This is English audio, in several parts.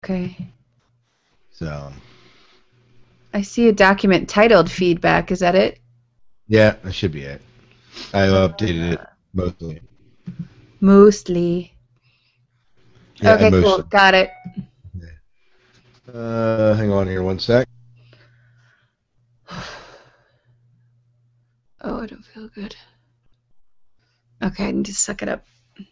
Okay. So. I see a document titled feedback. Is that it? Yeah, that should be it. I updated it mostly. Mostly. Yeah, Okay, cool. Got it. Hang on here one sec. Oh, I don't feel good. Okay, I need to suck it up.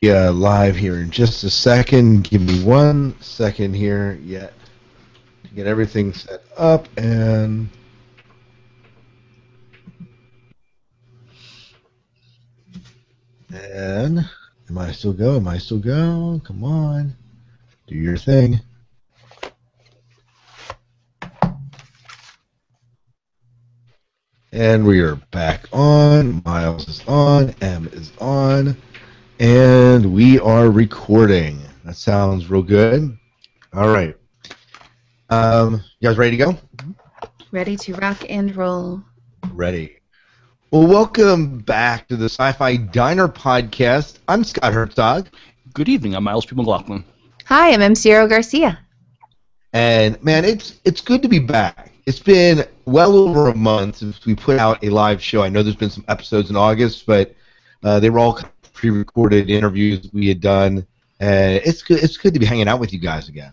Yeah, live here in just a second. Give me 1 second here yet to get everything set up and am I still go? Am I still go? Come on. Do your thing. And we are back on. Miles is on. M is on. And we are recording. That sounds real good. All right. You guys ready to go? Ready to rock and roll. Ready. Well, welcome back to the Sci-Fi Diner podcast. I'm Scott Herzog. Good evening. I'm Miles P. McLaughlin. Hi, I'm MCRO Garcia. And man, it's good to be back. It's been well over a month since we put out a live show. I know there's been some episodes in August, but they were all pre-recorded interviews we had done. It's good. It's good to be hanging out with you guys again.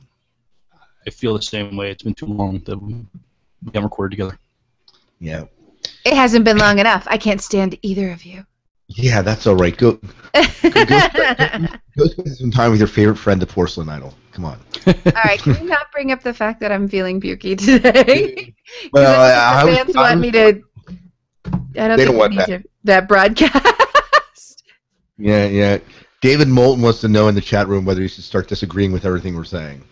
I feel the same way. It's been too long that we haven't recorded together. Yeah. It hasn't been long enough. I can't stand either of you. Yeah, that's all right. Go spend some time with your favorite friend, the Porcelain Idol. Come on. All right, can you not bring up the fact that I'm feeling pukey today? Well, the fans want me to. I don't they think don't want we need that broadcast. Yeah. David Moulton wants to know in the chat room whether he should start disagreeing with everything we're saying.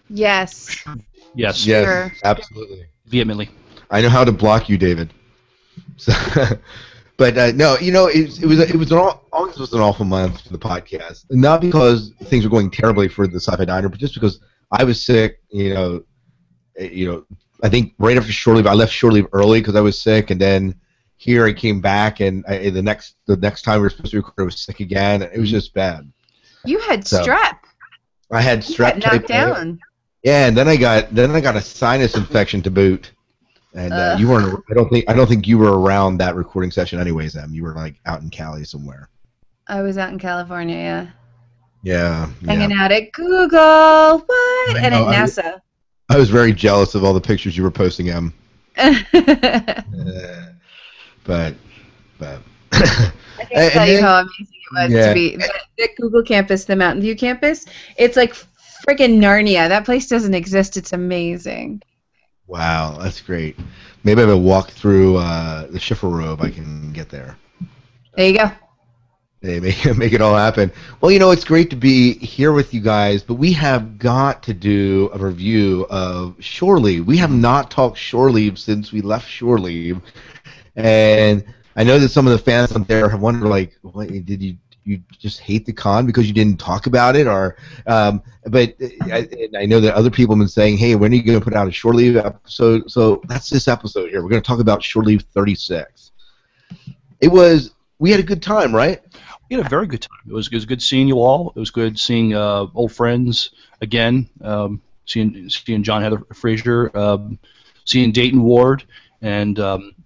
Yes. Yes. Sure. Absolutely. Vehemently. I know how to block you, David. So, but no, August was an awful month for the podcast. Not because things were going terribly for the Sci-Fi Diner, but just because I was sick. I think right after short leave, I left short leave early because I was sick, and then here I came back, and the next time we were supposed to record, I was sick again. It was just bad. You had strep. I had strep. You got knocked down. Yeah, and then I got a sinus infection to boot. And you weren't. I don't think you were around that recording session, anyways. Em, you were like out in Cali somewhere. I was out in California, yeah. Yeah. Hanging out at Google, what? And at NASA. I was very jealous of all the pictures you were posting, Em. But. I can't tell you how amazing it was to be the Google campus, the Mountain View campus. It's like freaking Narnia. That place doesn't exist. It's amazing. Wow, that's great. Maybe if I walk through the Schiffer Robe, I can get there. There you go. Hey, make it all happen. Well, it's great to be here with you guys, but we have got to do a review of Shore Leave. We have not talked Shore Leave since we left Shore Leave, and I know that some of the fans out there have wondered, like, what, did you just hate the con because you didn't talk about it, or but I know that other people have been saying, hey, when are you going to put out a Shore Leave episode? So that's this episode here. We're going to talk about Shore Leave 36. We had a good time, right? We had a very good time. It was good seeing you all. It was good seeing old friends again, seeing John Heather Frazier, seeing Dayton Ward, and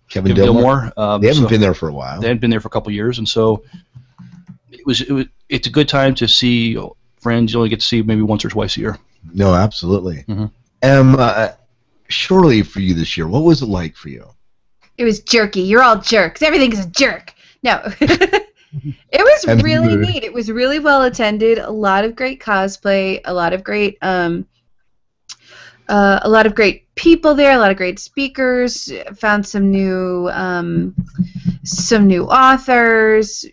Kevin Dillmore. They haven't been there for a while. They hadn't been there for a couple of years, and so it's a good time to see friends you only get to see maybe once or twice a year. No, absolutely. Mm-hmm. Shore Leave for you this year, what was it like for you? It was jerky. You're all jerks. Everything's a jerk. No. It was really neat. It was really well attended. A lot of great cosplay. A lot of great people there. A lot of great speakers. Found some new authors.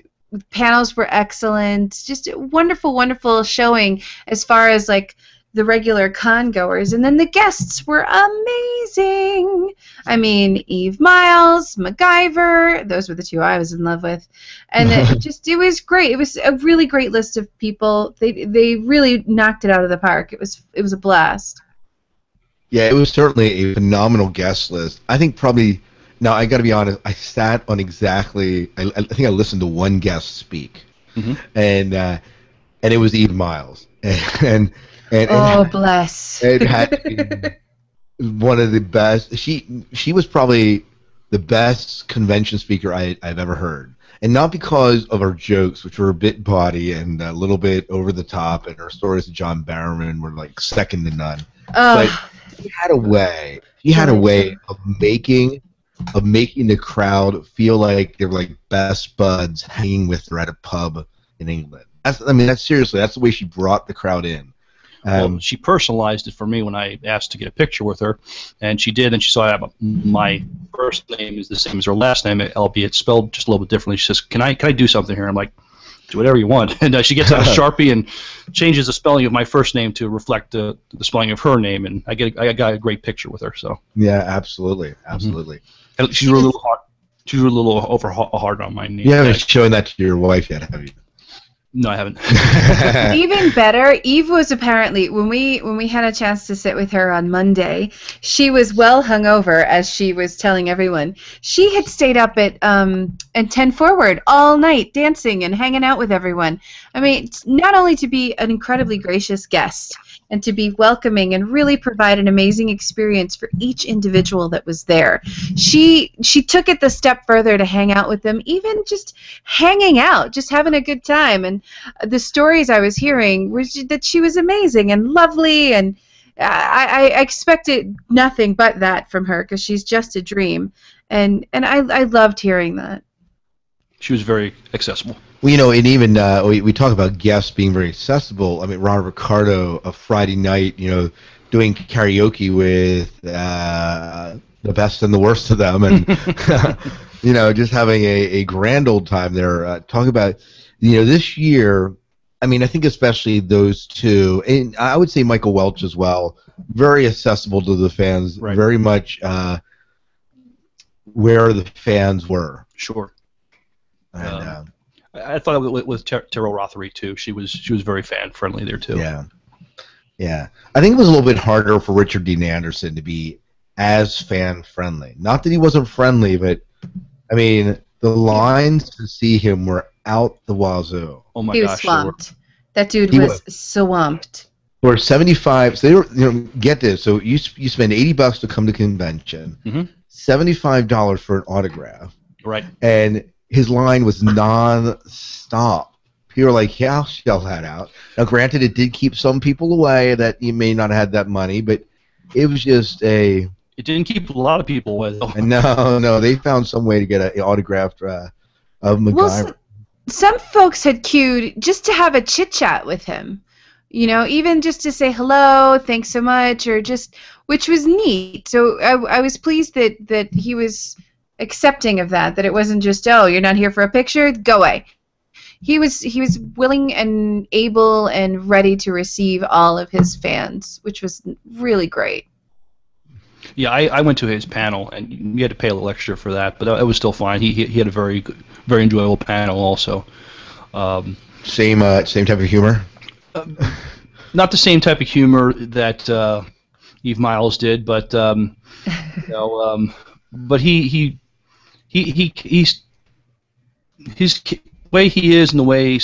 Panels were excellent. Just a wonderful, wonderful showing as far as like the regular con goers, and then the guests were amazing. I mean, Eve Miles, MacGyver, those were the two I was in love with, and it was great. It was a really great list of people. They really knocked it out of the park. It was a blast. Yeah, it was certainly a phenomenal guest list. I think probably. Now, I got to be honest, I sat on exactly, I think I listened to one guest speak, mm-hmm. and it was Eve Miles. And and Oh, bless. it had to be one of the best. She was probably the best convention speaker I've ever heard, and not because of her jokes, which were a bit bawdy and a little bit over the top, and her stories of John Barrowman were like second to none. But Oh, she had a way. She had a George. way of making the crowd feel like they're like best buds hanging with her at a pub in England. That's seriously. That's the way she brought the crowd in. Well, she personalized it for me when I asked to get a picture with her, and she did. And she saw my first name is the same as her last name, albeit spelled just a little bit differently. She says, "Can I do something here?" I'm like, "Do whatever you want." And she gets out a Sharpie and changes the spelling of my first name to reflect the spelling of her name, and I got a great picture with her. So Yeah, absolutely, absolutely. and she's a little hard. She's a little over hard on my name. You haven't shown that to your wife yet, have you? No, I haven't. Even better, Eve was apparently when we had a chance to sit with her on Monday, she was well hungover, as she was telling everyone. She had stayed up at 10 Forward all night dancing and hanging out with everyone. I mean, not only to be an incredibly gracious guest and to be welcoming and really provide an amazing experience for each individual that was there. She took it the step further to hang out with them, even just hanging out, just having a good time. And the stories I was hearing were that she was amazing and lovely, and I expected nothing but that from her because she's just a dream. And I loved hearing that. She was very accessible. Well, and even we talk about guests being very accessible. I mean, Ron Ricardo, a Friday night, doing karaoke with the best and the worst of them, and just having a grand old time there. Talk about, this year. I mean, I think especially those two, and I would say Michael Welch as well. Very accessible to the fans. Right. Very much where the fans were. Sure. And, I thought with Terrell Rothery too. She was very fan friendly there too. Yeah. I think it was a little bit harder for Richard Dean Anderson to be as fan friendly. Not that he wasn't friendly, but I mean the lines to see him were out the wazoo. Oh my He was gosh, swamped. That dude He was swamped. For 75, so they were, get this. So you spend $80 to come to convention, $75 for an autograph, right? And his line was non-stop. People were like, yeah, I'll shell that out. Now, granted, it did keep some people away that you may not have had that money, but it was just a... It didn't keep a lot of people away, though. No, they found some way to get an autographed of MacGyver. Well, some folks had queued just to have a chit-chat with him. Even just to say hello, thanks so much, or just, which was neat. So I was pleased that he was accepting of that it wasn't just, oh, you're not here for a picture, go away. He was willing and able and ready to receive all of his fans, which was really great. Yeah, I went to his panel, and you had to pay a little extra for that, but it was still fine. He had a very enjoyable panel also. Same type of humor? Not the same type of humor that Eve Miles did, but but he's his way he is and the way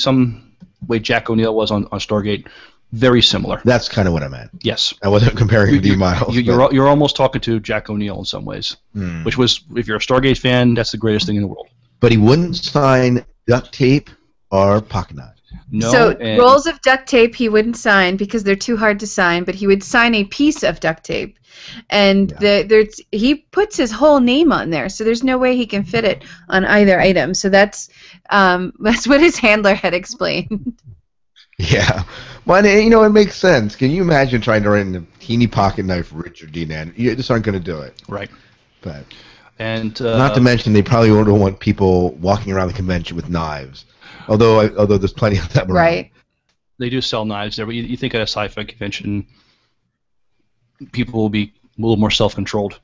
Jack O'Neill was on Stargate, very similar. That's kind of what I meant. Yes. I wasn't comparing to D Miles. You're almost talking to Jack O'Neill in some ways, which was, if you're a Stargate fan, that's the greatest thing in the world. But he wouldn't sign duct tape or pocket knives. No. So rolls of duct tape he wouldn't sign because they're too hard to sign, but he would sign a piece of duct tape. And he puts his whole name on there, so there's no way he can fit it on either item. So that's what his handler had explained. Yeah, well, it makes sense. Can you imagine trying to write in a teeny pocket knife for Richard Dean Anderson? You just aren't going to do it. Right. But and not to mention they probably don't want people walking around the convention with knives. Although there's plenty of them around. Right. They do sell knives there, but you think at a sci-fi convention, people will be a little more self-controlled,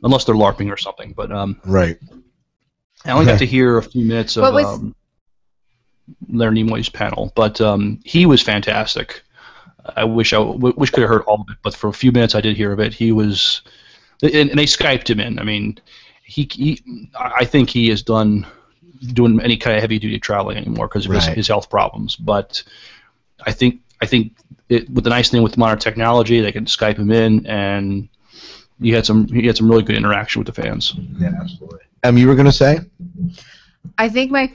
unless they're LARPing or something. But right. I only got to hear a few minutes of Leonard Nimoy's panel, but he was fantastic. I wish could have heard all of it, but for a few minutes I did hear of it. He was, and they Skyped him in. I mean, I think he is done doing any kind of heavy-duty traveling anymore because of his health problems. But I think I think with the nice thing with modern technology, they can Skype him in, and he had some really good interaction with the fans. Yeah, absolutely. You were going to say? I think my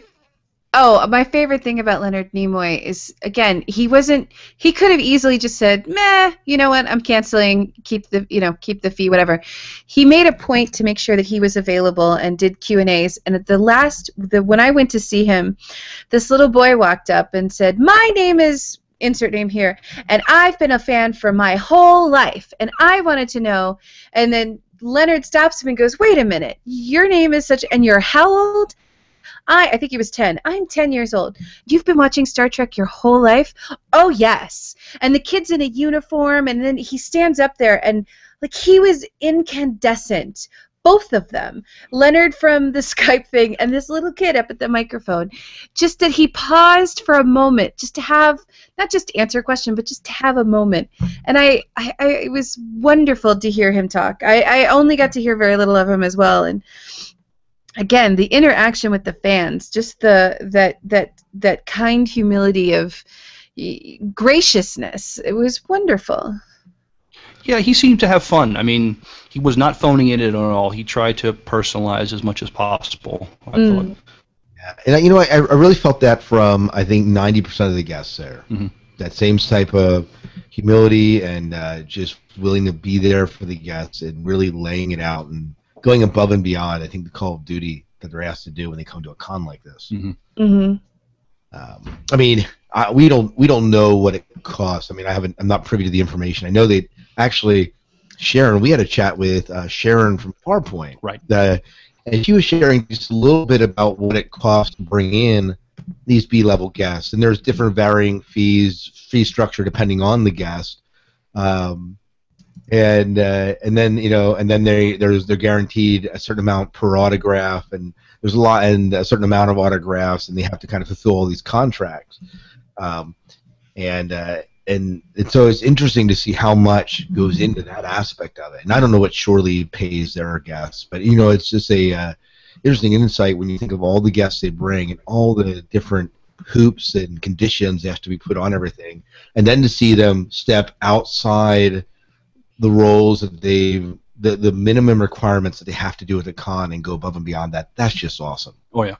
favorite thing about Leonard Nimoy is, again, he could have easily just said, meh, you know what, I'm canceling, keep the fee, whatever. He made a point to make sure that he was available and did Q&As, and at when I went to see him, this little boy walked up and said, my name is insert name here, and I've been a fan for my whole life, and I wanted to know, and then Leonard stops him and goes, wait a minute, your name is such, and you're how old? I think he was 10. I'm 10 years old. You've been watching Star Trek your whole life? Oh, yes. And the kid's in a uniform, and then he stands up there, and like he was incandescent. Both of them. Leonard from the Skype thing and this little kid up at the microphone. Just that he paused for a moment just to have, not just to answer a question, but just to have a moment. And it was wonderful to hear him talk. I only got to hear very little of him as well, and again, the interaction with the fans, just that kind humility of graciousness, it was wonderful. Yeah, he seemed to have fun. I mean, he was not phoning it in at all. He tried to personalize as much as possible, I thought. Yeah. And you know, I really felt that from, I think, 90% of the guests there. Mm-hmm. That same type of humility and just willing to be there for the guests and really laying it out and going above and beyond, I think, the Call of Duty that they're asked to do when they come to a con like this. Mm-hmm. Mm-hmm. I mean, we don't know what it costs. I mean, I'm not privy to the information. I know they actually, Sharon. We had a chat with Sharon from Farpoint, right? And she was sharing just a little bit about what it costs to bring in these B-level guests, and there's different varying fee structure depending on the guest. And then they're guaranteed a certain amount per autograph, and there's a certain amount of autographs, and they have to kind of fulfill all these contracts. And so it's interesting to see how much goes into that aspect of it. And I don't know what Shore Leave pays their guests, but it's just a interesting insight when you think of all the guests they bring and all the different hoops and conditions that have to be put on everything, and then to see them step outside the roles that the minimum requirements that they have to do at the con and go above and beyond that. That's just awesome. Oh yeah,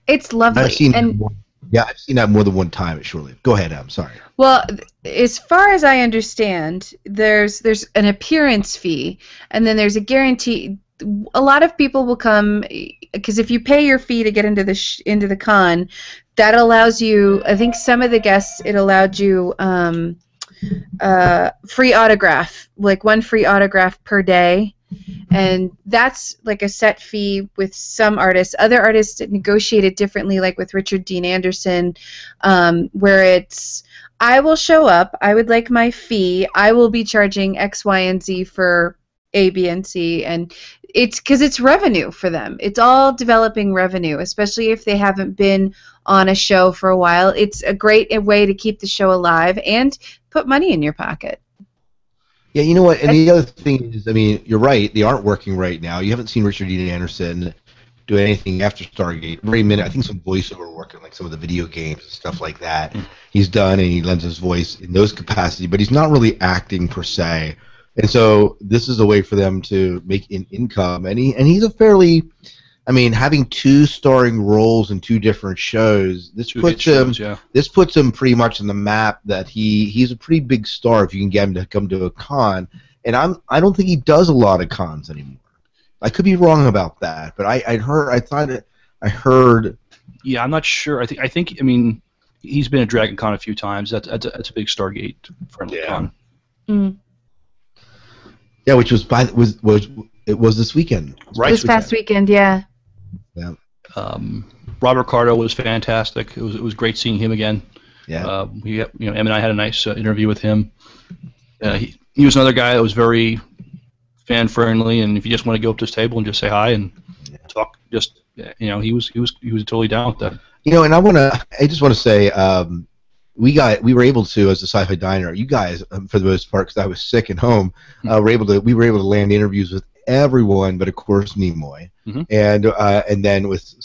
it's lovely. I've seen that more than one time at Shore Leave. Go ahead, I'm sorry. Well, as far as I understand, there's an appearance fee, and then there's a guarantee. A lot of people will come because if you pay your fee to get into the con, that allows you. I think some of the guests it allowed you. Free autograph, like one free autograph per day, and that's like a set fee with some artists. Other artists negotiate it differently, like with Richard Dean Anderson, where it's I will show up, I would like my fee, I will be charging X, Y, and Z for A, B, and C, and it's because it's revenue for them. It's all developing revenue, especially if they haven't been on a show for a while. It's a great way to keep the show alive and put money in your pocket. Yeah, you know what? And the other thing is, I mean, you're right. They aren't working right now. You haven't seen Richard Dean Anderson do anything after Stargate. Every minute, I think some voiceover work on like some of the video games and stuff like that. He's done, and he lends his voice in those capacities, but he's not really acting per se. And so this is a way for them to make an income. And he's a fairly, I mean, having two starring roles in two different shows, this puts him pretty much on the map that he's a pretty big star if you can get him to come to a con. And I don't think he does a lot of cons anymore. I could be wrong about that, but I heard. Yeah, I'm not sure. I think. I mean, he's been at Dragon Con a few times. That's a big Stargate friendly con. Mm. Yeah, which was this weekend. Right. This past weekend, yeah. Yeah. Robert Cardo was fantastic. It was great seeing him again. Yeah. Em and I had a nice interview with him. He was another guy that was very fan friendly, and if you just want to go up to his table and just say hi and talk, he was totally down with that. And I just want to say we were able to, as the Sci-Fi Diner, you guys for the most part, because I was sick at home, we were able to land interviews with everyone, but of course Nimoy, and then with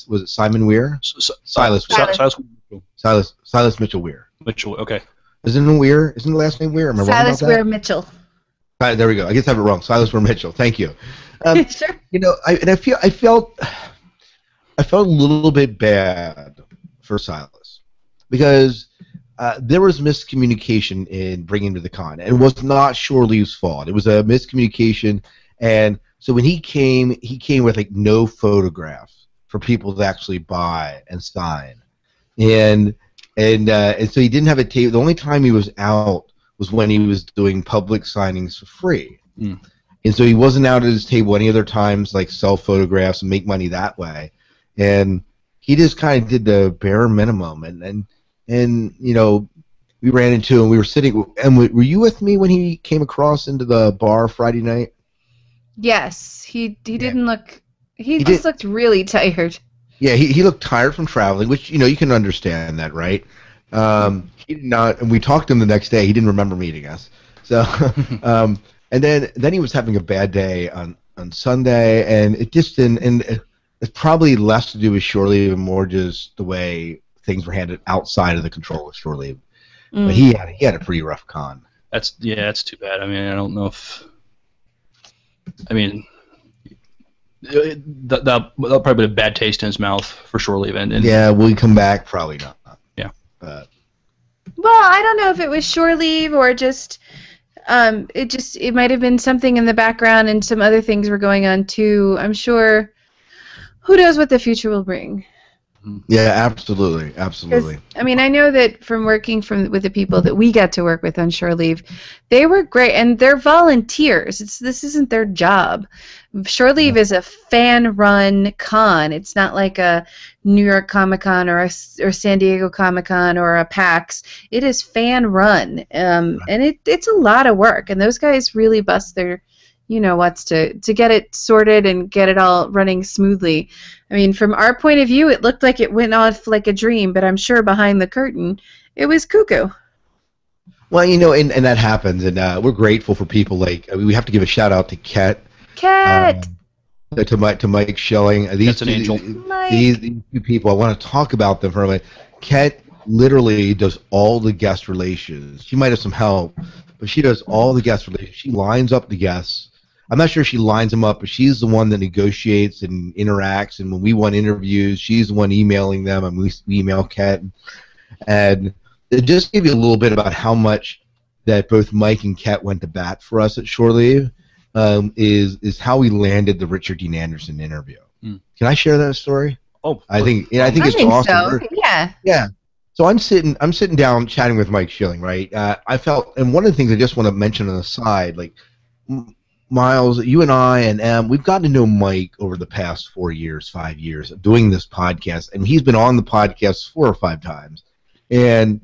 was it Simon Weir? Silas Mitchell Weir. Mitchell, okay. Isn't it Weir? Isn't the last name Weir? Am I wrong about Silas that? Weir Mitchell. There we go. I guess I have it wrong. Silas Weir Mitchell. Thank you. Sure. You know, I felt a little bit bad for Silas because there was miscommunication in bringing him to the con, and it was not Shore Leave's fault. It was a miscommunication, and so when he came with like no photographs for people to actually buy and sign, and so he didn't have a table. The only time he was out was when he was doing public signings for free. Mm. And so he wasn't out at his table any other times, like sell photographs and make money that way. And he just kind of did the bare minimum. And you know, we ran into him. We were sitting. And were you with me when he came across into the bar Friday night? Yes, he didn't look. He just looked really tired. Yeah, he looked tired from traveling, which you can understand that, right? He did not, and we talked to him the next day. He didn't remember meeting us. So, and then he was having a bad day on Sunday, and it just didn't. And it's probably less to do with Shore Leave and more just the way things were handled outside of the control of Shore Leave. But he had a pretty rough con. That's too bad. I mean, I don't know if. I mean, that'll probably put a bad taste in his mouth for Shore Leave. And yeah, will he come back? Probably not. Yeah. But. Well, I don't know if it was Shore Leave or just it might have been something in the background and some other things were going on too. I'm sure. Who knows what the future will bring? Yeah, absolutely. I mean, I know that from working with the people that we got to work with on Shore Leave, they were great, and they're volunteers. This isn't their job. Shore Leave is a fan-run con. It's not like a New York Comic Con or San Diego Comic Con or a PAX. It is fan-run, and it's a lot of work. And those guys really bust their what's to get it sorted and get it all running smoothly. I mean, from our point of view, it looked like it went off like a dream, but I'm sure behind the curtain, it was cuckoo. Well, and that happens, and we're grateful for people like we have to give a shout out to Ket. To Mike Schilling. That's an angel. These two people, I want to talk about them for a minute. Ket literally does all the guest relations. She might have some help, but she does all the guest relations. She lines up the guests. I'm not sure she lines them up, but she's the one that negotiates and interacts. And when we want interviews, she's the one emailing them, and we email Ket. And it just give you a little bit about how much that both Mike and Ket went to bat for us at Shore Leave. Is how we landed the Richard Dean Anderson interview. Can I share that story? Oh, I think it's awesome. So. Yeah. Yeah. So I'm sitting down chatting with Mike Schilling, right? I felt, and one of the things I just want to mention on the side, like Miles, you and I and Em, we've gotten to know Mike over the past 5 years of doing this podcast, and he's been on the podcast 4 or 5 times, and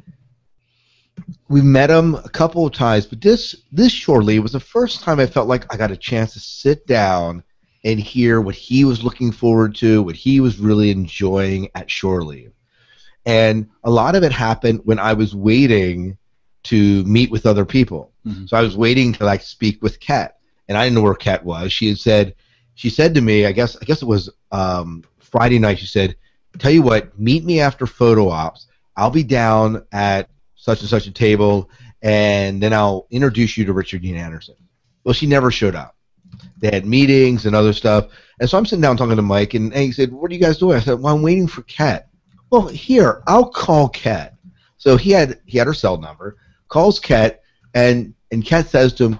we met him a couple of times. But this Shore Leave was the first time I felt like I got a chance to sit down and hear what he was looking forward to, what he was really enjoying at Shore Leave. And a lot of it happened when I was waiting to meet with other people. Mm-hmm. So I was waiting to speak with Ket, and I didn't know where Ket was. She said to me, I guess it was Friday night. She said, "Tell you what, meet me after photo ops. I'll be down at such and such a table, and then I'll introduce you to Richard Dean Anderson." Well, she never showed up. They had meetings and other stuff, and so I'm sitting down talking to Mike, and he said, "What are you guys doing?" I said, "Well, I'm waiting for Ket." "Well, here, I'll call Ket." So he had her cell number, calls Ket, and Ket says to him,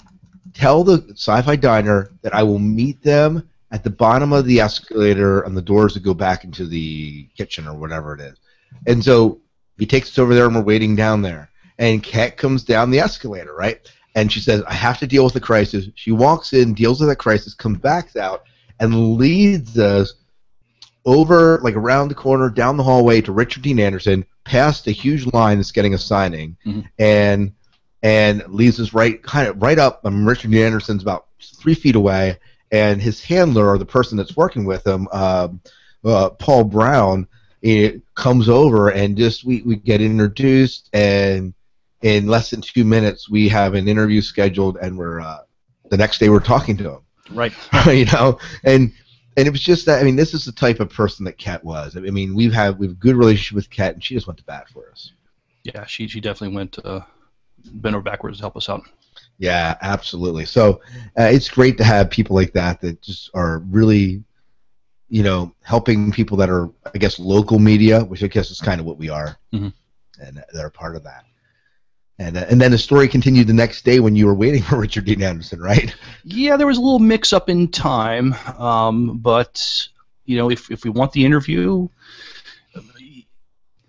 "Tell the SciFi Diner that I will meet them at the bottom of the escalator on the doors that go back into the kitchen or whatever it is." And so he takes us over there, and we're waiting down there. And Ket comes down the escalator, right? And she says, "I have to deal with the crisis." She walks in, deals with the crisis, comes back out, and leads us over, around the corner, down the hallway to Richard Dean Anderson, past a huge line that's getting a signing, and leads us right up. Richard Dean Anderson's about 3 feet away, and his handler, or the person that's working with him, Paul Brown, comes over, and we get introduced, and in less than 2 minutes we have an interview scheduled, and we're the next day we're talking to him. Right. And it was just that, this is the type of person that Ket was. We've a good relationship with Ket, and she just went to bat for us. Yeah, she definitely went bent over backwards to help us out. Yeah, absolutely. So it's great to have people like that just are really, helping people that are, I guess, local media, which I guess is kind of what we are, and they're part of that. And then the story continued the next day when you were waiting for Richard Dean Anderson, right? Yeah, there was a little mix-up in time, but if we want the interview,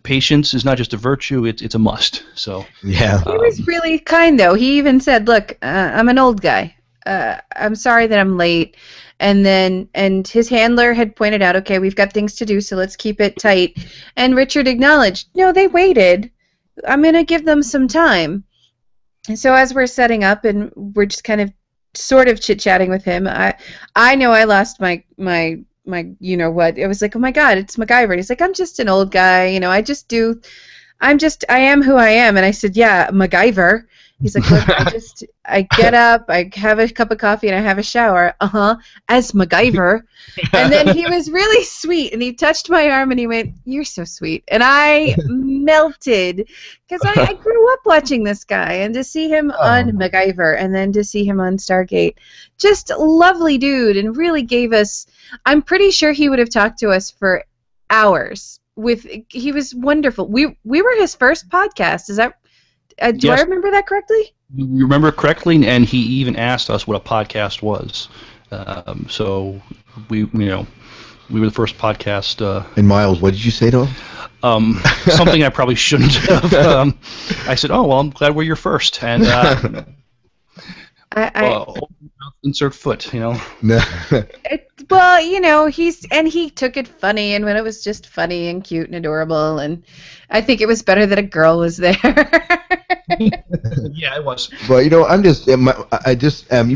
patience is not just a virtue; it's a must. So yeah, he was really kind, though. He even said, "Look, I'm an old guy. I'm sorry that I'm late." And his handler had pointed out, "Okay, we've got things to do, so let's keep it tight." And Richard acknowledged, "No, they waited. I'm gonna give them some time." And so as we're setting up and we're just kind of sort of chit-chatting with him, I know I lost my you know what. It was like, "Oh my God, it's MacGyver." And he's like, "I'm just an old guy, I am who I am." And I said, "Yeah, MacGyver." He's like, "Look, I get up, I have a cup of coffee, and I have a shower." As MacGyver. And then he was really sweet, and he touched my arm, and he went, "You're so sweet." And I melted, because I grew up watching this guy, and to see him on MacGyver, and then to see him on Stargate, just lovely dude, and really gave us, I'm pretty sure he would have talked to us for hours. He was wonderful. We were his first podcast. Is that... do Yes. I remember that correctly? You remember correctly, and he even asked us what a podcast was. So we were the first podcast. And Miles, what did you say to him? Something I probably shouldn't have. I said, "Oh, well, I'm glad we're your first." And insert foot, No. Well, he took it funny, and when it was just funny and cute and adorable, and I think it was better that a girl was there. Yeah, it was. But you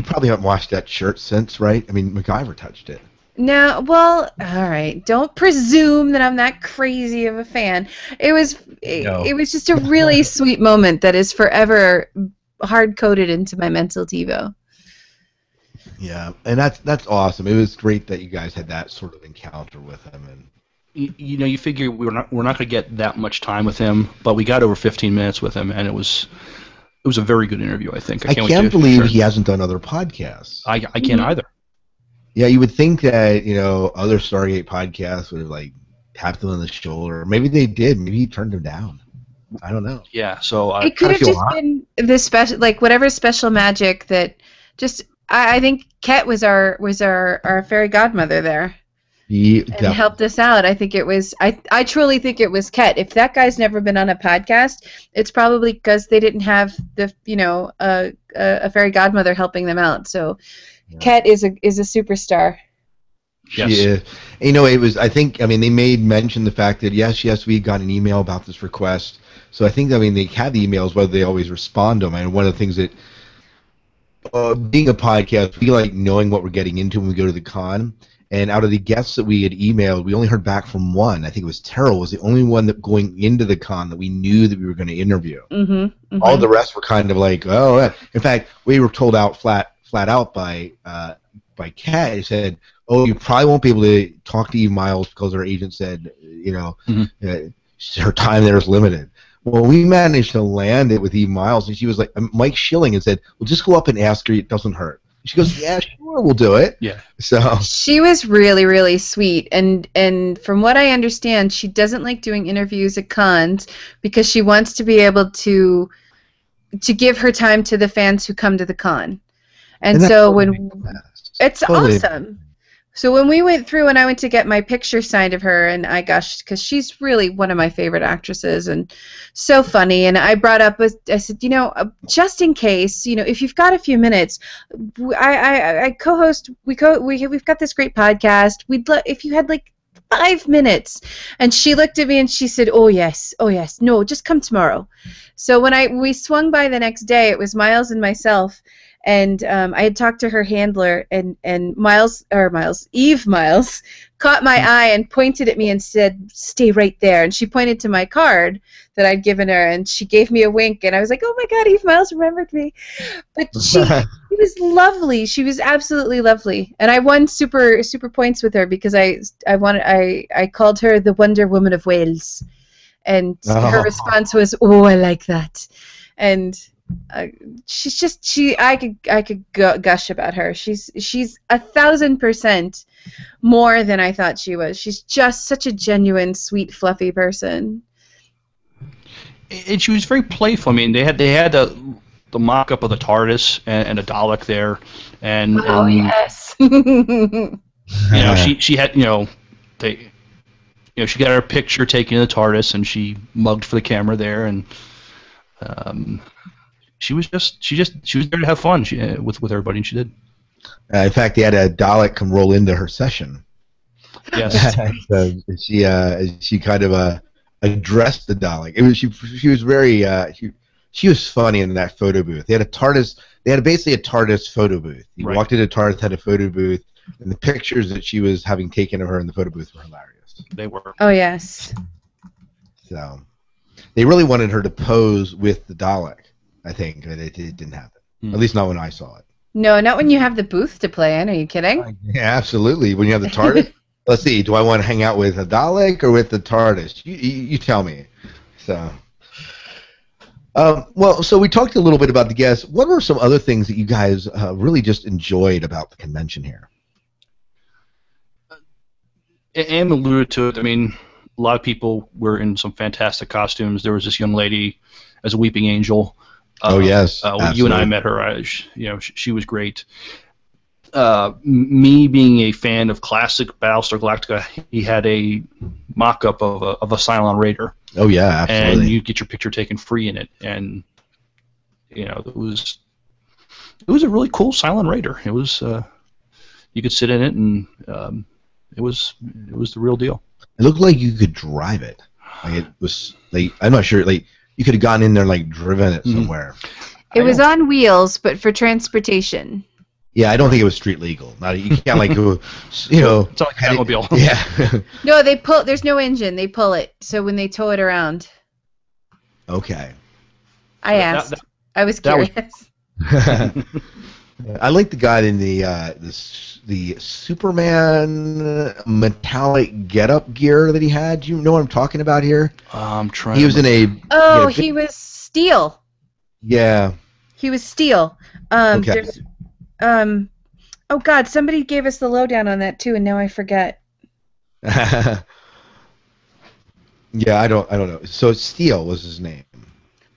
probably haven't washed that shirt since, right? I mean, MacGyver touched it. No, well, all right. Don't presume that I'm that crazy of a fan. It was just a really sweet moment that is forever hard-coded into my mental TiVo. Yeah, and that's awesome. It was great that you guys had that sort of encounter with him, and you figure we're not going to get that much time with him, but we got over 15 minutes with him, and it was a very good interview. I think. I can't believe he hasn't done other podcasts. I can't either. Yeah, you would think that other Stargate podcasts would have tapped him on the shoulder. Maybe they did. Maybe he turned him down. I don't know. Yeah, so it could have just been this special, whatever special magic that just. I think Ket was our fairy godmother there. And helped us out. I think it was. I truly think it was Ket. If that guy's never been on a podcast, it's probably because they didn't have the a fairy godmother helping them out. So, yeah. Ket is a superstar. Yes. Yeah. It was. I think. They made mention the fact that yes, we got an email about this request. So I think. They had the emails, whether they always respond to them. And one of the things that. Being a podcast, we like knowing what we're getting into when we go to the con. And out of the guests that we had emailed, we only heard back from one. I think it was Terrell was the only one that going into the con that we knew that we were going to interview. Mm-hmm, mm-hmm. All the rest were kind of like, oh. Yeah. In fact, we were told flat out by Kat. He said, "Oh, you probably won't be able to talk to Eve Miles because our agent said, her time there is limited." Well, we managed to land it with Eve Miles, and she was like, Mike Schilling, and said, "Well, just go up and ask her. It doesn't hurt." She goes, "Yeah, sure, we'll do it." Yeah. So she was really, really sweet, and from what I understand, she doesn't like doing interviews at cons because she wants to be able to give her time to the fans who come to the con, and so it's totally awesome. So when we went through and I went to get my picture signed of her, and I gushed because she's really one of my favorite actresses and so funny. And I brought up, I said, just in case, if you've got a few minutes, I co-host. We've got this great podcast. If you had 5 minutes. And she looked at me and she said, "Oh yes, no, just come tomorrow." So when we swung by the next day, it was Miles and myself. And I had talked to her handler, and Eve Miles caught my eye and pointed at me and said, "Stay right there." And she pointed to my card that I'd given her, and she gave me a wink, and I was like, "Oh my God, Eve Miles remembered me." But she was lovely. She was absolutely lovely, and I won super points with her because I called her the Wonder Woman of Wales, and her response was, "Oh, I like that," and she's just I could gush about her. She's 1,000% more than I thought she was. She's just such a genuine, sweet, fluffy person. And she was very playful. I mean, they had the mock-up of the TARDIS and a Dalek there, and yes. she had she got her picture taken in the TARDIS, and she mugged for the camera there, and she was there to have fun with everybody, and she did. In fact, they had a Dalek come roll into her session. Yes. So she kind of addressed the Dalek. It was she was very she was funny in that photo booth. They had a TARDIS. They had basically a TARDIS photo booth. You walked into TARDIS, had a photo booth, and the pictures that she was having taken of her in the photo booth were hilarious. They were. Oh yes. So they really wanted her to pose with the Dalek. I think, but it didn't happen. At least not when I saw it. No, not when you have the booth to play in. Are you kidding? Yeah, absolutely. When you have the TARDIS, let's see. Do I want to hang out with a Dalek or with the TARDIS? You tell me. So, so we talked a little bit about the guests. What were some other things that you guys really just enjoyed about the convention here? Am alluded to it. I mean, a lot of people were in some fantastic costumes. There was this young lady as a weeping angel. Oh yes, you and I met her. She was great. Me being a fan of classic Battlestar Galactica, he had a mock-up of a Cylon Raider. Oh yeah, absolutely. And you get your picture taken free in it, and it was a really cool Cylon Raider. It was you could sit in it, and it was the real deal. It looked like you could drive it. Like it was like I'm not sure like. You could have gotten in there and like driven it somewhere. It was on wheels, but for transportation. Yeah, I don't think it was street legal. You can't like go, it's not like a Batmobile. Yeah. No, they pull. There's no engine. They pull it. So when they tow it around. Okay. I asked. I was curious. I like the guy in the Superman metallic getup gear that he had. Do you know what I'm talking about here? I'm trying. He was in a. Oh, he was steel. Yeah. He was steel. Okay. Oh God, somebody gave us the lowdown on that too, and now I forget. Yeah, I don't know. So Steel was his name.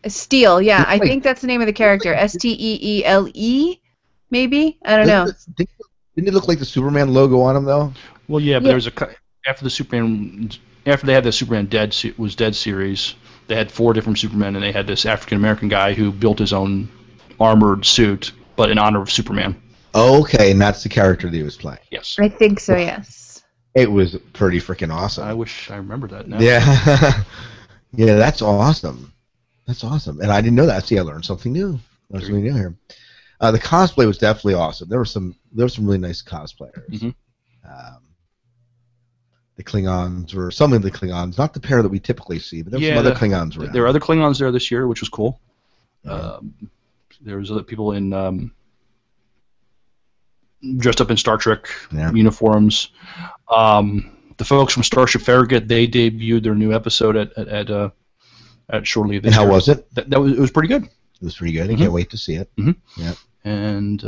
Steel, yeah. I think that's the name of the character. Steele, maybe? I don't know. Didn't it look like the Superman logo on him though? Well, yeah, but there was after they had the Superman Dead series, they had 4 different Supermen, and they had this African American guy who built his own armored suit, but in honor of Superman. Okay, and that's the character that he was playing. Yes. I think so. Yes. It was pretty freaking awesome. I wish I remembered that now. Yeah. Yeah, that's awesome. That's awesome, and I didn't know that. See, I learned something new. Learned something new here. The cosplay was definitely awesome. There were some really nice cosplayers. Mm-hmm. The Klingons were some of the Klingons, not the pair that we typically see, but there were some other Klingons around. There were other Klingons there this year, which was cool. There was other people in dressed up in Star Trek uniforms. The folks from Starship Farragut, they debuted their new episode at Shore Leave. And how was it? It was pretty good. It was pretty good. I can't wait to see it. Mm-hmm. Yeah. And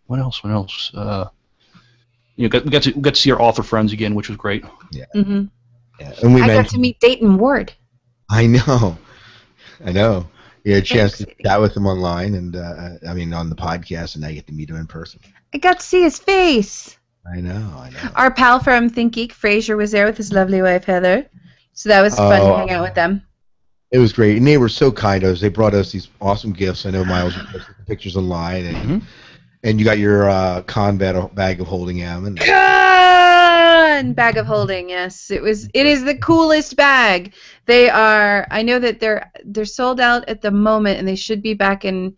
what else? We got to see our author friends again, which was great. Yeah. Mm-hmm. Yeah. And I got to meet Dayton Ward. I know. You had a chance to chat with him online, and on the podcast, and now you get to meet him in person. I got to see his face. I know. Our pal from Think Geek, Fraser, was there with his lovely wife Heather, so that was fun to hang out with them. It was great, and they were so kind to us. They brought us these awesome gifts. I know Miles posted the pictures online, and you got your con bag of holding M. And Con bag of holding, yes. It is the coolest bag. They are. I know that they're sold out at the moment, and they should be back in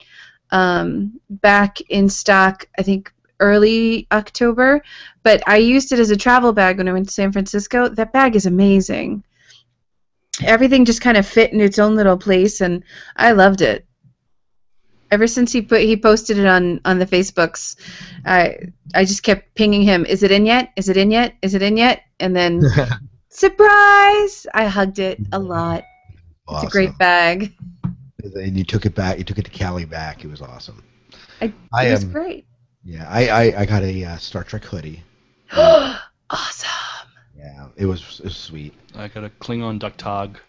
stock. I think early October. But I used it as a travel bag when I went to San Francisco. That bag is amazing. Everything just kind of fit in its own little place, and I loved it. Ever since he posted it on the Facebooks, I just kept pinging him. Is it in yet? Is it in yet? Is it in yet? And then surprise! I hugged it a lot. Awesome. It's a great bag. And you took it back. You took it to Cali back. It was awesome. It I was am. great. Yeah, I got a Star Trek hoodie. Um, Awesome. yeah, it was sweet. I got a Klingon Duck Tog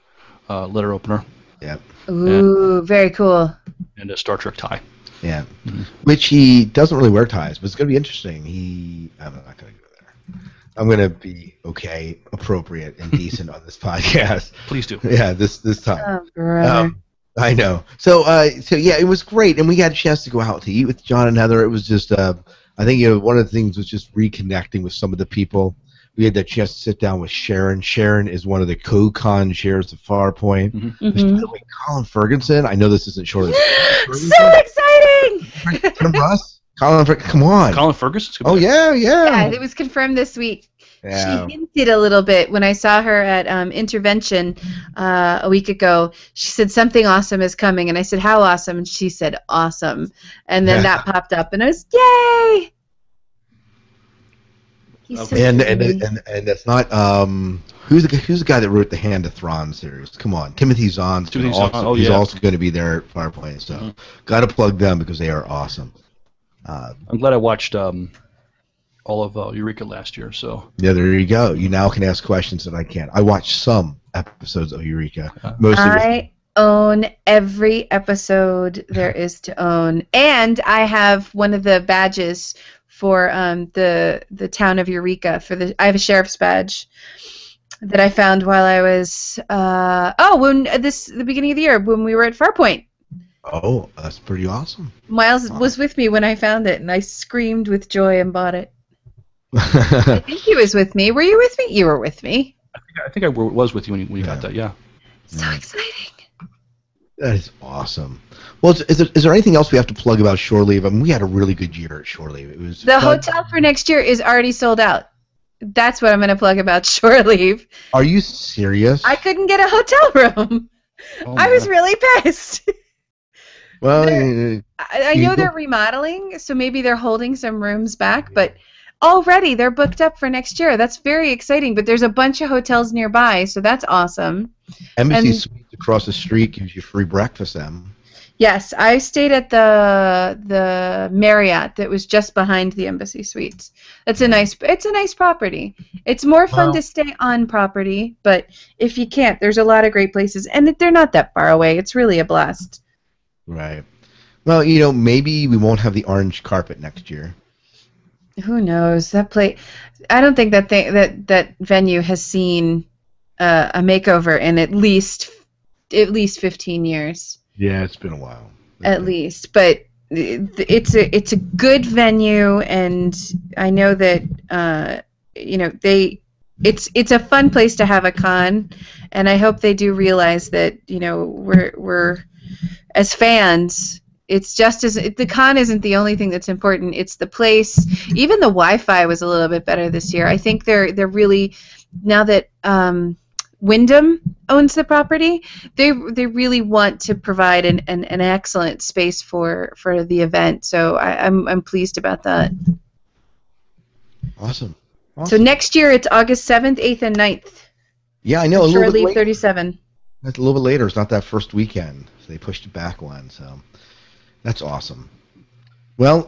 letter opener. Yeah, Ooh, very cool. And a Star Trek tie. yeah. Which he doesn't really wear ties, but it's gonna be interesting. I'm not gonna go there. I'm gonna be okay, appropriate, and decent on this podcast. Please do. Yeah, this time. Oh, brother. I know. So yeah, it was great, and we got a chance to go out to eat with John and Heather. It was just, I think one of the things was just reconnecting with some of the people. We had the chance to sit down with Sharon. Sharon is one of the co-con chairs of Farpoint. Mm-hmm. By the way, Colin Ferguson. I know this isn't short. So exciting! Russ, come on. Colin Ferguson? Oh yeah. Yeah, it was confirmed this week. Yeah. She hinted a little bit when I saw her at Intervention a week ago. She said something awesome is coming, and I said, how awesome? And she said, awesome. And then that popped up, and I was, yay! He's so And funny. that's not who's the guy that wrote the Hand of Thrawn series? Come on, Timothy Zahn's Timothy Zahn. also, Oh, he's yeah. also going to be there at Firepoint. So got to plug them because they are awesome. I'm glad I watched all of Eureka last year. So Yeah, there you go. You now can ask questions that I can't. I watched some episodes of Eureka. Mostly I own every episode there is to own, and I have one of the badges for the town of Eureka. I have a sheriff's badge that I found while I was the beginning of the year when we were at Farpoint. Oh, that's pretty awesome. Miles was with me when I found it, and I screamed with joy and bought it. I think he was with me. Were you with me? You were with me. I think I was with you when you got that. Yeah. So exciting. That is awesome. Well, is there anything else we have to plug about Shore Leave? I mean, we had a really good year at Shore Leave. It was The fun. hotel for next year is already sold out. That's what I'm going to plug about Shore Leave. Are you serious? I couldn't get a hotel room. Oh, I was man. really pissed. Well, I know they're remodeling, so maybe they're holding some rooms back, but already they're booked up for next year. That's very exciting, but there's a bunch of hotels nearby, so that's awesome. Embassy and- Suites across the street gives you free breakfast. Them. Yes, I stayed at the Marriott that was just behind the Embassy Suites. It's a nice property. It's more fun to stay on property, but if you can't, there's a lot of great places, and they're not that far away. It's really a blast. Right. Well, maybe we won't have the orange carpet next year. Who knows? That place, I don't think that venue has seen a makeover in at least 15 years. Yeah, it's been a while. At least, but it's a good venue, and I know that it's a fun place to have a con, and I hope they do realize that we're as fans. It's just as the con isn't the only thing that's important. It's the place. Even the Wi-Fi was a little bit better this year. I think they're really, now that Wyndham owns the property, they really want to provide an excellent space for the event. So I'm pleased about that. Awesome. So next year it's August 7th, 8th, and 9th. Yeah, I know. A Shore little bit Leave later. 37. That's a little bit later. It's not that first weekend, so they pushed it back one. So that's awesome. Well,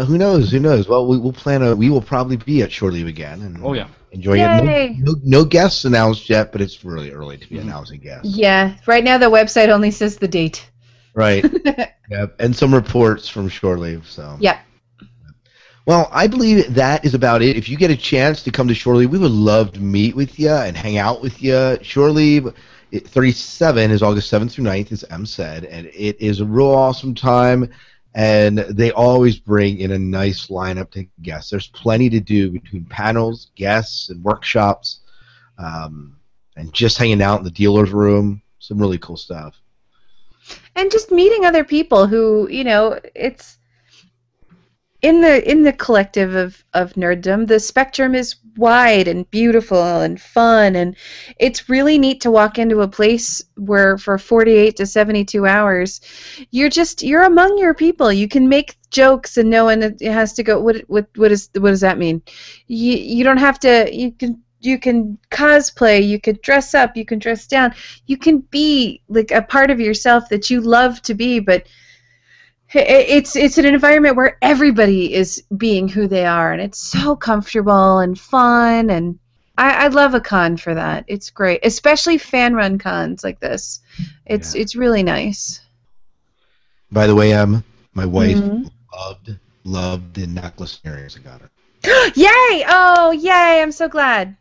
who knows? Who knows? Well, we will probably be at Shore Leave again and Oh, yeah. enjoying Yay. it. No guests announced yet, but it's really early to be announcing guests. Yeah, right now the website only says the date. Right. Yep. And some reports from Shore Leave. So. Yep. Well, I believe that is about it. If you get a chance to come to Shore Leave, we would love to meet with you and hang out with you. Shore Leave 37 is August 7th through 9th, as Em said, and it is a real awesome time, and they always bring in a nice lineup to guests. There's plenty to do between panels, guests, and workshops, and just hanging out in the dealer's room. Some really cool stuff. And just meeting other people who, it's in the collective of nerddom, the spectrum is wide and beautiful and fun, and it's really neat to walk into a place where for 48 to 72 hours you're among your people. You can make jokes and no one has to go, what does that mean? You don't have to, you can cosplay, you could dress up, you can dress down, you can be like a part of yourself that you love to be, but it's an environment where everybody is being who they are, and it's so comfortable and fun, and I love a con for that. It's great, especially fan-run cons like this. It's really nice. By the way, my wife Mhm. loved the necklace earrings I got her. Yay! Oh, yay! I'm so glad.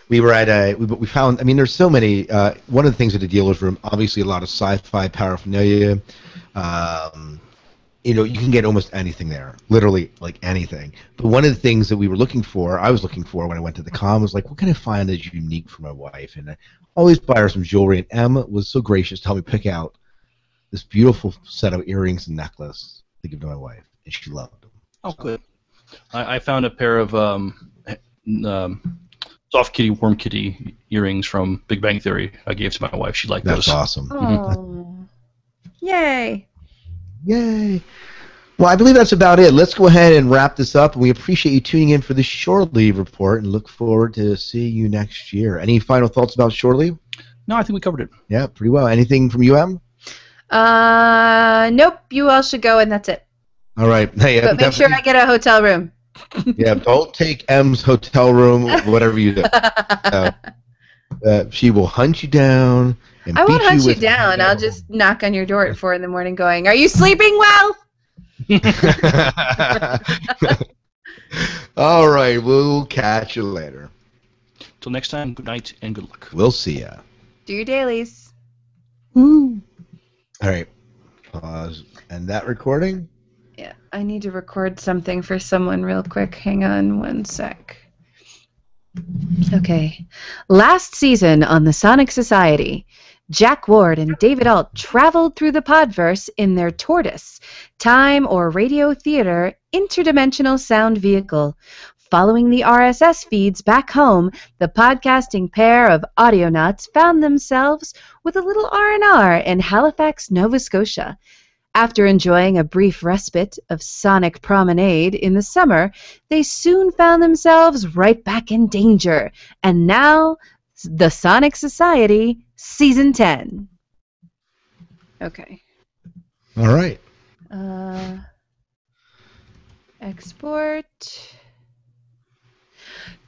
We were at we found. I mean, there's so many. One of the things at the dealer's room, obviously, a lot of sci-fi paraphernalia. You can get almost anything there, literally like anything. But one of the things that I was looking for when I went to the con, was like, what can I find that's unique for my wife? And I always buy her some jewelry. And Em was so gracious to help me pick out this beautiful set of earrings and necklace to give to my wife, and she loved them. Oh, good. I found a pair of soft kitty, warm kitty earrings from Big Bang Theory. I gave to my wife. She liked those. That's awesome. Oh, yay! Yay! Well, I believe that's about it. Let's go ahead and wrap this up. And we appreciate you tuning in for the Shore Leave Report, and look forward to seeing you next year. Any final thoughts about Shore Leave? No, I think we covered it. Yeah, pretty well. Anything from you, Em? Nope. You all should go, and that's it. All right. Hey, But make sure I get a hotel room. Yeah, don't take M's hotel room, whatever you do. She will hunt you down. And I won't beat hunt you with down. I'll just knock on your door at 4 a.m. going, "Are you sleeping well?" All right, we'll catch you later. Till next time, good night and good luck. We'll see ya. Do your dailies. Woo. All right, pause. And that recording? Yeah, I need to record something for someone real quick. Hang on one sec. Okay. Last season on the Sonic Society, Jack Ward and David Alt traveled through the Podverse in their Tortoise, time or radio theater interdimensional sound vehicle. Following the RSS feeds back home, the podcasting pair of audionauts found themselves with a little R&R in Halifax, Nova Scotia. After enjoying a brief respite of sonic promenade in the summer, they soon found themselves right back in danger. And now, the Sonic Society, Season 10. Okay. All right. Export.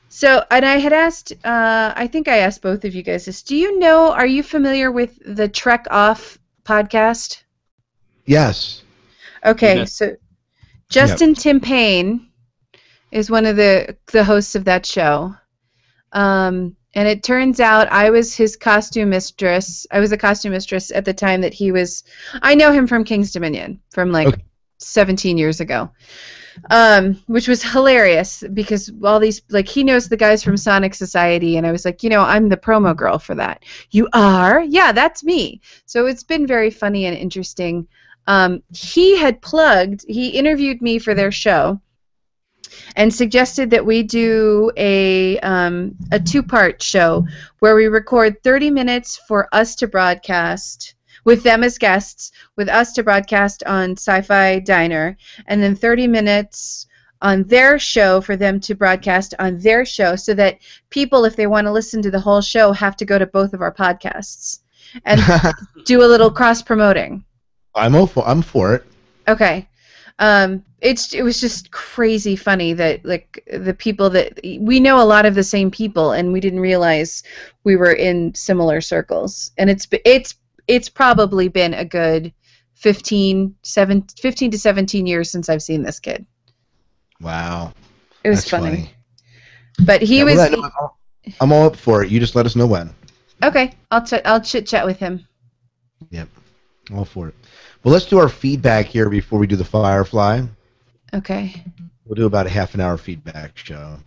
So, and I had asked, I think I asked both of you guys this. Are you familiar with the Trek Off podcast? Yes. Okay, so Justin Timpane is one of the hosts of that show. And it turns out I was his costume mistress. I was a costume mistress at the time that he was. I know him from King's Dominion from 17 years ago, which was hilarious because all these, he knows the guys from Sonic Society, and I was like, I'm the promo girl for that. You are? Yeah, that's me. So it's been very funny and interesting. He interviewed me for their show and suggested that we do a 2-part show where we record 30 minutes for us to broadcast with them as guests, with us to broadcast on Sci-Fi Diner, and then 30 minutes on their show for them to broadcast on their show, so that people, if they want to listen to the whole show, have to go to both of our podcasts and do a little cross-promoting. I'm for it. Okay. It was just crazy funny that the people that we know, a lot of the same people, and we didn't realize we were in similar circles. And it's probably been a good 15 to 17 years since I've seen this kid. Wow. It was funny. But I'm all up for it. You just let us know when. Okay. I'll chit chat with him. Yep. All for it. Well, let's do our feedback here before we do the Firefly. Okay. We'll do about a half an hour feedback show.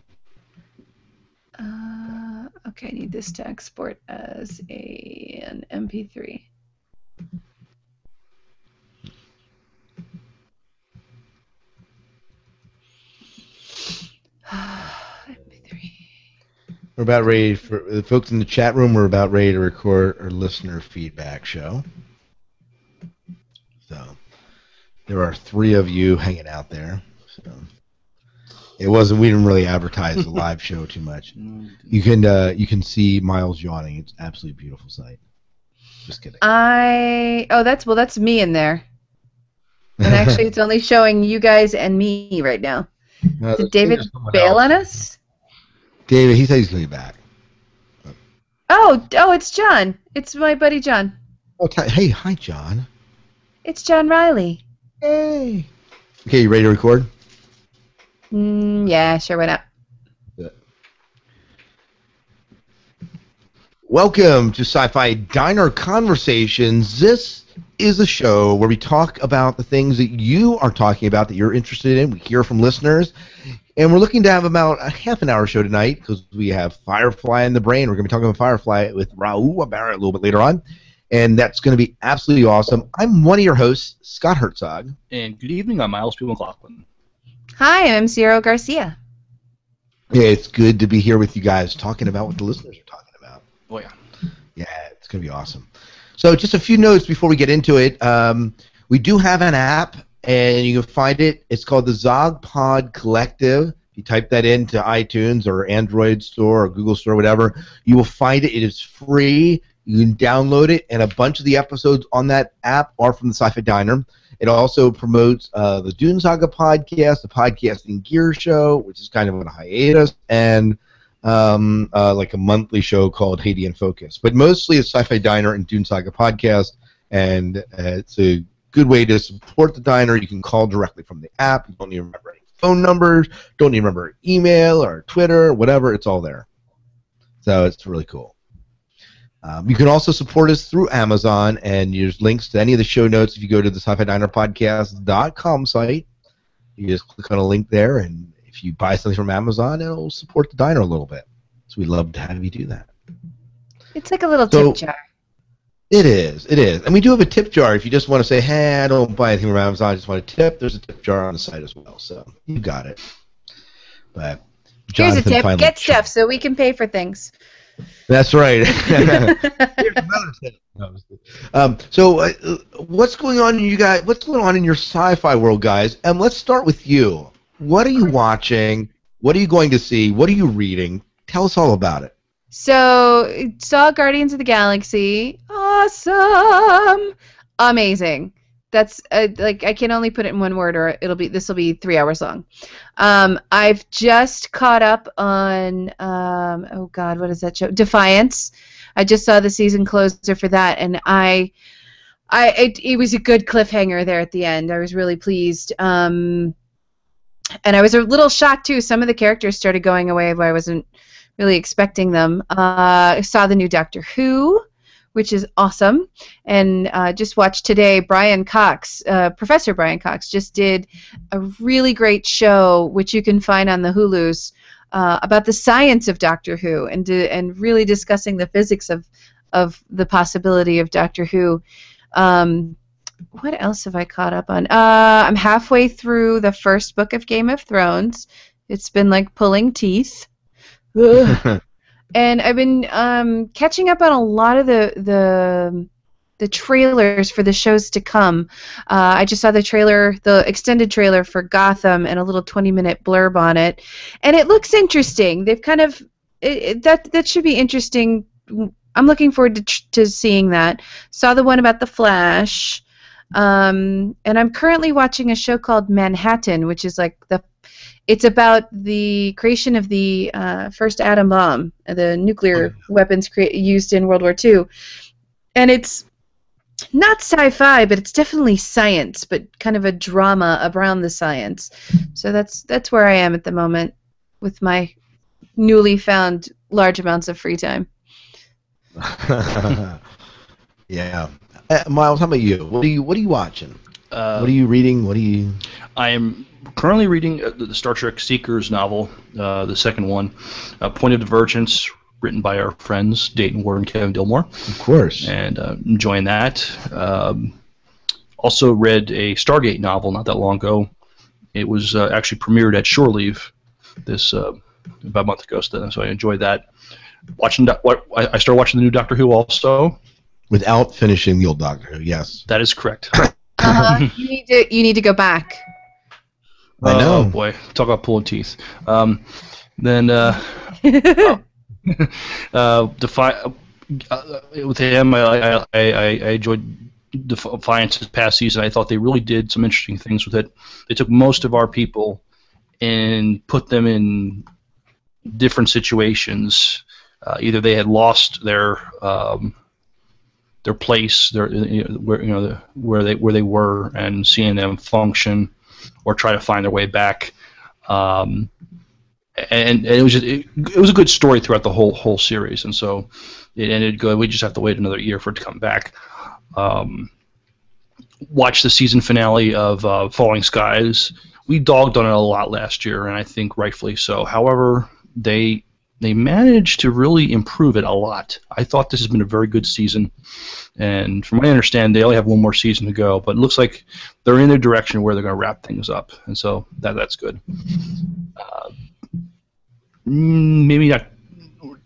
Okay, I need this to export as an MP3. MP3. We're about ready for the folks in the chat room. We're about ready to record our listener feedback show. So there are 3 of you hanging out there. So It wasn't. We didn't really advertise the live show too much. You can see Miles yawning. It's an absolutely beautiful sight. Just kidding. That's me in there. And actually, it's only showing you guys and me right now. Did David bail on us? David, he said he's going to be back. Oh, it's John. It's my buddy John. Oh, hey, hi, John. It's John Riley. Hey. Okay, you ready to record? Yeah, sure, why not? Yeah. Welcome to Sci-Fi Diner Conversations. This is a show where we talk about the things that you are talking about that you're interested in. We hear from listeners. And we're looking to have about a half an hour show tonight because we have Firefly in the brain. We're going to be talking about Firefly with Raul Barrett a little bit later on. And that's going to be absolutely awesome. I'm one of your hosts, Scott Herzog. And good evening, I'm Miles P. McLaughlin. Hi, I'm Ciro Garcia. Yeah, it's good to be here with you guys talking about what the listeners are talking about. Oh, yeah. Yeah, it's going to be awesome. So just a few notes before we get into it. We do have an app, and you can find it. It's called the ZogPod Collective. If you type that into iTunes or Android Store or Google Store, whatever, you will find it. It is free. You can download it, and a bunch of the episodes on that app are from the Sci-Fi Diner. It also promotes the Dune Saga podcast, the Podcasting Gear Show, which is kind of on a hiatus, and like a monthly show called Haiti in Focus. But mostly it's Sci-Fi Diner and Dune Saga podcast, and it's a good way to support the diner. You can call directly from the app. You don't need to remember any phone numbers, don't need to remember email or Twitter, whatever. It's all there. So it's really cool. You can also support us through Amazon, and there's links to any of the show notes if you go to the sci-fi diner podcast.com site. You just click on a link there, and if you buy something from Amazon, it'll support the diner a little bit. So we'd love to have you do that. It's like a little tip jar. It is. And we do have a tip jar if you just want to say, hey, I don't buy anything from Amazon, I just want a tip. There's a tip jar on the site as well, so you got it. But here's a tip. Get stuff so we can pay for things. That's right. Here's another tip. So what's going on, you guys? What's going on in your sci-fi world, guys? And let's start with you. What are you watching? What are you going to see? What are you reading? Tell us all about it. So, saw Guardians of the Galaxy. Awesome. Amazing. That's like I can only put it in one word, or this will be 3 hours long. I've just caught up on oh God, what is that show? Defiance. I just saw the season closer for that, and it was a good cliffhanger there at the end. I was really pleased. And I was a little shocked too. Some of the characters started going away, but I wasn't really expecting them. I saw the new Doctor Who, which is awesome, and just watched today. Professor Brian Cox, just did a really great show, which you can find on the Hulus, about the science of Doctor Who, and really discussing the physics of the possibility of Doctor Who. What else have I caught up on? I'm halfway through the first book of Game of Thrones. It's been like pulling teeth. And I've been catching up on a lot of the trailers for the shows to come. I just saw the extended trailer for Gotham, and a little 20-minute blurb on it, and it looks interesting. They've kind of that should be interesting. I'm looking forward to seeing that. Saw the one about the Flash, and I'm currently watching a show called Manhattan, which is like it's about the creation of the first atom bomb, the nuclear weapons used in World War II. And it's not sci-fi, but it's definitely science, but kind of a drama around the science. So that's where I am at the moment with my newly found large amounts of free time. Yeah. Miles, how about you? What are you watching? What are you reading? I am currently reading the Star Trek Seekers novel, the second one, Point of Divergence, written by our friends Dayton Ward and Kevin Dillmore. Of course. And enjoying that. Also read a Stargate novel not that long ago. It was actually premiered at Shore Leave about a month ago, so I enjoyed that. I started watching the new Doctor Who also. Without finishing the old Doctor Who, yes. That is correct. You need to go back. I Oh know. boy, talk about pulling teeth. Then with him, I enjoyed Defiance this past season. I thought they really did some interesting things with it. They took most of our people and put them in different situations. Either they had lost their place, where they were, and seeing them function, or try to find their way back. And it was it was a good story throughout the whole series, and so it ended good. We just have to wait another year for it to come back. Watch the season finale of Falling Skies. We dogged on it a lot last year, and I think rightfully so. However, they managed to really improve it a lot. I thought this has been a very good season, and from what I understand, they only have one more season to go. But it looks like they're in the direction where they're going to wrap things up, and so that's good. Maybe not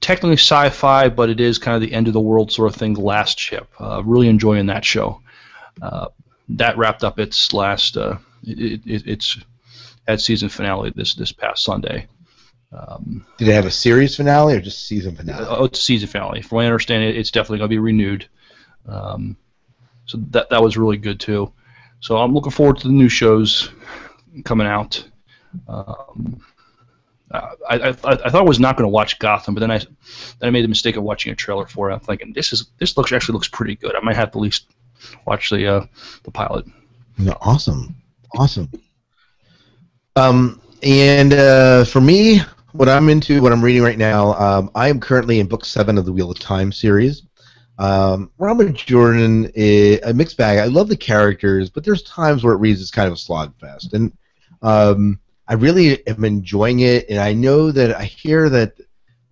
technically sci-fi, but it is kind of the end of the world sort of thing. The Last Ship. Really enjoying that show. That wrapped up its last its season finale this past Sunday. Did they have a series finale or just season finale? It's a season finale. From what I understand, it's definitely going to be renewed. So that was really good too. So I'm looking forward to the new shows coming out. I thought I was not going to watch Gotham, but then I made the mistake of watching a trailer for it. I'm thinking this actually looks pretty good. I might have to at least watch the pilot. No, awesome. And for me, what I'm into, what I'm reading right now, I am currently in book 7 of the Wheel of Time series. Robert Jordan is a mixed bag. I love the characters, but there's times where it reads as kind of a slogfest, and I really am enjoying it. And I know that I hear that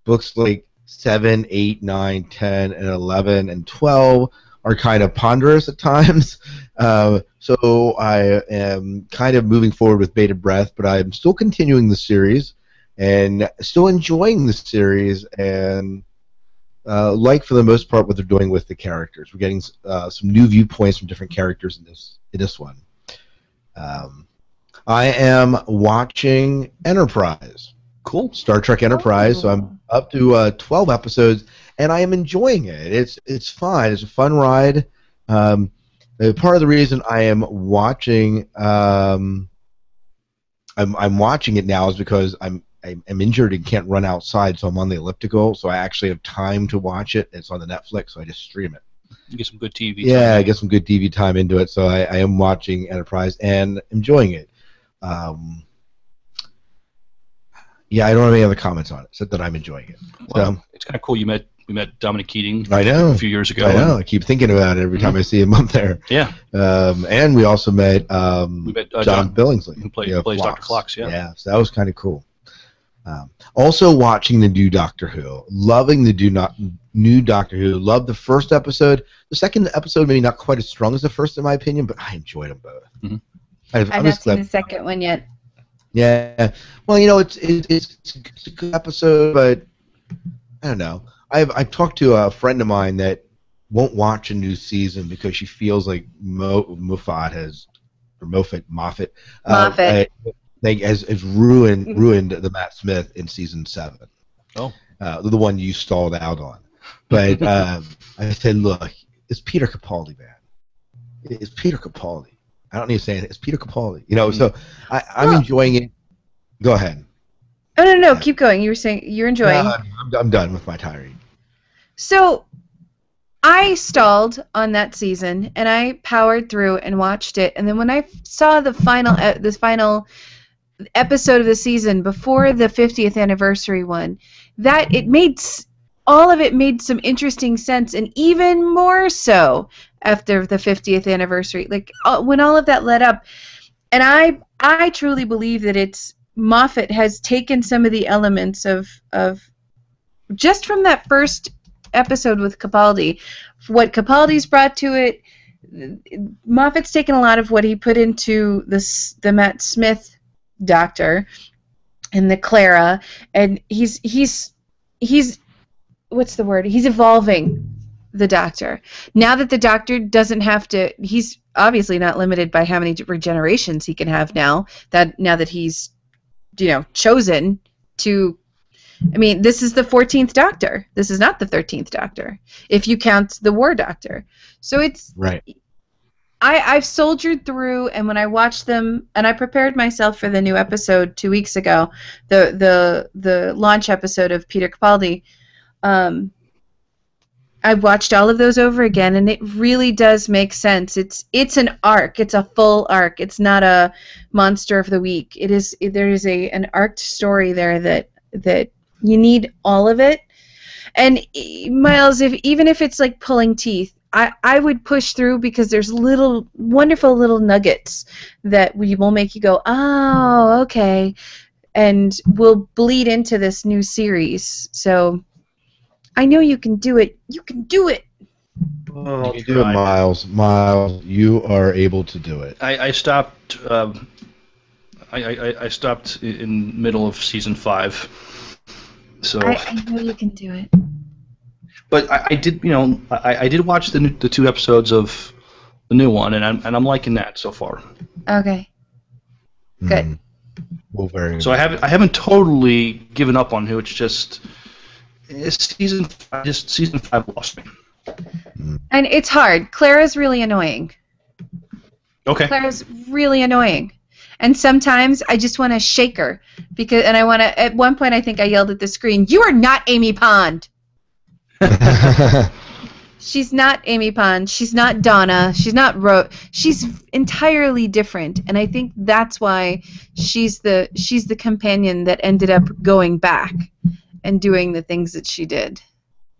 books like 7, 8, 9, 10, and 11 and 12 are kind of ponderous at times. So I am kind of moving forward with bated breath, but I'm still continuing the series and still enjoying the series, and like for the most part what they're doing with the characters. We're getting some new viewpoints from different characters in this one. I am watching Enterprise. Cool. Star Trek Enterprise. So I'm up to 12 episodes, and I am enjoying it. It's fun. It's a fun ride. Part of the reason I am watching I'm watching it now is because I'm injured and can't run outside, so I'm on the elliptical. So I actually have time to watch it. It's on the Netflix, so I just stream it. You get some good TV. Yeah, I get some good TV time into it. So I am watching Enterprise and enjoying it. Yeah, I don't have any other comments on it, except that I'm enjoying it. Well, So, it's kind of cool. We met Dominic Keating. I know. A few years ago. I know. I keep thinking about it every time I see him up there. Yeah. And we also met, We met John Billingsley, who plays Dr. Phlox. Yeah. Yeah, so that was kind of cool. Also watching the new Doctor Who, loving the new Doctor Who. Loved the first episode. The second episode maybe not quite as strong as the first in my opinion, but I enjoyed them both. Mm-hmm. I've not seen the second one yet. Yeah, well, it's a good episode, but I don't know. I've talked to a friend of mine that won't watch a new season because she feels like Moffat has ruined the Matt Smith in season 7. Oh, the one you stalled out on. But I said, look, it's Peter Capaldi, man. It's Peter Capaldi. I don't need to say it. It's Peter Capaldi. So I'm enjoying it. Go ahead. Oh, no, keep going. You were saying you're enjoying. No, I'm done with my tirade. So, I stalled on that season, and I powered through and watched it. And then when I saw the final episode of the season before the 50th anniversary one, all of it made some interesting sense, and even more so after the 50th anniversary. Like when all of that led up, and I truly believe that Moffat has taken some of the elements of just from that first episode with Capaldi, what Capaldi's brought to it. Moffat's taken a lot of what he put into the Matt Smith Doctor and the Clara, and he's what's the word? He's evolving the Doctor. Now that the Doctor doesn't have to, he's obviously not limited by how many regenerations he can have now that he's, chosen to. I mean, this is the 14th Doctor. This is not the 13th Doctor, if you count the War Doctor. So it's Right. I've soldiered through, and when I watched them, and I prepared myself for the new episode 2 weeks ago, the launch episode of Peter Capaldi. I watched all of those over again, and it really does make sense. It's an arc. It's a full arc. It's not a monster of the week. There is an arced story there that you need all of it. And Miles, even if it's like pulling teeth, I would push through, because there's wonderful little nuggets that will make you go, oh, okay, and will bleed into this new series. So I know you can do it. You can do it. You can do it, Miles. Miles, you are able to do it. I stopped. I stopped in middle of season 5. So I know you can do it. But I did, I did watch the 2 episodes of the new one, and I'm liking that so far. Okay. Good. Well, very. So I haven't totally given up on who. It's just season 5 lost me. And it's hard. Clara's really annoying. Okay. Clara's really annoying. And sometimes I just want to shake her, and I want to. At one point, I think I yelled at the screen, "You are not Amy Pond." She's not Amy Pond. She's not Donna. She's not She's entirely different, and I think that's why she's the companion that ended up going back and doing the things that she did.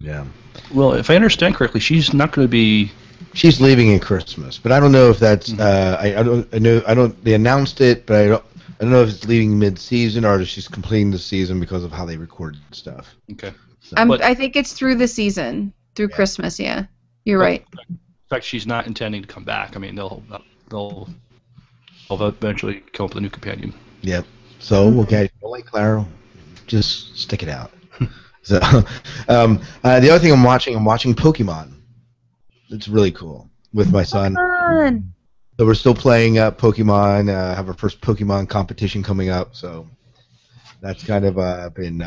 Yeah. Well, if I understand correctly, she's not going to be. She's leaving in Christmas, but I don't know if that's. I don't. They announced it, but I don't know if it's leaving mid-season or if she's completing the season because of how they recorded stuff. Okay. I think it's through the season, through Christmas. Yeah, you're right. In fact, she's not intending to come back. I mean, they'll eventually come up with a new companion. Yep. So, okay, don't like Clara, just stick it out. So, the other thing I'm watching Pokemon. It's really cool with my son. Fun. So we're still playing Pokemon. Have our first Pokemon competition coming up. So that's kind of been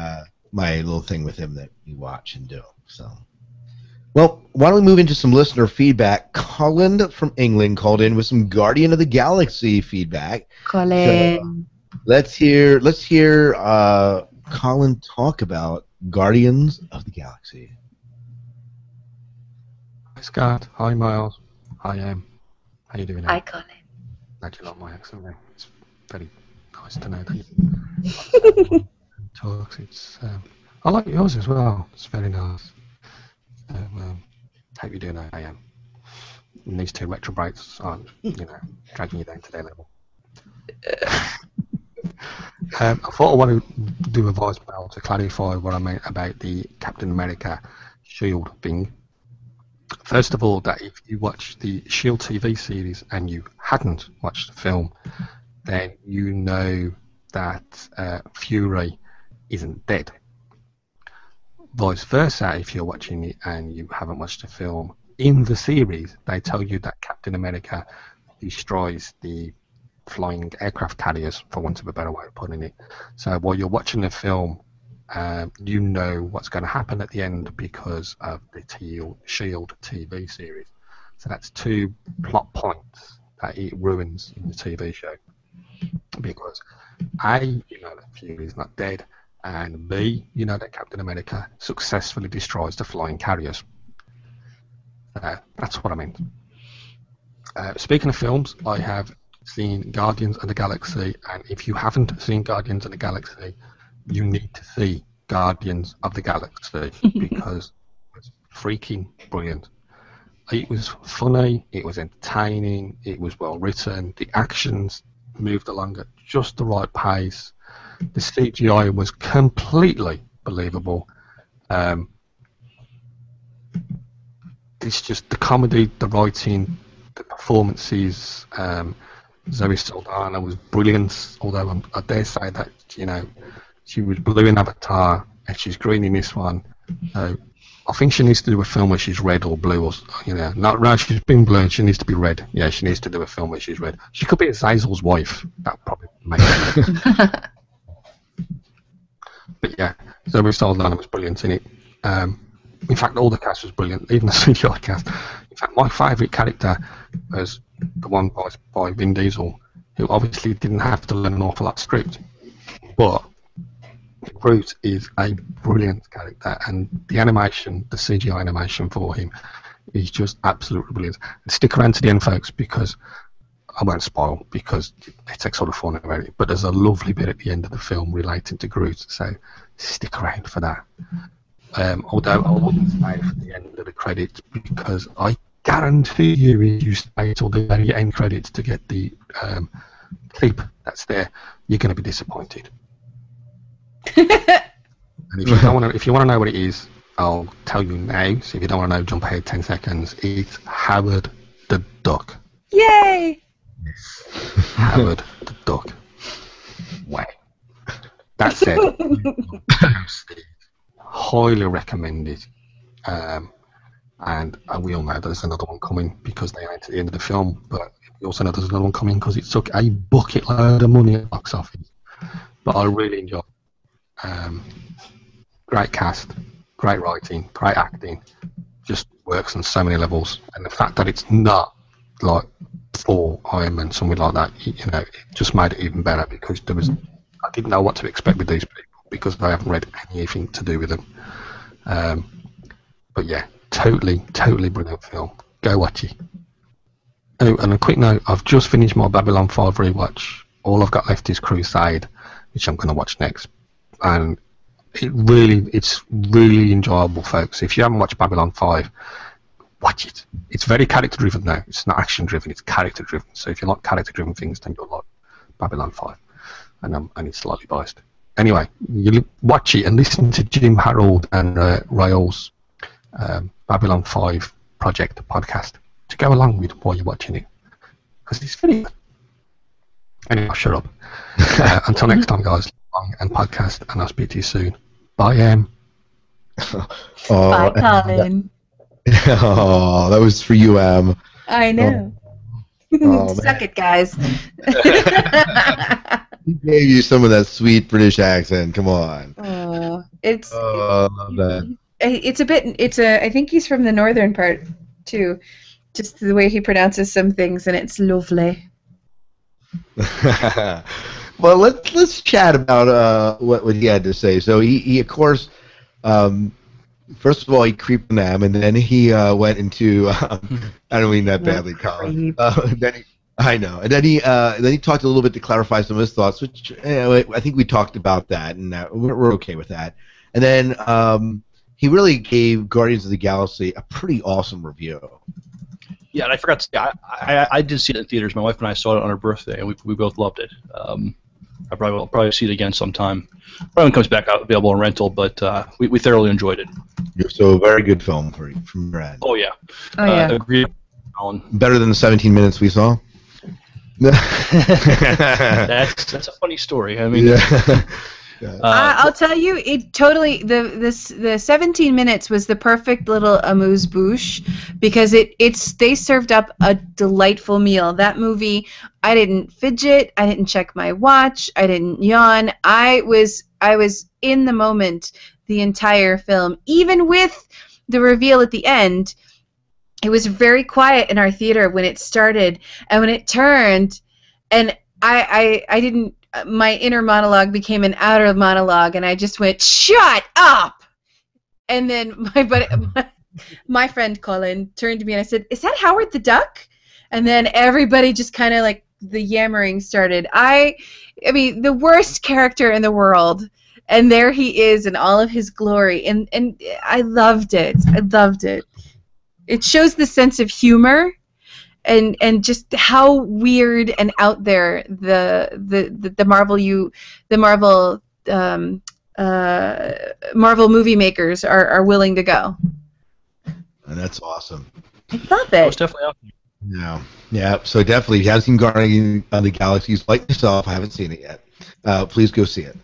my little thing with him that we watch and do. So, well, why don't we move into some listener feedback? Colin from England called in with some Guardian of the Galaxy feedback. Colin. So, let's hear Colin talk about Guardians of the Galaxy. Hi Scott, hi Miles, hi how you doing? Hi Colin. Glad you like my accent, mate. It's very nice to know that you talks. It's I like yours as well. It's very nice. Hope you're doing I am. And these 2 retro breaks aren't, dragging you down to their level. I thought I wanted to do a voicemail to clarify what I meant about the Captain America shield thing. First of all, that if you watch the Shield TV series and you hadn't watched the film, then you know that Fury isn't dead. Vice versa, if you're watching it and you haven't watched the film, in the series they tell you that Captain America destroys the flying aircraft carriers, for want of a better way of putting it. So while you're watching the film, you know what's going to happen at the end because of the Shield TV series. So that's 2 plot points that it ruins in the TV show. Because A, you know that Fury is not dead, and B, you know that Captain America successfully destroys the flying carriers. That's what I meant. Speaking of films, I have seen Guardians of the Galaxy, and if you haven't seen Guardians of the Galaxy, you need to see Guardians of the Galaxy because it's freaking brilliant. It was funny, it was entertaining, it was well written, the actions moved along at just the right pace, the CGI was completely believable. It's just the comedy, the writing, the performances. Zoe Saldana was brilliant, although I dare say that, she was blue in Avatar and she's green in this one. So I think she needs to do a film where she's red or blue, or not. No, she's been blue. She needs to be red. Yeah, she needs to do a film where she's red. She could be Azazel's wife. That probably make sense. But yeah, Zoe Saldana was brilliant in it. In fact, all the cast was brilliant, even the CGI cast. In fact, my favourite character was the one by Vin Diesel, who obviously didn't have to learn an awful lot of script, but Groot is a brilliant character, and the animation, the CGI animation for him, is just absolutely brilliant. And stick around to the end, folks, because I won't spoil, because it takes all the fun about it. But there's a lovely bit at the end of the film relating to Groot, so stick around for that. Although I wouldn't stay for the end of the credits, because I guarantee you, if you stay till the very end credits to get the clip that's there, you're going to be disappointed. And if you want to know what it is, I'll tell you now. So if you don't want to know, jump ahead 10 seconds. It's Howard the Duck. Yay! Howard the Duck. Wow. That said, highly recommended. And we all know there's another one coming because they ain't at the end of the film, but we also know there's another one coming because it took a bucket load of money at the box office. But I really enjoyed it. Great cast, great writing, great acting, just works on so many levels. And the fact that it's not like for Iron Man, something like that, it just made it even better, because I didn't know what to expect with these people because I haven't read anything to do with them. But yeah, totally brilliant film. Go watch it. Oh, and a quick note, I've just finished my Babylon 5 rewatch. All I've got left is Crusade, which I'm going to watch next. And it's really enjoyable, folks. If you haven't watched Babylon 5, watch it. It's very character driven now. It's not action driven, it's character driven. So if you like character driven things, then you'll like Babylon 5. And it's slightly biased. Anyway, you watch it and listen to Jim Harold and Rael's Babylon 5 project podcast to go along with while you're watching it, because it's very good. Anyway, I'll shut up. Until next time, guys, long and podcast, and I'll speak to you soon. Bye, Bye, Colin. Oh, that was for you, I know. Suck it, guys. He gave you some of that sweet British accent. Come on. Oh, it's a bit. I think he's from the northern part too. Just the way he pronounces some things, and it's lovely. Well, let's chat about what he had to say. So he of course, first of all, he creeped on them, and then he went into I don't mean that badly, Colin. I know, and then he talked a little bit to clarify some of his thoughts, which I think we talked about that, and we're okay with that. And then he really gave Guardians of the Galaxy a pretty awesome review. Yeah, and I forgot to say, I did see it in theaters. My wife and I saw it on her birthday, and we both loved it. I'll probably see it again sometime. Probably when it comes back out available on rental, but we thoroughly enjoyed it. So a very good film from your end. Oh yeah. Agreed. Colin. Better than the 17 minutes we saw. That's a funny story. I mean. Yeah. I'll tell you, it totally the 17 minutes was the perfect little amuse-bouche, because they served up a delightful meal. That movie, I didn't fidget, I didn't check my watch, I didn't yawn. I was in the moment the entire film, even with the reveal at the end. It was very quiet in our theater when it started, and when it turned, and I didn't. My inner monologue became an outer monologue, and I just went, "Shut up!" And then my friend Colin turned to me and I said, "Is that Howard the Duck?" And then everybody just kind of like the yammering started. I mean, the worst character in the world, and there he is in all of his glory, and I loved it. I loved it. It shows the sense of humor. And just how weird and out there the Marvel movie makers are willing to go. And that's awesome. I love it. It's definitely out there. Yeah. So definitely, if you haven't seen Guardians of the Galaxy, like yourself, I haven't seen it yet. Please go see it.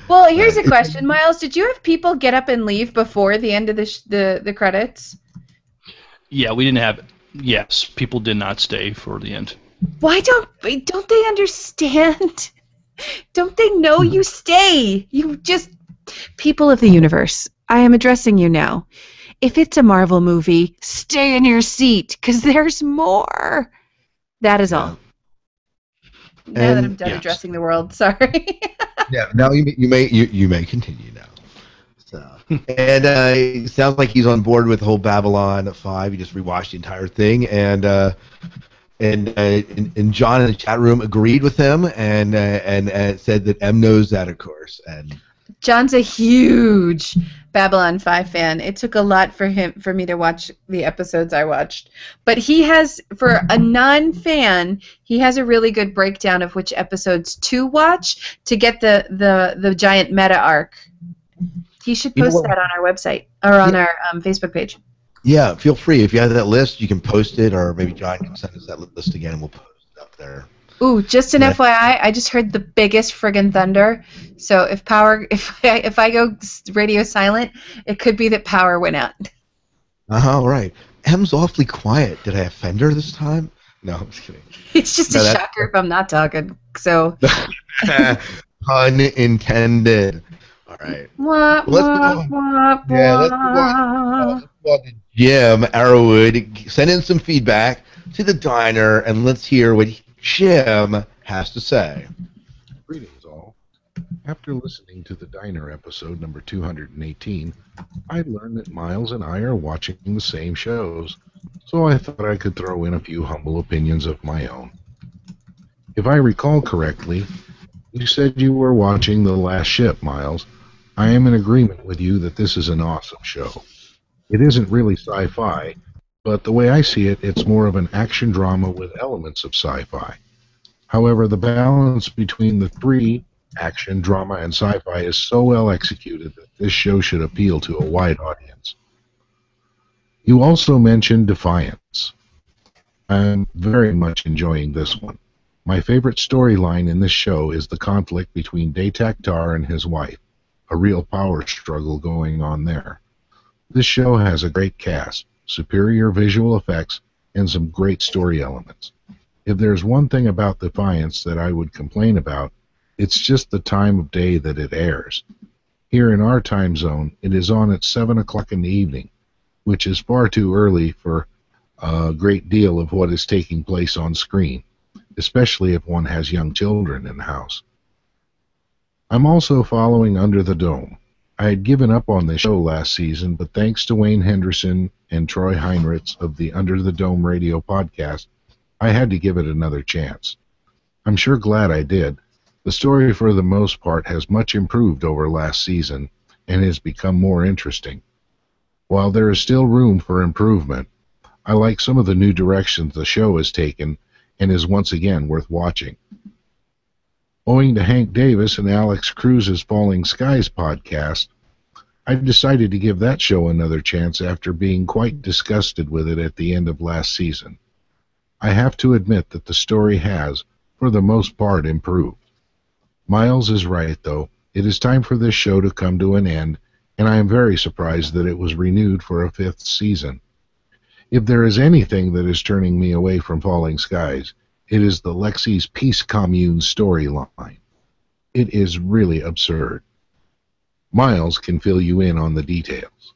Well, Well, here's a question, Miles. Did you have people get up and leave before the end of the credits? Yeah, we didn't have. Yes, people did not stay for the end. Why don't they understand? Don't they know you stay? You just people of the universe. I am addressing you now. If it's a Marvel movie, stay in your seat because there's more. That is all. Now that I'm done addressing the world, sorry. Yeah. Now you may continue now. So, and it sounds like he's on board with the whole Babylon 5. He just rewatched the entire thing, and John in the chat room agreed with him, and said that M knows that, of course. And John's a huge Babylon 5 fan. It took a lot for me to watch the episodes I watched. But he has, for a non-fan, he has a really good breakdown of which episodes to watch to get the giant meta arc. He should post that on our website, or on our Facebook page. Yeah, feel free. If you have that list, you can post it, or maybe John can send us that list again, and we'll post it up there. Ooh, just an FYI, I just heard the biggest friggin' thunder. So if I go radio silent, it could be that power went out. Right. M's awfully quiet. Did I offend her this time? No, I'm just kidding. It's just a shocker if I'm not talking. So. Pun intended. All right. Let's move on to Jim Arrowwood. Send in some feedback to the diner, and let's hear what Jim has to say. Greetings, all. After listening to the diner episode number 218, I learned that Miles and I are watching the same shows, so I thought I could throw in a few humble opinions of my own. If I recall correctly, you said you were watching The Last Ship, Miles. I am in agreement with you that this is an awesome show. It isn't really sci-fi, but the way I see it, it's more of an action drama with elements of sci-fi. However, the balance between the three, action, drama, and sci-fi, is so well executed that this show should appeal to a wide audience. You also mentioned Defiance. I'm very much enjoying this one. My favorite storyline in this show is the conflict between Daytak Tar and his wife, a real power struggle going on there. This show has a great cast, superior visual effects, and some great story elements. If there's one thing about Defiance that I would complain about, it's just the time of day that it airs. Here in our time zone, it is on at 7 o'clock in the evening, which is far too early for a great deal of what is taking place on screen, especially if one has young children in the house. I'm also following Under the Dome. I had given up on this show last season, but thanks to Wayne Henderson and Troy Heinrichs of the Under the Dome radio podcast, I had to give it another chance. I'm sure glad I did. The story, for the most part, has much improved over last season and has become more interesting. While there is still room for improvement, I like some of the new directions the show has taken and is once again worth watching. Owing to Hank Davis and Alex Cruz's Falling Skies podcast, I decided to give that show another chance after being quite disgusted with it at the end of last season. I have to admit that the story has, for the most part, improved. Miles is right, though. It is time for this show to come to an end, and I am very surprised that it was renewed for a 5th season. If there is anything that is turning me away from Falling Skies, it is the Lexi's Peace Commune storyline. It is really absurd. Miles can fill you in on the details.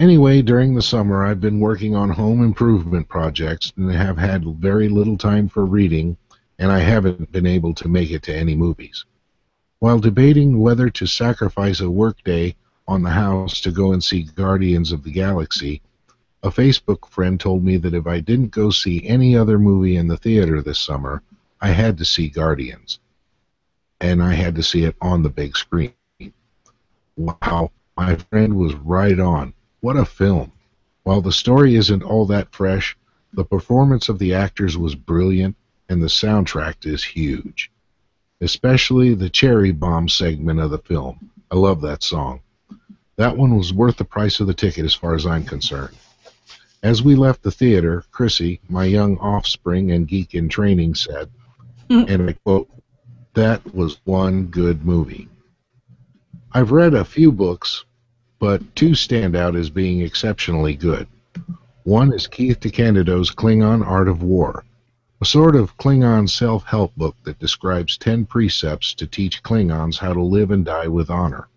Anyway, during the summer I've been working on home improvement projects and have had very little time for reading, and I haven't been able to make it to any movies. While debating whether to sacrifice a workday on the house to go and see Guardians of the Galaxy, a Facebook friend told me that if I didn't go see any other movie in the theater this summer, I had to see Guardians. And I had to see it on the big screen. Wow, my friend was right on. What a film. While the story isn't all that fresh, the performance of the actors was brilliant, and the soundtrack is huge. Especially the Cherry Bomb segment of the film. I love that song. That one was worth the price of the ticket as far as I'm concerned. As we left the theater, Chrissy, my young offspring and geek in training, said, and I quote, "That was one good movie." I've read a few books, but two stand out as being exceptionally good. One is Keith DeCandido's Klingon Art of War, a sort of Klingon self-help book that describes 10 precepts to teach Klingons how to live and die with honor.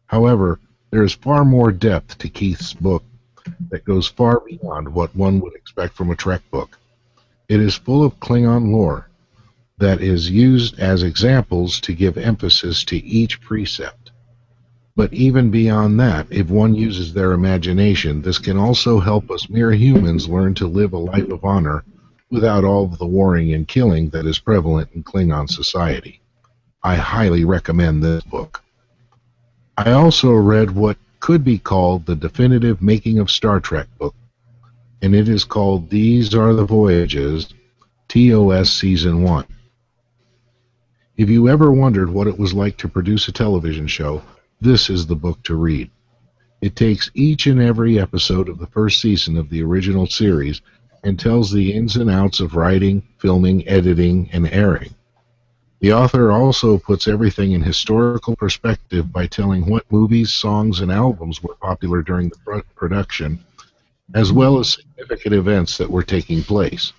However, there is far more depth to Keith's book that goes far beyond what one would expect from a Trek book. It is full of Klingon lore that is used as examples to give emphasis to each precept. But even beyond that, if one uses their imagination, this can also help us mere humans learn to live a life of honor without all of the warring and killing that is prevalent in Klingon society. I highly recommend this book. I also read what could be called the definitive Making of Star Trek book, and it is called These Are the Voyages, TOS Season 1. If you ever wondered what it was like to produce a television show, this is the book to read. It takes each and every episode of the first season of the original series and tells the ins and outs of writing, filming, editing, and airing. The author also puts everything in historical perspective by telling what movies, songs, and albums were popular during the production, as well as significant events that were taking place.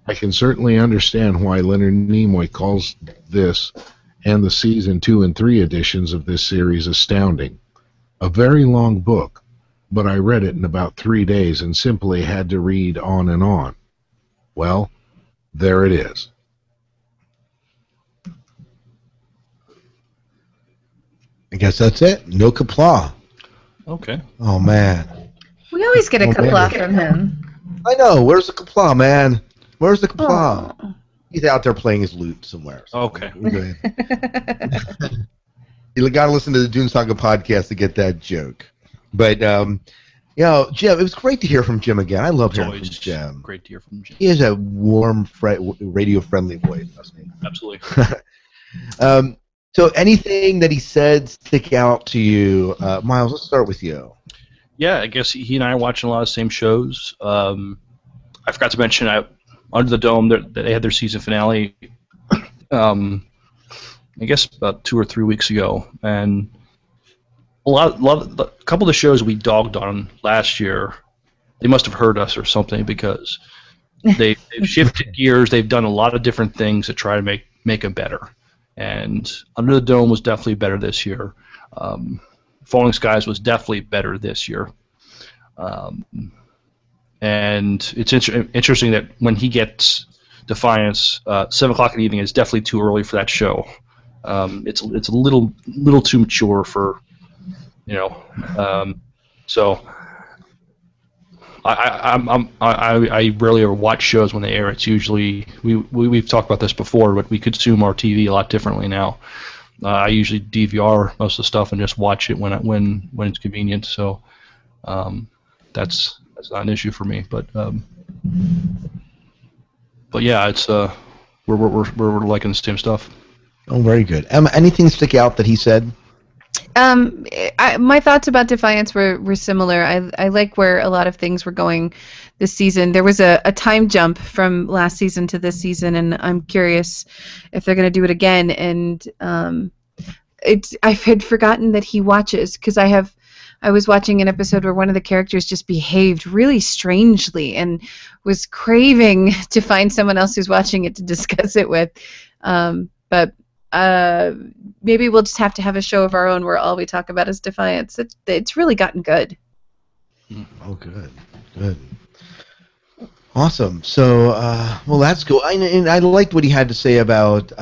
I can certainly understand why Leonard Nimoy calls this and the Season 2 and 3 editions of this series astounding. A very long book, but I read it in about 3 days and simply had to read on and on. Well, there it is. I guess that's it. No kapla. Okay. Oh, man. We always get a Oh, kapla man. from him. I know. Where's the kapla, man? Where's the kapla? Oh. He's out there playing his lute somewhere. Okay. We're good. You got to listen to the Dune Saga podcast to get that joke. But, Jim, it was great to hear from Jim again. I love It's hearing from always Jim. great to hear from Jim. He has a warm, radio-friendly voice, doesn't he? Absolutely. So anything that he said stick out to you? Miles, let's start with you. Yeah, I guess he and I are watching a lot of the same shows. I forgot to mention, Under the Dome, they had their season finale, I guess about 2 or 3 weeks ago, and a couple of the shows we dogged on last year, they must have heard us or something, because they've shifted gears. They've done a lot of different things to try to make them better. And Under the Dome was definitely better this year. Falling Skies was definitely better this year. And it's interesting that when he gets Defiance, 7 o'clock in the evening is definitely too early for that show. It's a little too mature for, so I rarely ever watch shows when they air. It's usually we've talked about this before, but we consume our TV a lot differently now. I usually DVR most of the stuff and just watch it when it's convenient. So that's not an issue for me. But yeah, it's we're liking the same stuff. Oh, very good. Anything stick out that he said? My thoughts about Defiance were similar. I like where a lot of things were going this season. There was a time jump from last season to this season, and I'm curious if they're going to do it again. And I had forgotten that he watches, because I was watching an episode where one of the characters just behaved really strangely and was craving to find someone else who's watching it to discuss it with. But maybe we'll just have to have a show of our own where all we talk about is Defiance. It's really gotten good. Oh, good. Awesome. So, well, that's cool. And I liked what he had to say about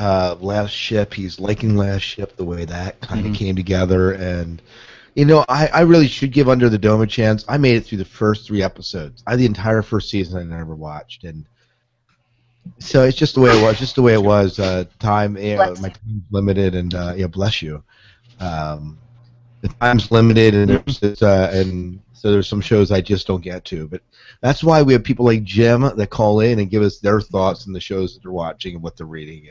Last Ship. He's liking Last Ship, the way that kind of came together. And, I really should give Under the Dome a chance. I made it through the first 3 episodes. The entire first season I never watched. And so it's just the way it was. Time, my time's limited, and bless you. The time's limited, and so there's some shows I just don't get to. But that's why we have people like Jim that call in and give us their thoughts on the shows that they're watching and what they're reading.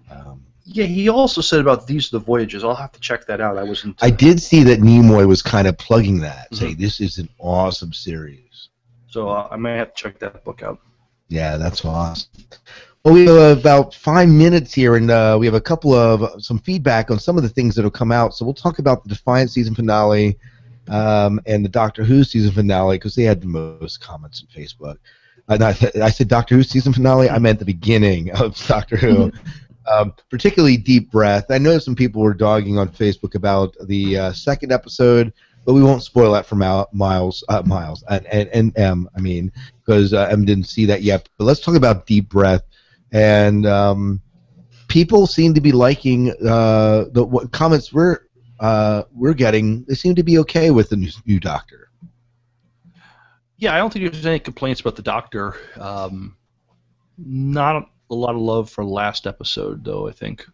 And yeah, he also said about These Are the Voyages. I'll have to check that out. I did see that Nimoy was kind of plugging that, saying this is an awesome series. So I may have to check that book out. Yeah, that's awesome. Well, we have about 5 minutes here, and we have a couple of some feedback on some of the things that have come out. So we'll talk about the Defiant season finale and the Doctor Who season finale because they had the most comments on Facebook. I said Doctor Who season finale. I meant the beginning of Doctor Who, particularly Deep Breath. I know some people were dogging on Facebook about the second episode, but we won't spoil that for Miles and M. I mean, because M didn't see that yet. But let's talk about Deep Breath. And people seem to be liking the comments we're getting. They seem to be okay with the new Doctor. Yeah, I don't think there's any complaints about the Doctor. Not a lot of love for last episode, though, I think.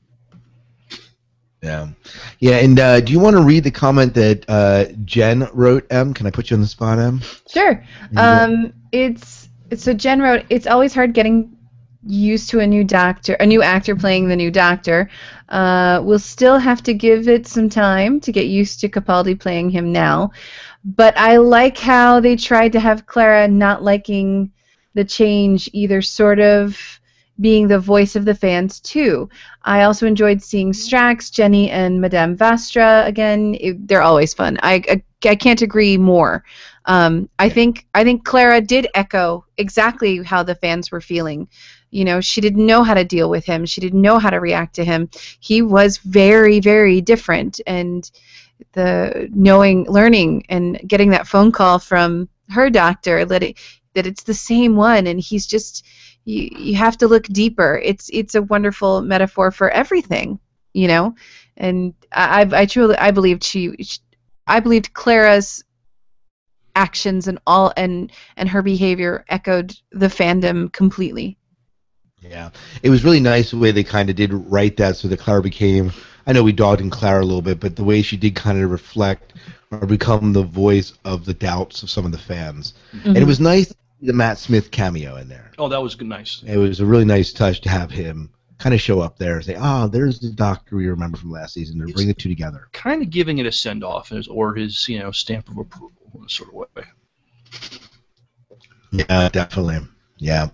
Yeah. And do you want to read the comment that Jen wrote, M? Can I put you on the spot, M? Sure. So Jen wrote, it's always hard getting used to a new actor playing the new Doctor. We'll still have to give it some time to get used to Capaldi playing him now. But I like how they tried to have Clara not liking the change, either sort of being the voice of the fans too. I also enjoyed seeing Strax, Jenny, and Madame Vastra again. They're always fun. I can't agree more. I think Clara did echo exactly how the fans were feeling. You know, she didn't know how to deal with him. She didn't know how to react to him. He was very, very different, and learning and getting that phone call from her doctor that it's the same one, and he's just you have to look deeper. It's a wonderful metaphor for everything, you know. And I believed Clara's actions and her behavior echoed the fandom completely. Yeah, it was really nice the way they kind of did write that so that Clara became, I know we dogged in Clara a little bit, but the way she did kind of reflect or become the voice of the doubts of some of the fans. Mm-hmm. And it was nice the Matt Smith cameo in there. Oh, that was good, nice. It was a really nice touch to have him kind of show up there and say, there's the Doctor we remember from last season, and bring the two together. Kind of giving it a send-off or his stamp of approval in a sort of way. Yeah, definitely. Yeah.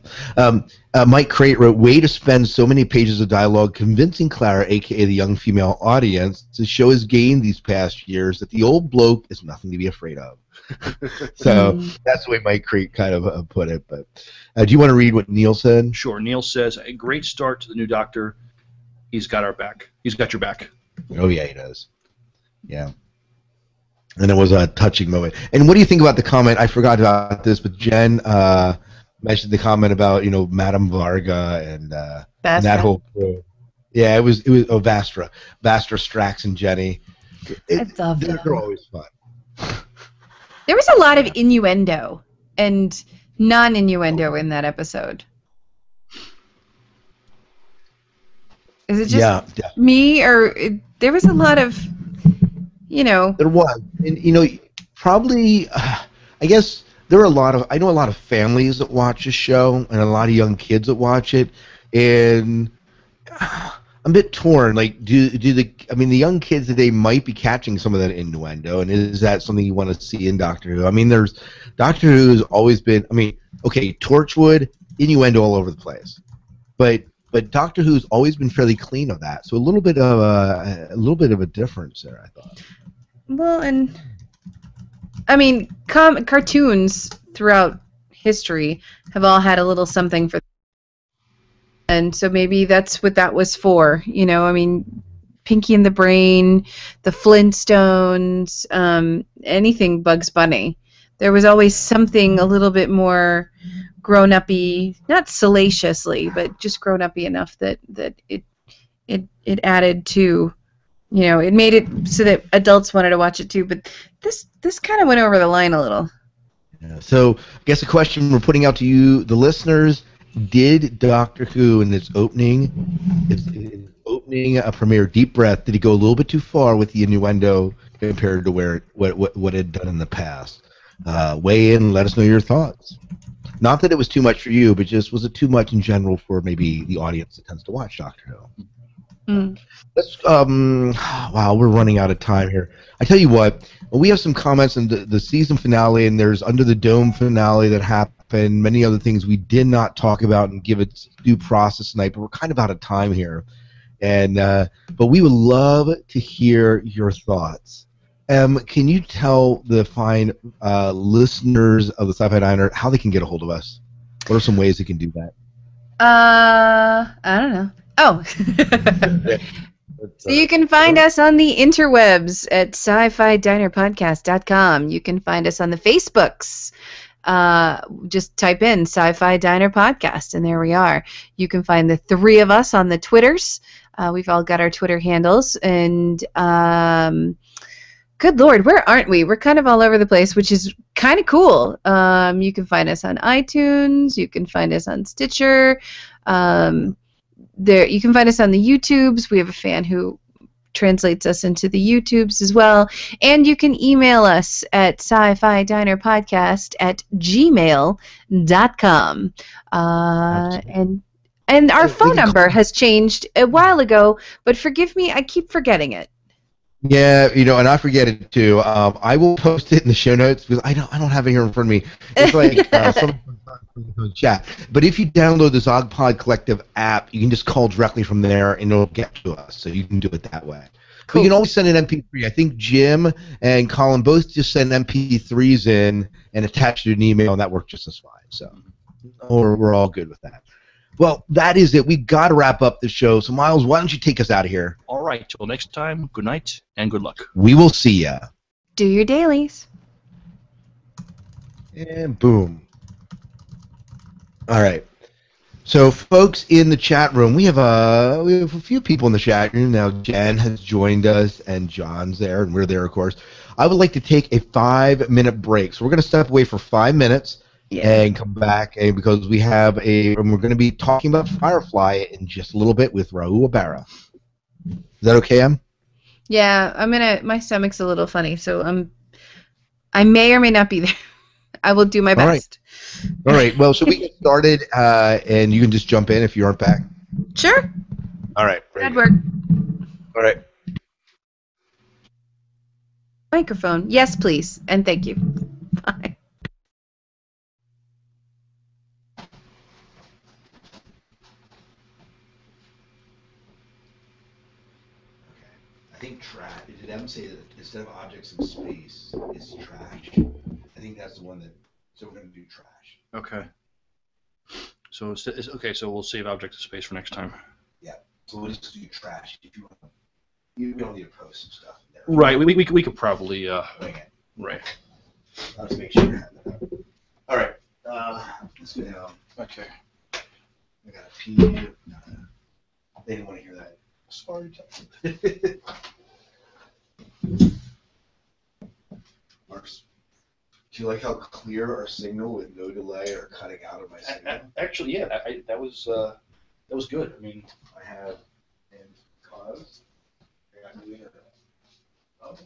Mike Crate wrote, way to spend so many pages of dialogue convincing Clara, a.k.a. the young female audience, to show his game these past years that the old bloke is nothing to be afraid of. So that's the way Mike Crate kind of put it. But do you want to read what Neil said? Sure. Neil says, a great start to the new Doctor. He's got our back. He's got your back. Oh, yeah, he does. Yeah. And it was a touching moment. And what do you think about the comment? I forgot about this, but Jen mentioned the comment about Madame Varga and that whole crew. Yeah, it was Vastra, Strax, and Jenny. I love them. They're always fun. There was a lot of innuendo and non-innuendo in that episode. Is it just me, or there was a lot of, There was, and probably, I guess. There are I know a lot of families that watch this show and a lot of young kids that watch it, and I'm a bit torn. Like, the young kids today might be catching some of that innuendo, and is that something you want to see in Doctor Who? I mean, Doctor Who has always been. I mean, okay, Torchwood, innuendo all over the place, but Doctor Who's always been fairly clean of that. So a little bit of a difference there, I thought. Well, and I mean, cartoons throughout history have all had a little something for them. And so maybe that's what that was for. I mean, Pinky and the Brain, the Flintstones, anything Bugs Bunny. There was always something a little bit more grown-up-y, not salaciously, but just grown-up-y enough that it added to... it made it so that adults wanted to watch it too, but this kind of went over the line a little. Yeah, so I guess a question we're putting out to you, the listeners, did Doctor Who in its opening premiere, Deep Breath, did he go a little bit too far with the innuendo compared to what it had done in the past? Weigh in, let us know your thoughts. Not that it was too much for you, but just was it too much in general for maybe the audience that tends to watch Doctor Who? Let's wow, we're running out of time here. I tell you what, we have some comments on the season finale, and there's Under the Dome finale that happened and many other things we did not talk about and give it due process tonight, but we're kind of out of time here. And but we would love to hear your thoughts. Can you tell the fine listeners of the Sci-Fi Diner how they can get a hold of us? What are some ways they can do that? I don't know. Oh. Yeah. So you can find us on the interwebs at sci-fi-diner-podcast.com. You can find us on the Facebooks. Just type in Sci-Fi Diner Podcast, and there we are. You can find the three of us on the Twitters. We've all got our Twitter handles, and good Lord, where aren't we? We're kind of all over the place, which is kind of cool. You can find us on iTunes. You can find us on Stitcher. There, you can find us on the YouTubes. We have a fan who translates us into the YouTubes as well. And you can email us at sci-fi-dinerpodcast@gmail.com. And our phone number has changed a while ago, but forgive me, I keep forgetting it. Yeah, and I forget it too. I will post it in the show notes because I don't have it here in front of me. It's like some chat. But if you download the Zogpod Collective app, you can just call directly from there and it'll get to us. So you can do it that way. Cool. But you can always send an MP3. I think Jim and Colin both just send MP3s in and attach to an email, and that works just as fine. So we're all good with that. Well, that is it. We've got to wrap up the show. So, Miles, why don't you take us out of here? All right. Till next time, good night and good luck. We will see ya. Do your dailies. And boom. All right. So, folks in the chat room, we have a few people in the chat room now. Jen has joined us, and John's there, and we're there, of course. I would like to take a 5-minute break. So we're going to step away for 5 minutes. Yeah. And come back, and because and we're going to be talking about Firefly in just a little bit with Raul Ibarra. Is that okay, Em? Yeah, my stomach's a little funny, so I may or may not be there. I will do my best. All right. Well, so we get started, and you can just jump in if you aren't back. Sure. All right. Good work. All right. Microphone. Yes, please, and thank you. Bye. I think trash. Did Em say that instead of objects in space, it's trash? I think that's the one that. So we're going to do trash. Okay. So okay. So we'll save objects in space for next time. Yeah. So we'll just do trash if you want. You don't need to post some stuff in there. Right. We could probably. Wing it. Right. Let's make sure I have that up. All right. Let's go down. Okay. I got to pee. No. They didn't want to hear that. Sorry. Marks, do you like how clear our signal with no delay or cutting out of my signal? Actually, yeah, that was good. I mean, I have and cause I got new internet. Oh.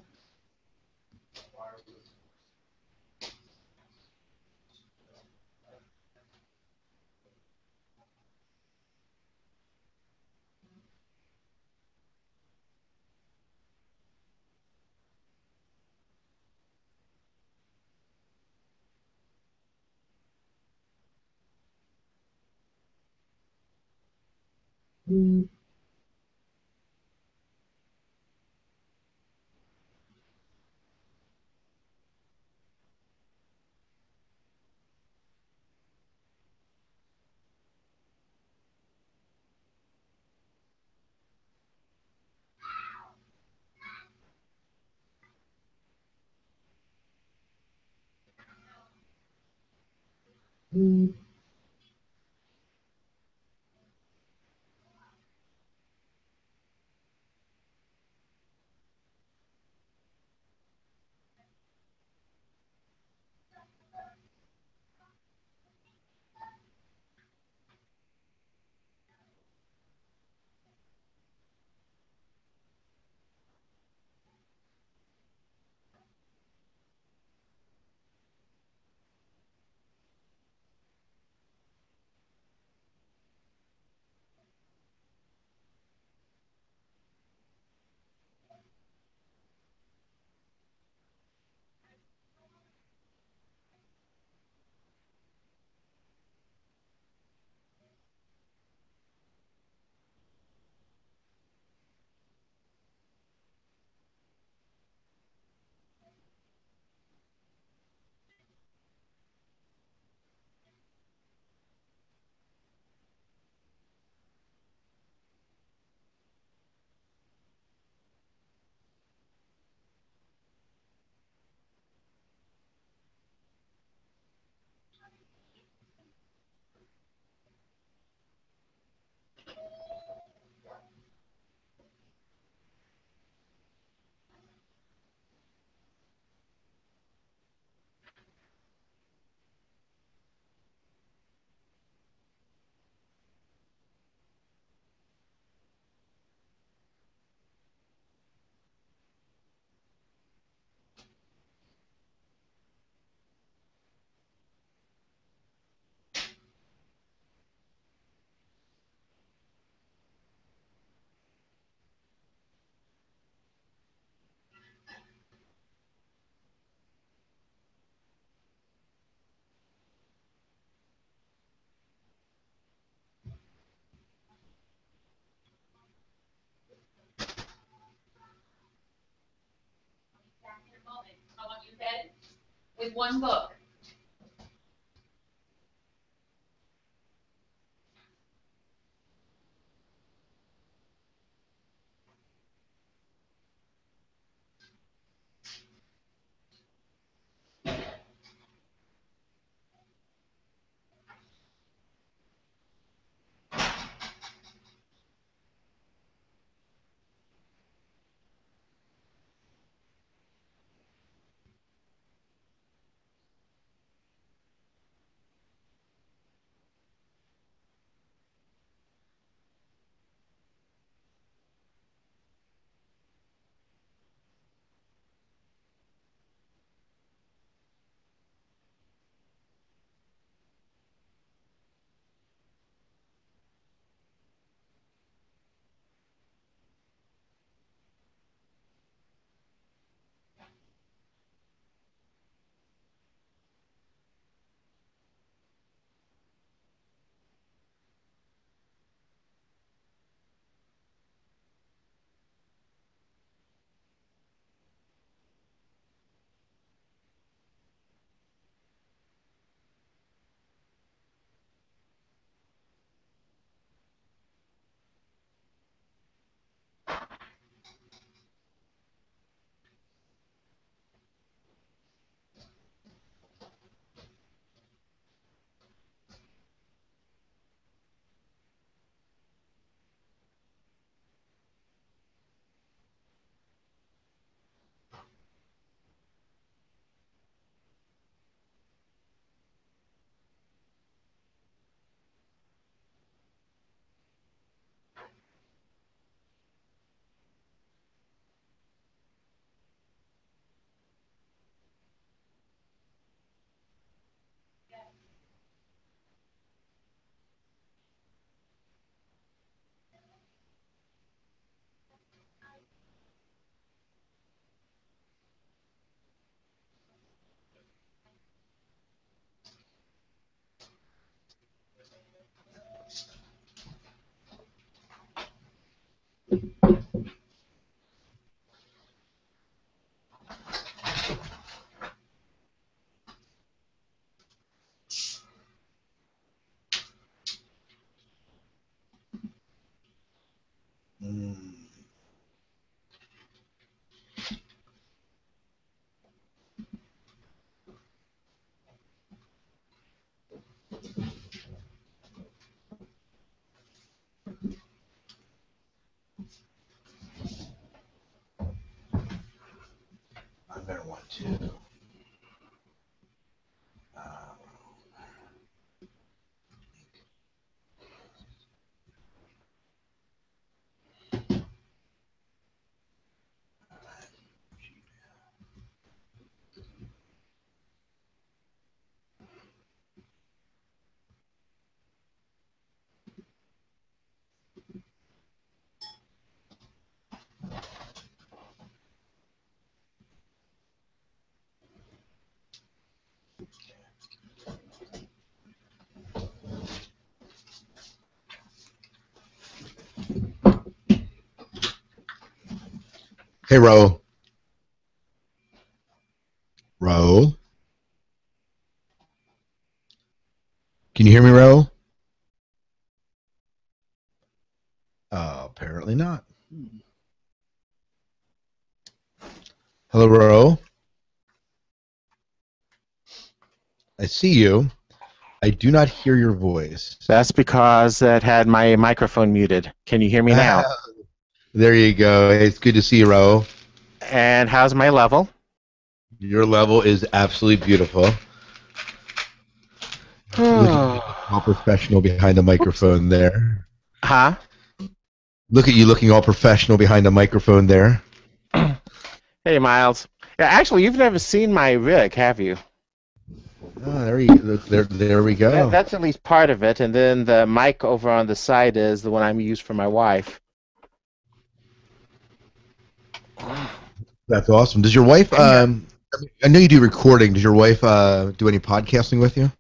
with one book. I'm gonna want to. Hey, Ro. Ro. Can you hear me, Ro? Apparently not. Hello, Ro. I see you. I do not hear your voice. That's because it had my microphone muted. Can you hear me now? There you go. It's good to see you, Ro. And how's my level? Your level is absolutely beautiful. Looking all professional behind the microphone there. Huh? Look at you looking all professional behind the microphone there. Hey, Miles. Yeah, actually, you've never seen my rig, have you? Oh, there we go. That's at least part of it, and then the mic over on the side is the one I'm used for my wife. That's awesome. Does your wife? I know you do recording. Does your wife do any podcasting with you?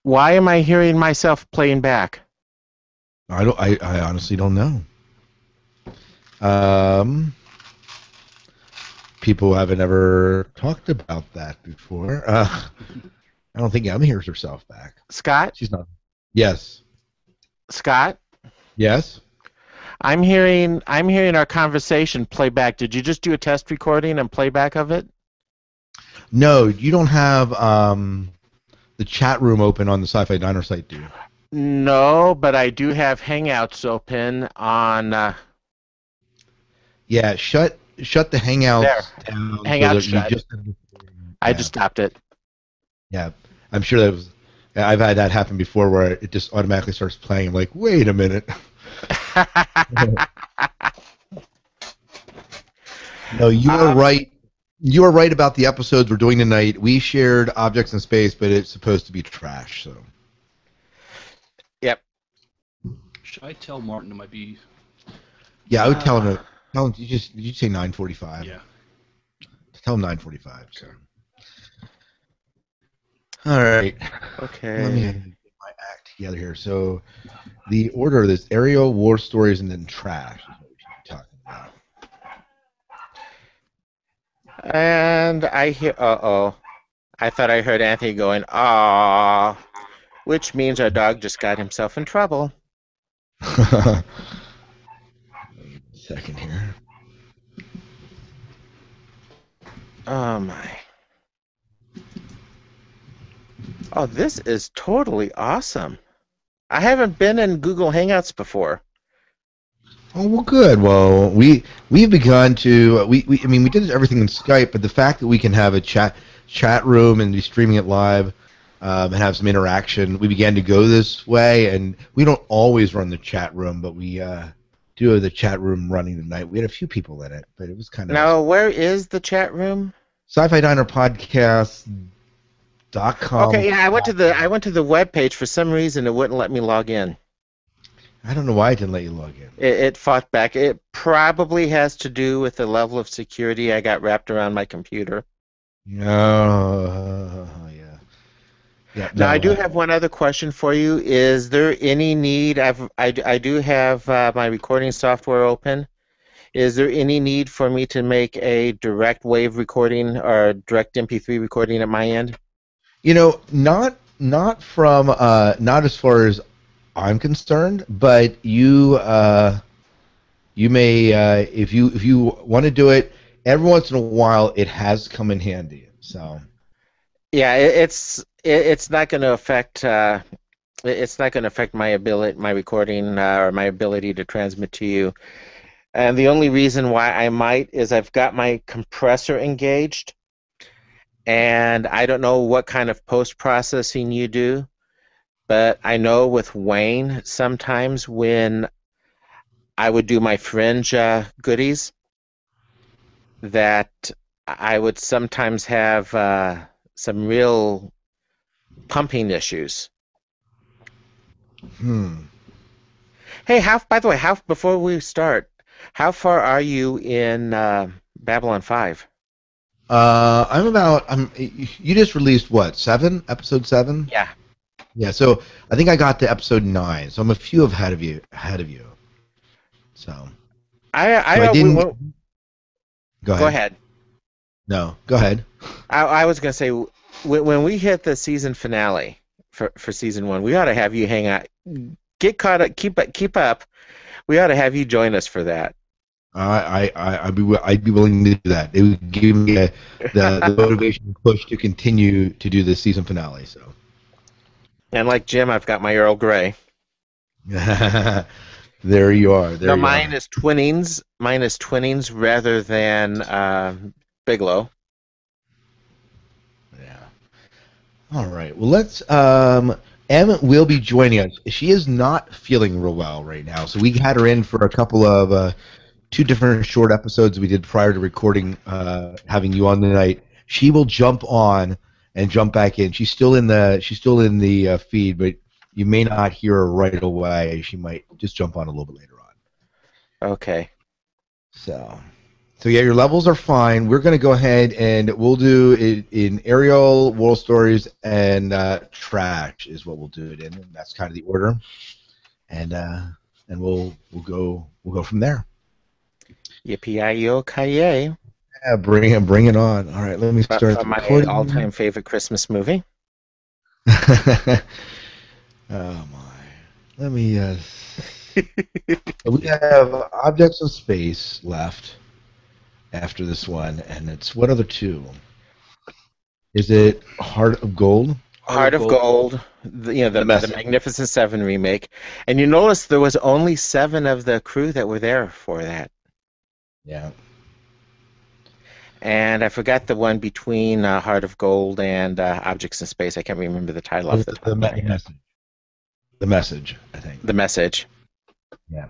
Why am I hearing myself playing back? I don't. I honestly don't know. people haven't ever talked about that before. I don't think Em hears herself back. Scott? She's not. Yes. Scott? Yes. I'm hearing our conversation playback. Did you just do a test recording and playback of it? No, you don't have the chat room open on the Sci-Fi Diner site, do you? No, but I do have Hangouts open on. Yeah, shut the Hangouts There. down. Hangouts that shut. I just stopped it. Yeah, I'm sure that was. I've had that happen before, where it just automatically starts playing. I'm like, wait a minute. No, you are right. You are right about the episodes we're doing tonight. We shared Objects in Space, but it's supposed to be trash. So. Yep. Should I tell Martin it might be? Yeah, I would tell him. Tell him. Did you say 9:45? Yeah. Tell him 9:45. So. All right. Okay. Let me get my act together here. So, the order of this: aerial, war stories, and then trash is what we should be talking about. And I hear. I thought I heard Anthony going, "Ah," which means our dog just got himself in trouble. Second here. Oh my. Oh, this is totally awesome. I haven't been in Google Hangouts before. Oh well, good. Well, we've begun to I mean we did everything in Skype, but the fact that we can have a chat room and be streaming it live and have some interaction, we began to go this way. And we don't always run the chat room, but we do have the chat room running tonight. We had a few people in it, but it was kind of Now, where is the chat room? Sci-Fi Diner Podcast.com. Okay, yeah, I went to the web page. For some reason, it wouldn't let me log in. I don't know why it didn't let you log in. It fought back. It probably has to do with the level of security I got wrapped around my computer. Oh, yeah. Yeah. Now, No, I do have one other question for you. Is there any need? I do have my recording software open. Is there any need for me to make a direct wave recording or direct MP3 recording at my end? You know, not from not as far as I'm concerned, but you may if you want to do it every once in a while. It has come in handy. So yeah, it's not going to affect my recording or my ability to transmit to you. And the only reason why I might is I've got my compressor engaged, and I don't know what kind of post processing you do. But I know with Wayne, sometimes when I would do my fringe goodies, that I would sometimes have some real pumping issues. Hey, by the way, before we start, how far are you in Babylon 5? You just released what, 7? Episode 7? Yeah. Yeah, so I think I got to episode 9, so I'm a few ahead of you. So I didn't. Go ahead. No, go ahead. I was gonna say when we hit the season finale for season 1, we ought to have you hang out, get caught up, keep up. We ought to have you join us for that. I'd be willing to do that. It would give me the motivation and push to continue to do the season finale. So. And like Jim, I've got my Earl Grey. There you are. No, mine is Twinnings. Mine is Twinnings rather than Bigelow. Yeah. All right. Well, let's. Em will be joining us. She is not feeling real well right now, so we had her in for a couple of 2 different short episodes we did prior to recording, having you on tonight. She will jump on and jump back in. She's still in the feed, but you may not hear her right away. She might just jump on a little bit later on. Okay. So yeah, your levels are fine. We're going to go ahead and we'll do it in aerial, world stories, and trash is what we'll do it in. And that's kind of the order. And we'll go from there. Yippee-yi-yo-ki-yay. Yeah, bring it on. All right, let me start the From my recording. all-time favorite Christmas movie. Oh my. Let me. We have Objects in Space left after this one, and it's what other two? Is it Heart of Gold? Heart of Gold, The the Message. Magnificent Seven remake, and you notice there was only 7 of the crew that were there for that. Yeah. And I forgot the one between Heart of Gold and Objects in Space. I can't remember the title off the top of my head. Message. The Message, I think. The Message. Yeah.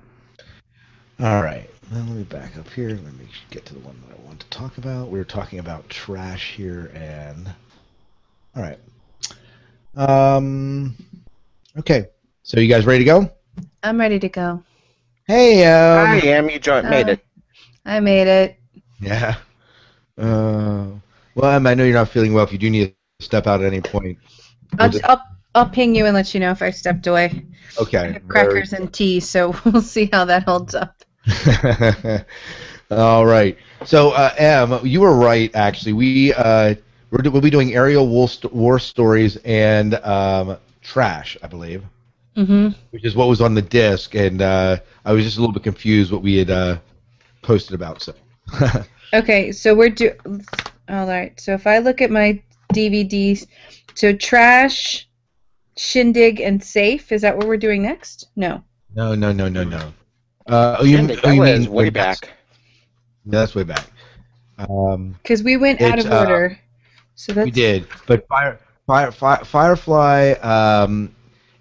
All right. Now let me back up here. Let me get to the one that I want to talk about. We were talking about trash here, and all right. Okay. So you guys ready to go? I'm ready to go. Hey. I am. You made it. I made it. Yeah. Well, I know you're not feeling well. If you do need to step out at any point, I'll ping you and let you know if I stepped away. I okay. have crackers and tea, so we'll see how that holds up. All right. So, Em, you were right. Actually, we'll be doing aerial war stories and trash, I believe, which is what was on the disc, and I was just a little bit confused what we had posted about. So. Okay, so all right. So if I look at my DVDs, so trash, shindig, and safe. Is that what we're doing next? No. No. That was way back. Yeah, that's way back. Because we went out of order. So that's... We did, but Firefly.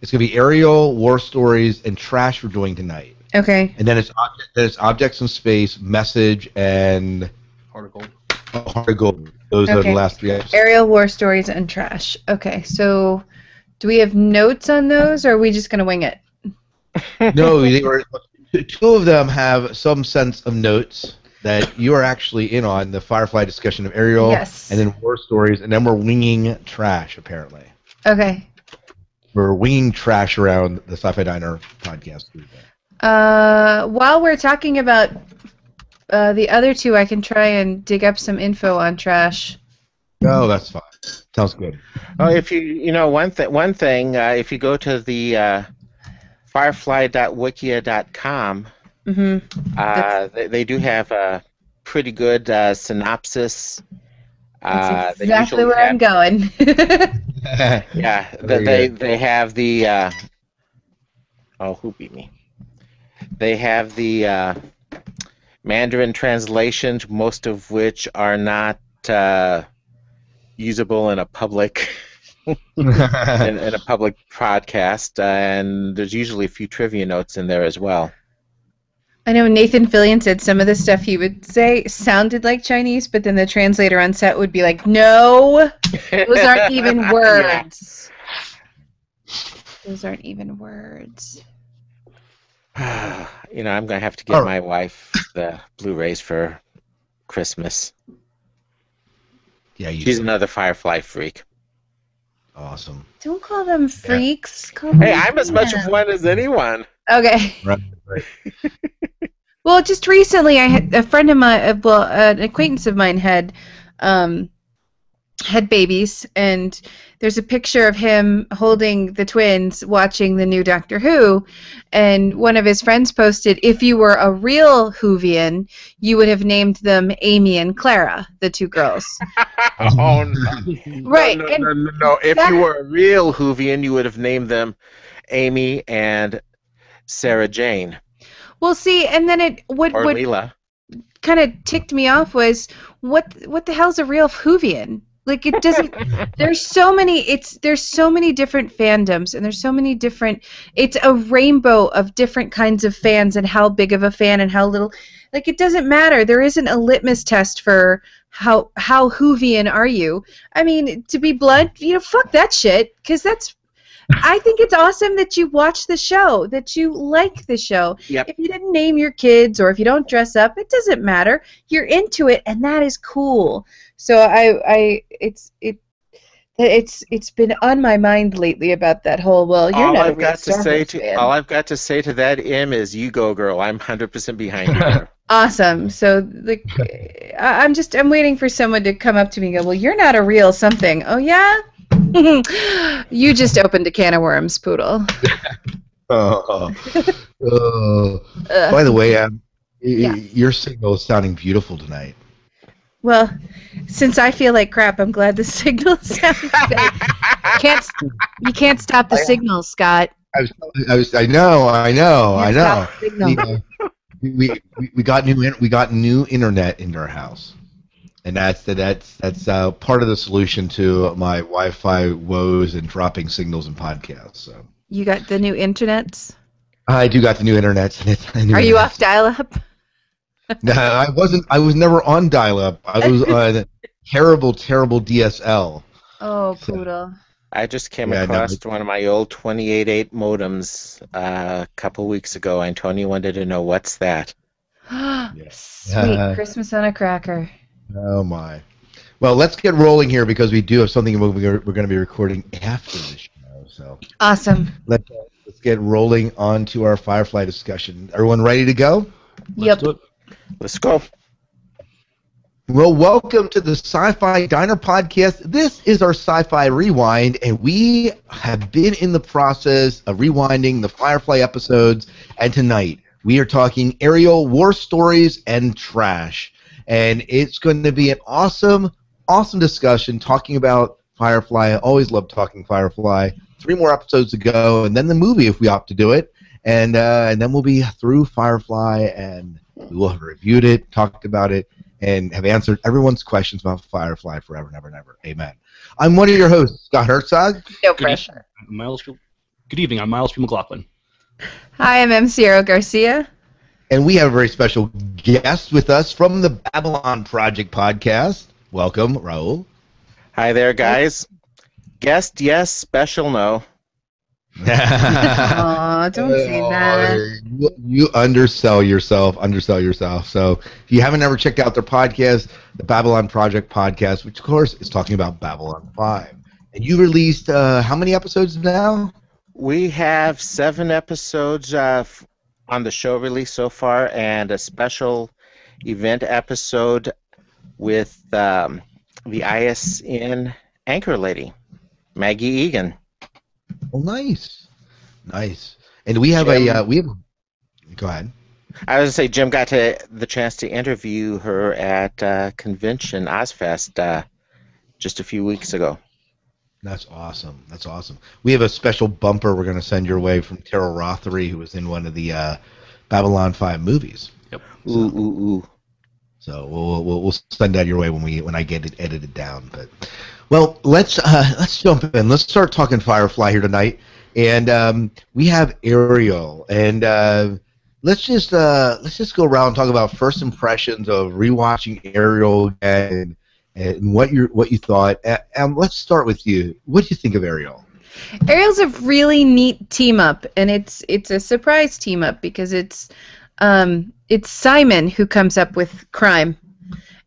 It's gonna be aerial war stories and trash we're doing tonight. Okay. And then it's Objects in Space, Message, and Heart of Gold. Heart of Gold. Those are the last 3 episodes. Aerial war stories and trash. Okay, so do we have notes on those, or are we just gonna wing it? No, they were. 2 of them have some sense of notes that you are actually in on the Firefly discussion of aerial, Yes. and then war stories, and then we're winging trash. Apparently, Okay. we're winging trash around the Sci-Fi Diner podcast. While we're talking about the other 2, I can try and dig up some info on trash. Oh, that's fine. Sounds good. Oh, if one thing, if you go to the firefly.wikia.com, they do have a pretty good synopsis. That's exactly where I'm going. Yeah, they have the. Who beat me? They have the Mandarin translations, most of which are not usable in a public in a public podcast, and there's usually a few trivia notes in there as well. I know Nathan Fillion said some of the stuff he would say sounded like Chinese, but then the translator on set would be like, "No, those aren't even words. Those aren't even words." I'm gonna have to get my wife the Blu-rays for Christmas. Yeah, she's another Firefly freak. Awesome. Don't call them freaks. Call them I'm as much of one as anyone. Okay. Right. Well, just recently, I had a friend of mine, an acquaintance of mine had babies, and there's a picture of him holding the twins watching the new Doctor Who, and one of his friends posted, if you were a real Whovian, you would have named them Amy and Clara, the 2 girls. Oh, no. Right. No. If you were a real Whovian, you would have named them Amy and Sarah Jane. Well, see, and then what Leela. kind of ticked me off was, what the hell's a real Whovian? Like, it doesn't. There's so many different fandoms, and there's so many different. It's a rainbow of different kinds of fans, and how big of a fan and how little. Like, it doesn't matter. There isn't a litmus test for how Whovian are you. I mean, to be blunt, fuck that shit, because that's. I think it's awesome that you watch the show, that you like the show. Yep. If you didn't name your kids, or if you don't dress up, it doesn't matter. You're into it, and that is cool. So it's been on my mind lately about that whole. Well, you're all I've got to say to that, Im, is you go, girl. I'm 100% behind you there. Awesome. So I'm waiting for someone to come up to me and go, well, you're not a real something. Oh yeah? You just opened a can of worms, Poodle. Oh, oh. By the Ugh. way, Yeah. your signal is sounding beautiful tonight. Well, since I feel like crap, I'm glad the signal sounds good. Can't you can't stop the signal, Scott. I know, Can't stop the signal. We got new internet in our house, and that's part of the solution to my Wi-Fi woes and dropping signals and podcasts. So You got the new internets? I do got the new internet. Are you off dial-up? No, I wasn't. I was never on dial-up. I was on terrible DSL. Oh, So, Poodle. I just came Yeah, no, across one of my old 28.8 modems a couple weeks ago. Antonio wanted to know what's that. Sweet. Christmas on a cracker. Oh my. Well, let's get rolling here because we do have something we're going to be recording after the show. So Awesome. let's get rolling on to our Firefly discussion. Everyone ready to go? Yep. Let's do it. Let's go. Well, welcome to the Sci-Fi Diner podcast. This is our Sci-Fi Rewind, and we have been in the process of rewinding the Firefly episodes, and tonight we are talking Ariel, War Stories, and Trash. And it's going to be an awesome discussion talking about Firefly. I always love talking Firefly. 3 more episodes to go, and then the movie if we opt to do it. And then we'll be through Firefly, and we will have reviewed it, talked about it, and have answered everyone's questions about Firefly forever and ever and ever. Amen. I'm one of your hosts, Scott Herzog. No Good pressure. Good evening. I'm Miles P. McLaughlin. Hi, I'm MC Aero Garcia. And we have a very special guest with us from the Babylon Project podcast. Welcome, Raul. Hi there, guys. Guest, yes. Special, no. Aw, don't say that. You undersell yourself. So if you haven't ever checked out their podcast, the Babylon Project podcast, which of course is talking about Babylon 5. And you released how many episodes now? We have 7 episodes on the show release so far, and a special event episode with the ISN anchor lady, Maggie Egan. Oh, nice. And we have Jim. Go ahead. I was going to say, Jim got the chance to interview her at convention Ozfest just a few weeks ago. That's awesome. We have a special bumper we're going to send your way from Terrell Rothery, who was in one of the Babylon 5 movies. Yep. Ooh. So we'll send that your way when I get it edited down. But well, let's jump in. Let's start talking Firefly here tonight, and we have Ariel, and let's just go around and talk about first impressions of rewatching Ariel and what you thought. Let's start with you. What do you think of Ariel? Ariel's a really neat team up, and it's a surprise team up because it's Simon who comes up with crime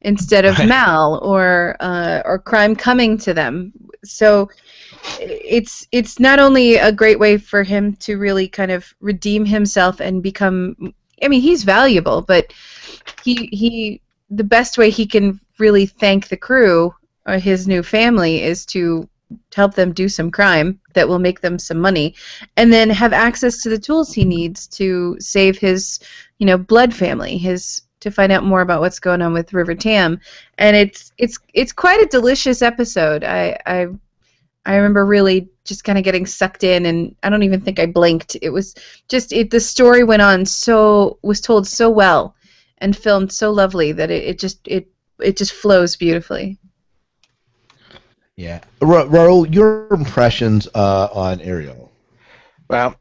instead of Mal or crime coming to them. So it's not only a great way for him to really kind of redeem himself and become. I mean, he's valuable, but the best way he can really thank the crew or his new family is to help them do some crime that will make them some money, and then have access to the tools he needs to save his, blood family, to find out more about what's going on with River Tam. And it's quite a delicious episode. I remember really just kind of getting sucked in, and I don't even think I blinked. It was just the story was told so well and filmed so lovely that it just flows beautifully. Yeah, Raul, your impressions on Ariel? Well,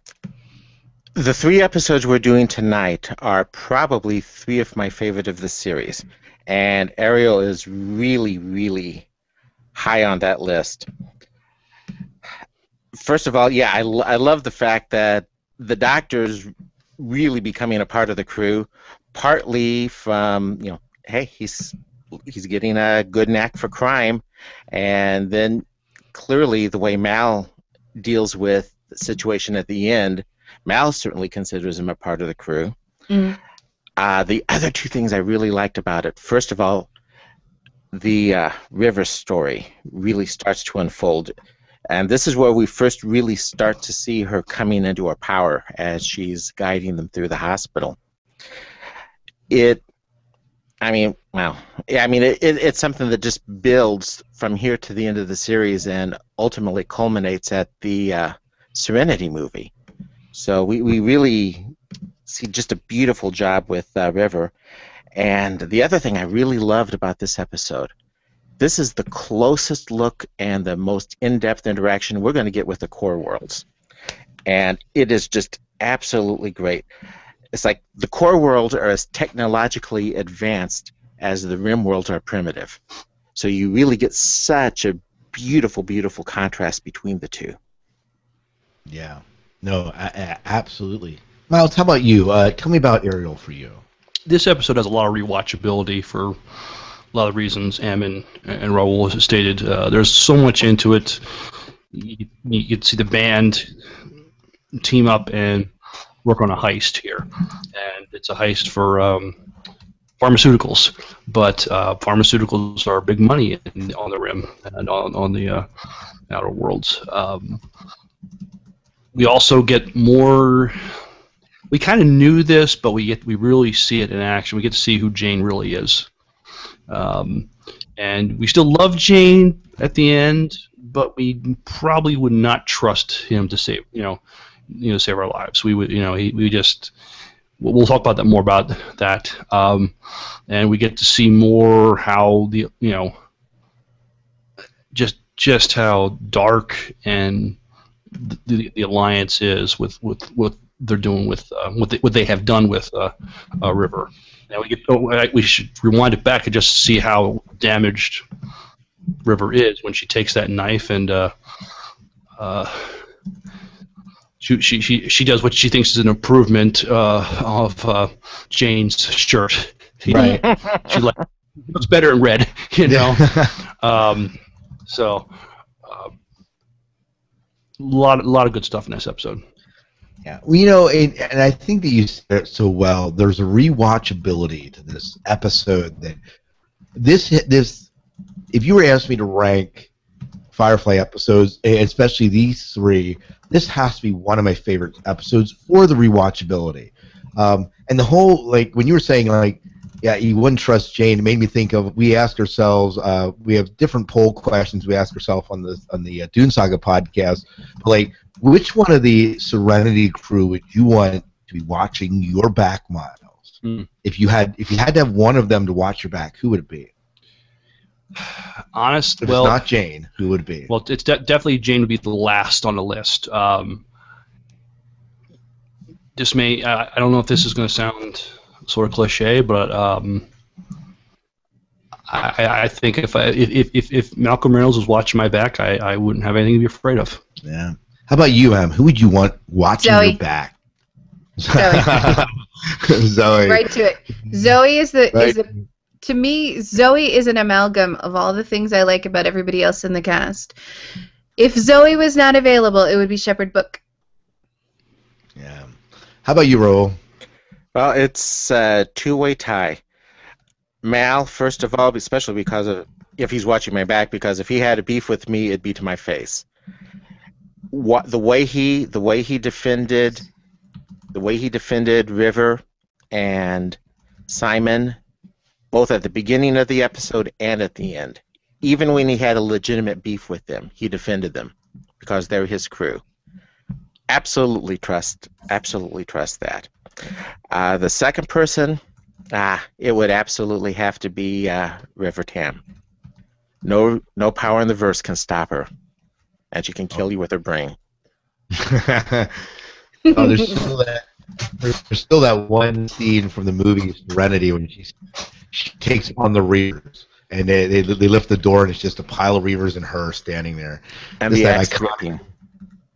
the 3 episodes we're doing tonight are probably 3 of my favorite of the series, and Ariel is really, really high on that list. First of all, yeah, I love the fact that the Doctor's really becoming a part of the crew, partly from, hey, he's getting a good knack for crime, and then clearly the way Mal deals with the situation at the end, Mal certainly considers him a part of the crew. Mm. The other two things I really liked about it, first of all, the River story really starts to unfold. And this is where we first really start to see her coming into her power as she's guiding them through the hospital. It's something that just builds from here to the end of the series and ultimately culminates at the Serenity movie. So we really see just a beautiful job with River. And the other thing I really loved about this episode, this is the closest look and the most in-depth interaction we're going to get with the core worlds. And it is just absolutely great. It's like the core worlds are as technologically advanced as the rim worlds are primitive. So you really get such a beautiful, beautiful contrast between the two. Yeah. No, absolutely. Miles, how about you? Tell me about Ariel for you. This episode has a lot of rewatchability for a lot of reasons. Em and Raul has stated. There's so much into it. You get to see the band team up and work on a heist here, and it's a heist for pharmaceuticals. But pharmaceuticals are big money on the rim and on the outer worlds. We also get more. We kind of knew this, but we really see it in action. We get to see who Jane really is, and we still love Jane at the end, but we probably would not trust him to save save our lives. We would, we just. We'll talk about that more about that, and we get to see more how just how dark and the alliance is with they're doing with what they have done with River. Now we should rewind it back and just see how damaged River is when she takes that knife and she does what she thinks is an improvement of Jane's shirt. Right. She looks better in red, So. A lot of good stuff in this episode. Yeah, well, and I think that you said it so well. There's a rewatchability to this episode that this. If you were to ask me to rank Firefly episodes, especially these three, this has to be one of my favorite episodes for the rewatchability. And the whole, like, when you were saying, like, yeah, you wouldn't trust Jane, it made me think of, we ask ourselves, we have different poll questions we ask ourselves on the Dune Saga podcast, like, which one of the Serenity crew would you want to be watching your back, Miles? If you had to have one of them to watch your back, who would it be? Honest, if it's not Jane, who would it be? Well, it's definitely Jane would be the last on the list. This may, I don't know if this is going to sound sort of cliche, but I think if Malcolm Reynolds was watching my back, I wouldn't have anything to be afraid of. Yeah. How about you, Em? Who would you want watching your back? Zoe. Zoe. Right to it. Zoe is to me, Zoe is an amalgam of all the things I like about everybody else in the cast. If Zoe was not available, it would be Shepherd Book. Yeah. How about you, Raul? Well, it's a two-way tie. Mal, first of all, especially because if he's watching my back, because if he had a beef with me, it'd be to my face. The way he defended River and Simon, both at the beginning of the episode and at the end. Even when he had a legitimate beef with them, he defended them because they're his crew. Absolutely trust that. The second person, it would absolutely have to be River Tam. No power in the verse can stop her, and she can kill you with her brain. There's still that one scene from the movie Serenity when she takes on the Reavers, and they lift the door, and it's just a pile of Reavers and her standing there. And just the that axe iconic. ripping.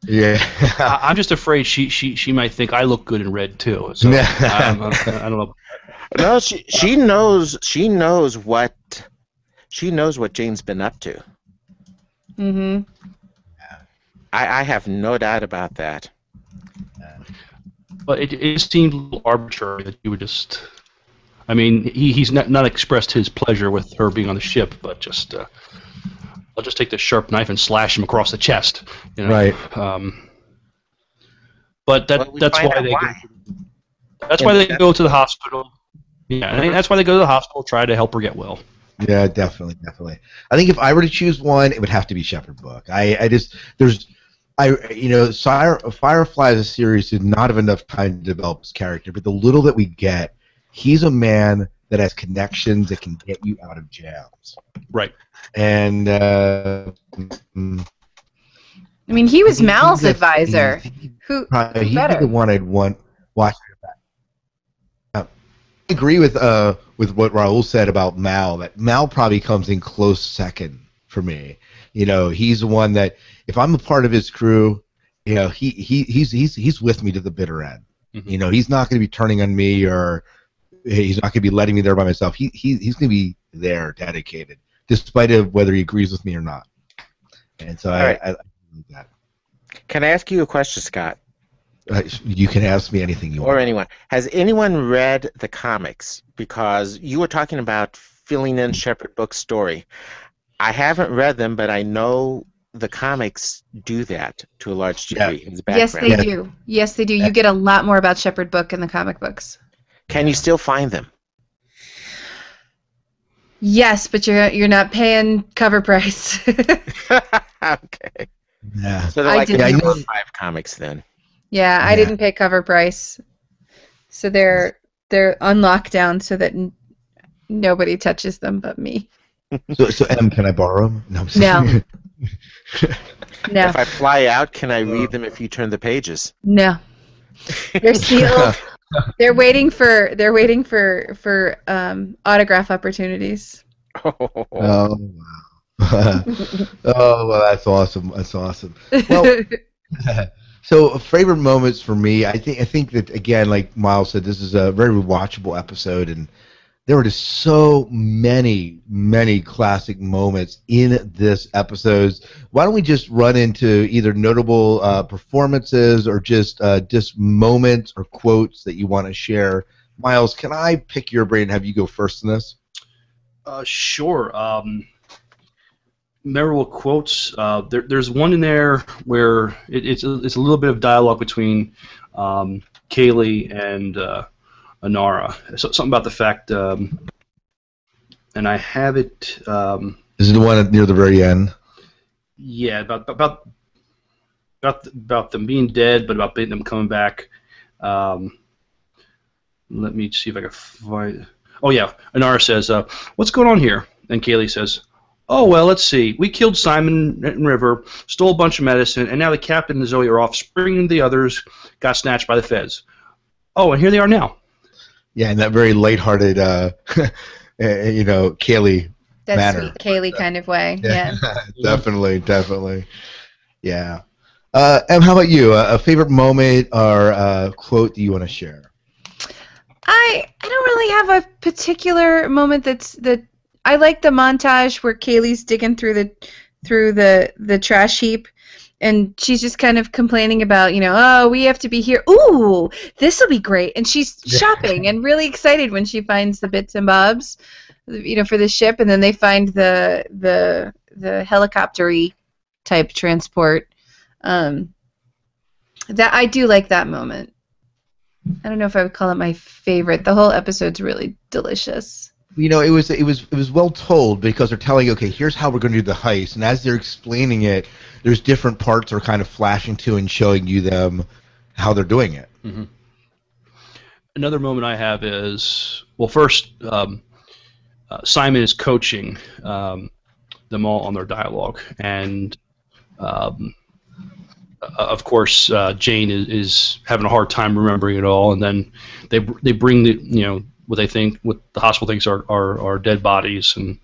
Yeah. I'm just afraid she might think I look good in red too. So I don't know. No, she knows what Jane's been up to. Mm-hmm. I have no doubt about that. But it seemed a little arbitrary that you would just I mean, he's not expressed his pleasure with her being on the ship, but just I'll just take this sharp knife and slash him across the chest. You know? Right. But Well, we that's find why out they why. that's why they go to the hospital. Yeah, I think that's why they go to the hospital, try to help her get well. Yeah, definitely, definitely. I think if I were to choose one, it would have to be Shepherd Book. Firefly as a series did not have enough time to develop his character, but the little that we get, he's a man that has connections that can get you out of jams. Right. And I mean, he was Mal's advisor. Who he'd be better? the one I'd want watch. I agree with what Raul said about Mal. That Mal probably comes in close second for me. You know, he's the one that if I'm a part of his crew, you know, he's with me to the bitter end. Mm-hmm. You know, he's not going to be turning on me, or he's not going to be letting me there by myself. He's going to be there, dedicated, despite of whether he agrees with me or not. And so I like that. Can I ask you a question, Scott? You can ask me anything you want. Or anyone. Has anyone read the comics? Because you were talking about filling in Shepherd Book's story. I haven't read them, but I know the comics do that to a large degree in the Yes, background. they do. Yes, they do. You get a lot more about Shepherd Book in the comic books. Can you still find them? Yes, but you're not paying cover price. Okay. Yeah. So they're I like the didn't- top 5 comics then. Yeah, I didn't pay cover price, so they're on lockdown so that nobody touches them but me. So Em, can I borrow them? No. I'm No. sorry. No, If I fly out, can I read them if you turn the pages? no, they're sealed. They're waiting for autograph opportunities. Oh wow. Oh well, that's awesome. That's awesome. Well, so favorite moments for me, I think that again, like Miles said, this is a very rewatchable episode, and there were just so many classic moments in this episode. Why don't we just run into either notable performances or just moments or quotes that you want to share? Miles, can I pick your brain and have you go first in this? Sure. Memorable quotes. There's one in there where it's a little bit of dialogue between Kaylee and Anara. So, something about the fact, and I have it. Is it the one near the very end? Yeah, about them being dead, but about them coming back. Let me see if I can find. Oh yeah, Anara says, "What's going on here?" And Kaylee says, "Oh, well, let's see. We killed Simon and River, stole a bunch of medicine, and now the captain and Zoe are off. Spring and the others got snatched by the feds. Oh, and here they are now." Yeah, in that very lighthearted, Kaylee That manner. sweet Kaylee kind of way. Yeah. Definitely. Yeah. Em, how about you? A favorite moment or quote that you want to share? I don't really have a particular moment that I like the montage where Kaylee's digging through the trash heap, and she's just kind of complaining about, oh, we have to be here. Ooh, this will be great. And she's shopping and really excited when she finds the bits and bobs, for the ship, and then they find the helicopter-y type transport. That I do like that moment. I don't know if I would call it my favorite. The whole episode's really delicious. It was well told because they're telling you, okay, here's how we're going to do the heist, and as they're explaining it, there's different parts that are kind of flashing to and showing you them how they're doing it. Mm-hmm. Another moment I have is, well, first, Simon is coaching them all on their dialogue, and of course, Jane is having a hard time remembering it all, and then they bring what the hospital thinks are dead bodies, and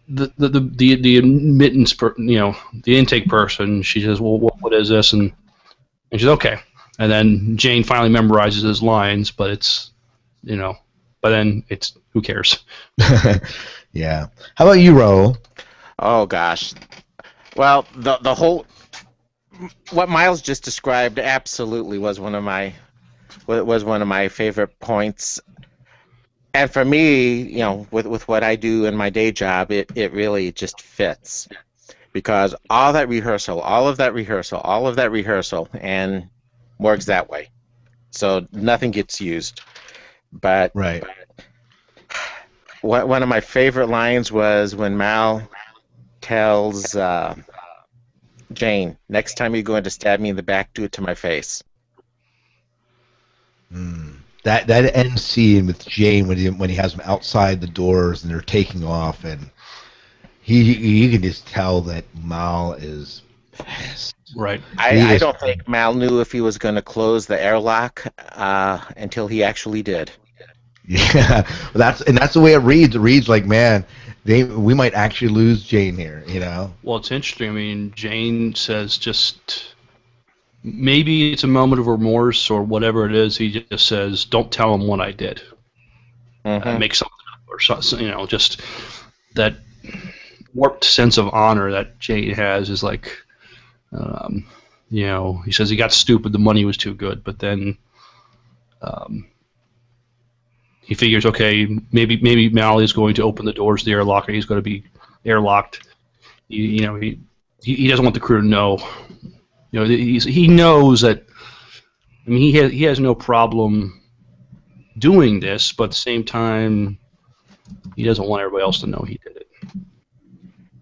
the admittance the intake person, she says, well, what is this, and she's okay, and then Jane finally memorizes his lines, but it's but then it's who cares. Yeah. How about you, Raul? Oh gosh. Well, the whole what Miles just described absolutely was one of my favorite points. And for me, with what I do in my day job, it really just fits because all of that rehearsal, and works that way. So nothing gets used. But Right. one of my favorite lines was when Mal tells Jane, "Next time you're going to stab me in the back, do it to my face." That end scene with Jane when he has them outside the doors and they're taking off, and you can just tell that Mal is pissed. Right. I don't think Mal knew if he was going to close the airlock until he actually did. Yeah, that's the way it reads. It reads like, man, we might actually lose Jane here. Well, it's interesting. I mean, Jane says just maybe it's a moment of remorse or whatever it is. He just says, "Don't tell him what I did. Make something up," or something. Just that warped sense of honor that Jane has is like, he says he got stupid. The money was too good, but then. He figures, okay, maybe Mal is going to open the doors to the airlock, and he's going to be airlocked. He doesn't want the crew to know. He knows that. I mean, he has no problem doing this, but at the same time, he doesn't want everybody else to know he did it.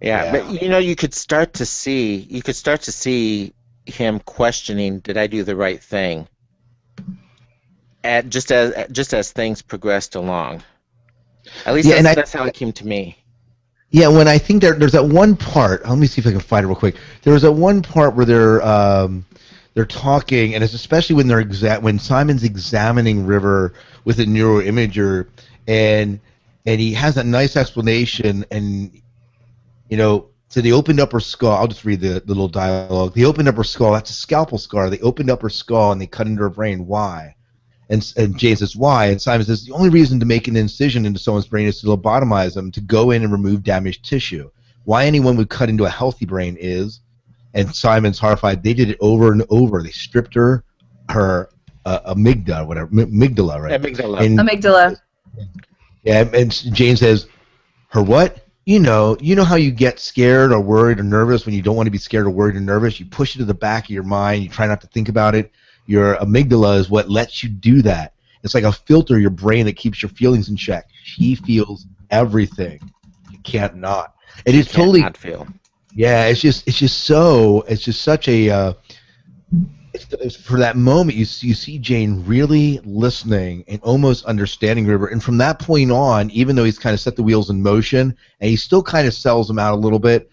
Yeah, but you could start to see him questioning, did I do the right thing? Just as things progressed along. At least that's how it came to me. Yeah, when I think there's that one part. Let me see if I can find it real quick. There was that one part where they're talking, and it's especially when when Simon's examining River with a neuroimager, and he has a nice explanation, and so they opened up her skull. I'll just read the little dialogue. They opened up her skull. That's a scalpel scar. They opened up her skull and they cut into her brain. Why? And Jane says, why? And Simon says, the only reason to make an incision into someone's brain is to lobotomize them, to go in and remove damaged tissue. Why anyone would cut into a healthy brain is, and Simon's horrified, they did it over and over. They stripped her amygdala, whatever, amygdala, right? Amygdala. Yeah, and Jane says, her what? You know how you get scared or worried or nervous when you don't want to be scared or worried or nervous? You push it to the back of your mind. You try not to think about it. Your amygdala is what lets you do that. It's like a filter, your brain, that keeps your feelings in check. She feels everything. You can't not. It is totally not feel. Yeah, it's just such a for that moment you see Jane really listening and almost understanding River, and from that point on, even though he's kind of set the wheels in motion and he still kind of sells them out a little bit,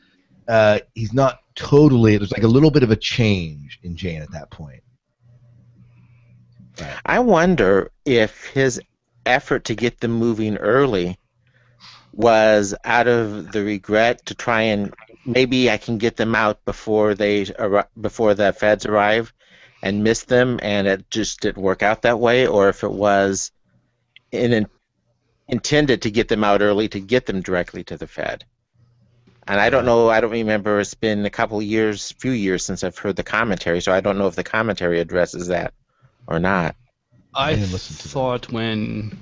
he's not totally. There's like a little bit of a change in Jane at that point. Right. I wonder if his effort to get them moving early was out of the regret to try and maybe I can get them out before the feds arrive and miss them, and it just didn't work out that way, or if it was intended to get them out early to get them directly to the Fed. And I don't know. I don't remember. It's been a few years since I've heard the commentary, so I don't know if the commentary addresses that or not. I thought when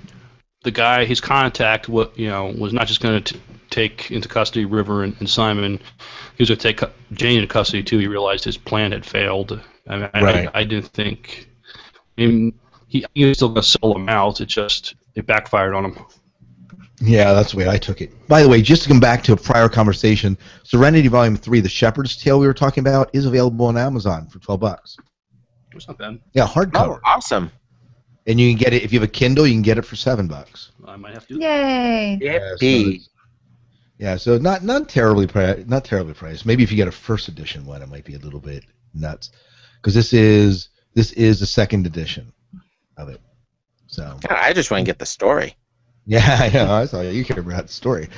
the guy, his contact, was not just going to take into custody River and Simon, he was going to take Jane into custody too. He realized his plan had failed. I didn't think. I mean, he was still going to sell them out. It backfired on him. Yeah, that's the way I took it. By the way, just to come back to a prior conversation, Serenity Volume 3, The Shepherd's Tale we were talking about, is available on Amazon for $12. It's not bad. Yeah, hardcover. Oh, awesome. And you can get it, if you have a Kindle, you can get it for $7. I might have to. Yay! Yeah, so not terribly priced. Maybe if you get a first edition one, it might be a little bit nuts, because this is the second edition of it. So I just want to get the story. Yeah, I know. I saw you care about the story.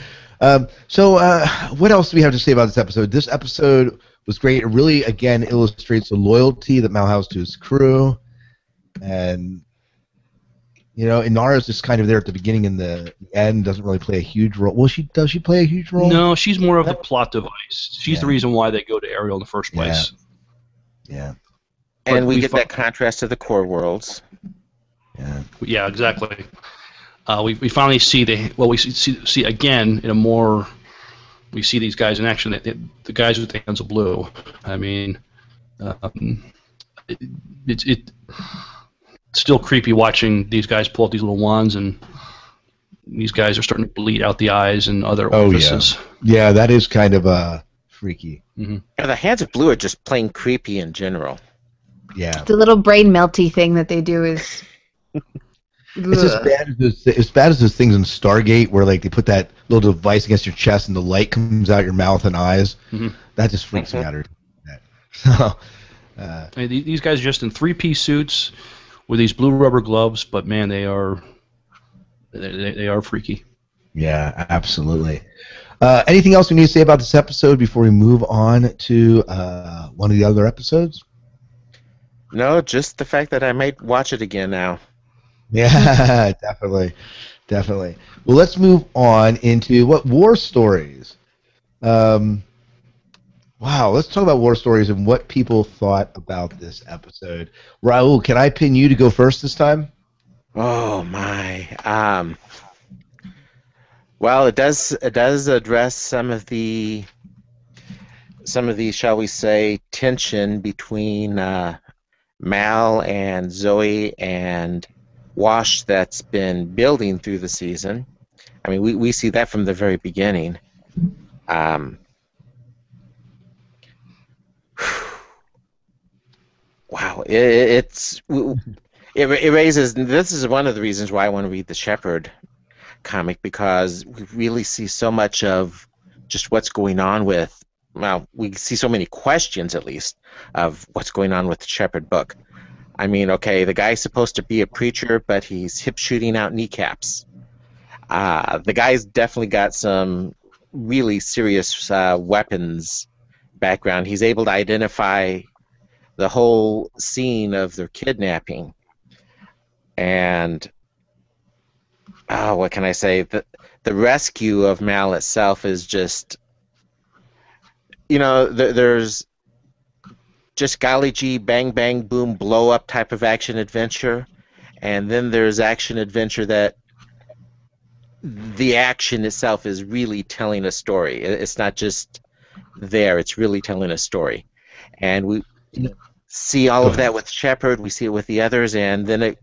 So what else do we have to say about this episode? This episode was great. It really, again, illustrates the loyalty that Mal has to his crew, and Inara's just kind of there at the beginning and the end, doesn't really play a huge role. Well, does she play a huge role? No, she's more of the plot device. She's the reason why they go to Ariel in the first place. Yeah. And we get that contrast to the core worlds. Yeah. Yeah, exactly. we finally see we see again in a more, we see these guys in action. The guys with the hands of blue. I mean, it's still creepy watching these guys pull out these little wands, and these guys are starting to bleed out the eyes and other orifices. Yeah, that is kind of freaky. Mm-hmm. Yeah, the hands of blue are just plain creepy in general. Yeah, The little brain melty thing that they do is. it's as bad as those things in Stargate where like they put that little device against your chest and the light comes out your mouth and eyes. Mm-hmm. That just freaks me out. So, these guys are just in 3-piece suits with these blue rubber gloves, but man, they are freaky. yeah, absolutely. Anything else we need to say about this episode before we move on to one of the other episodes? No, just the fact that I might watch it again now. Yeah, definitely. Well, let's move on into war stories. Wow, let's talk about war stories and what people thought about this episode. Raul, can I pin you to go first this time? Oh my. Well, it does address some of the shall we say tension between Mal and Zoe and Wash that's been building through the season. I mean, we see that from the very beginning. Wow, it raises. This is one of the reasons why I want to read the Shepherd comic, because we really see so much of just what's going on with. Well, we see so many questions, at least, of what's going on with the Shepherd book. I mean, okay, the guy's supposed to be a preacher, but he's hip shooting out kneecaps. The guy's definitely got some really serious weapons background. He's able to identify the whole scene of their kidnapping. And what can I say? The rescue of Mal itself is just, there's just golly gee, bang bang boom, blow up type of action adventure, and then there's action adventure that the action itself is really telling a story. It's not just there; it's really telling a story, and we see all of that with Shepard. We see it with the others, and then it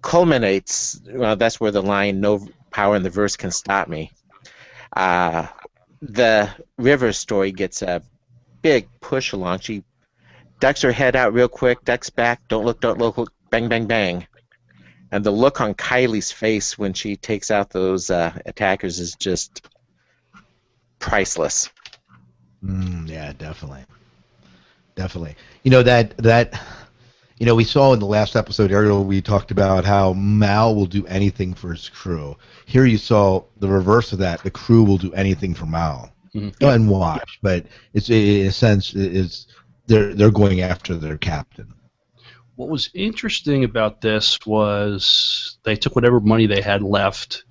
culminates. Well, that's where the line "No power in the verse can stop me." The River story gets a big push along. She ducks her head out real quick, ducks back, don't look, bang, bang, bang. And the look on Kylie's face when she takes out those attackers is just priceless. Yeah, definitely. We saw in the last episode, Ariel, we talked about how Mal will do anything for his crew. Here you saw the reverse of that. The crew will do anything for Mal. Mm-hmm. And Wash, but it's in a sense they're going after their captain. What was interesting about this was they took whatever money they had left,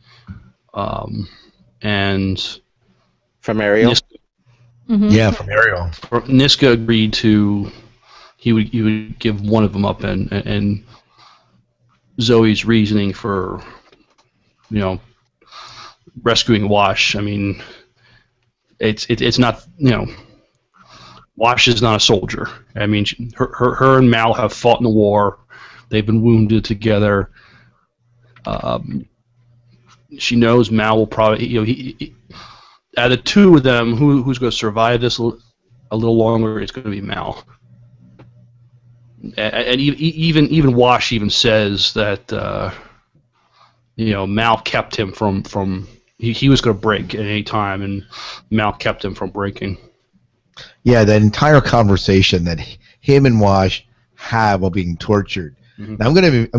and from Ariel. Yeah, from Ariel. Niska agreed to he would give one of them up, and Zoe's reasoning for rescuing Wash. I mean, it's not Wash is not a soldier. I mean, her and Mal have fought in the war. They've been wounded together. She knows Mal will probably, out of the two of them, who's going to survive this a little longer? It's going to be Mal. And even Wash even says that Mal kept him from he was going to break at any time, and Mal kept him from breaking. Yeah, that entire conversation that him and Wash have while being tortured. Mm-hmm. Now I'm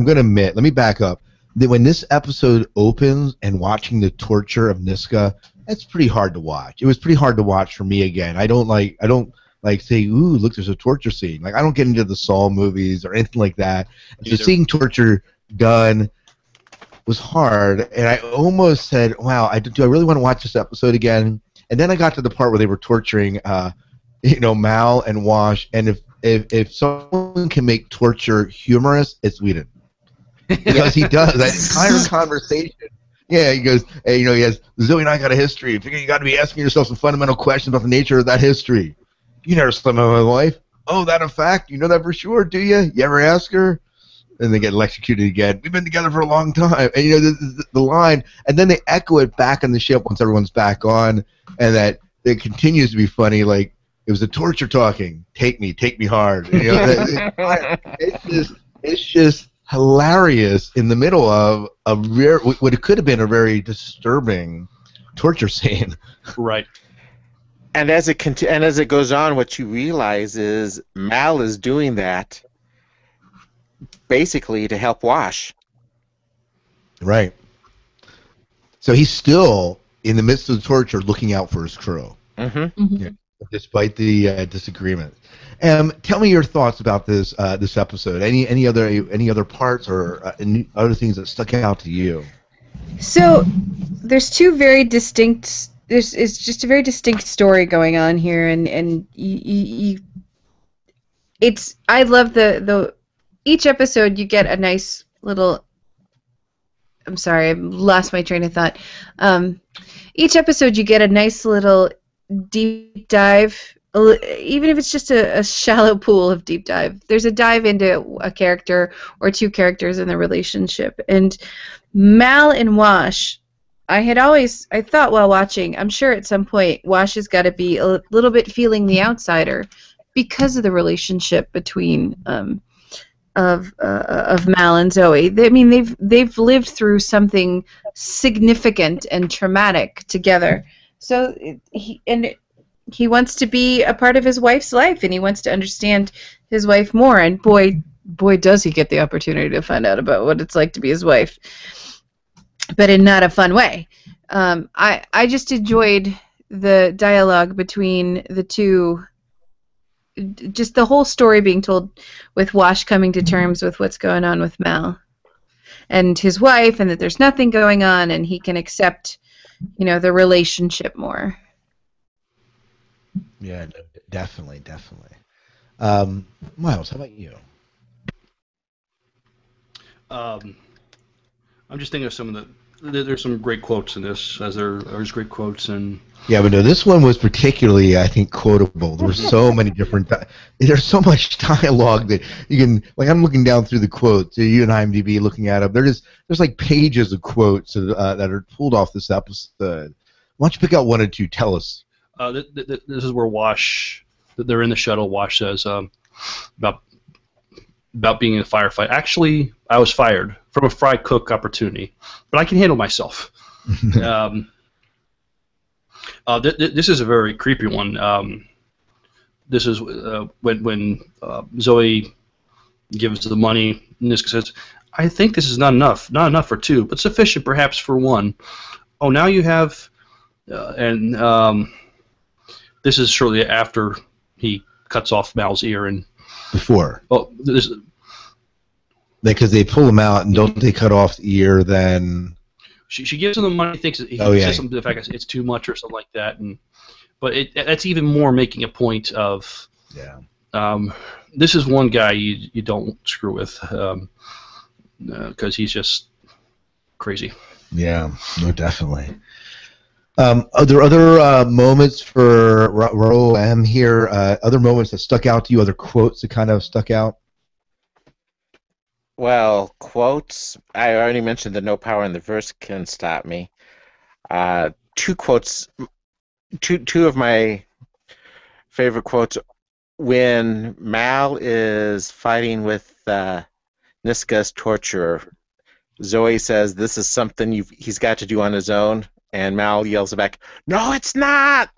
gonna admit, let me back up, that when this episode opens and watching the torture of Niska, that's pretty hard to watch. It was pretty hard to watch for me again. I don't like say, ooh, look, there's a torture scene. Like, I don't get into the Saw movies or anything like that. So seeing torture done was hard, and I almost said, wow, do I really want to watch this episode again? And then I got to the part where they were torturing Mal and Wash, and if someone can make torture humorous, it's Whedon. Because he does. That entire conversation Yeah, he goes, hey, you know, he has, Zoe and I got a history. I figure you got to be asking yourself some fundamental questions about the nature of that history. You never slept with my wife. Oh, that a fact? You know that for sure, do you? You ever ask her? And they get electrocuted again. We've been together for a long time. And, you know, the line, and then they echo it back on the ship once everyone's back on, and that it continues to be funny, like, it was the torture talking. Take me hard. You know, it's just hilarious in the middle of a what it could have been a very disturbing torture scene. Right. And as it goes on, what you realize is Mal is doing that basically to help Wash. Right. So he's still in the midst of the torture, looking out for his crew. Mm-hmm. Yeah, despite the disagreement. Tell me your thoughts about this episode. Any other parts or any other things that stuck out to you? So there's two very distinct. It's just a very distinct story going on here, and it's. I love the each episode you get a nice little. I'm sorry, I lost my train of thought. Each episode you get a nice little deep dive, even if it's just a shallow pool of deep dive. There's a dive into a character or two characters in the relationship. And Mal and Wash, I thought while watching, I'm sure at some point Wash has got to be a little bit feeling the outsider because of the relationship between of Mal and Zoe. I mean, they've lived through something significant and traumatic together. So he wants to be a part of his wife's life, and he wants to understand his wife more. And boy, does he get the opportunity to find out about what it's like to be his wife, but in not a fun way. I just enjoyed the dialogue between the two. Just the whole story being told with Wash coming to terms with what's going on with Mal and his wife, and that there's nothing going on, and he can accept, you know, the relationship more. Yeah, definitely. Miles, how about you? I'm just thinking of some of the. There's some great quotes in this, as there's great quotes and. Yeah, but no, this one was particularly, I think, quotable. There were so many different. There's so much dialogue that you can. Like, I'm looking down through the quotes. You and IMDb looking at them. There's like pages of quotes that are pulled off this episode. Why don't you pick out one or two? Tell us. This is where Wash. They're in the shuttle. Wash says about being in a firefight. Actually, I was fired from a fry cook opportunity, but I can handle myself. This is a very creepy one. This is when Zoe gives the money. Niska says, "I think this is not enough for two, but sufficient perhaps for one." Oh, now you have, this is shortly after he cuts off Mal's ear and before. Oh, this. Because they pull him out and don't they cut off the ear then? She gives him the money, thinks he says something to the fact that it's too much or something like that, but that's even more making a point of this is one guy you don't screw with because he's just crazy. Yeah, no, definitely. Are there other moments for Raoul M here? Other moments that stuck out to you? Other quotes that kind of stuck out? Well, quotes. I already mentioned that no power in the verse can stop me. Two quotes. Two of my favorite quotes. When Mal is fighting with Niska's torturer, Zoe says, "This is something he's got to do on his own," and Mal yells back, "No, it's not!"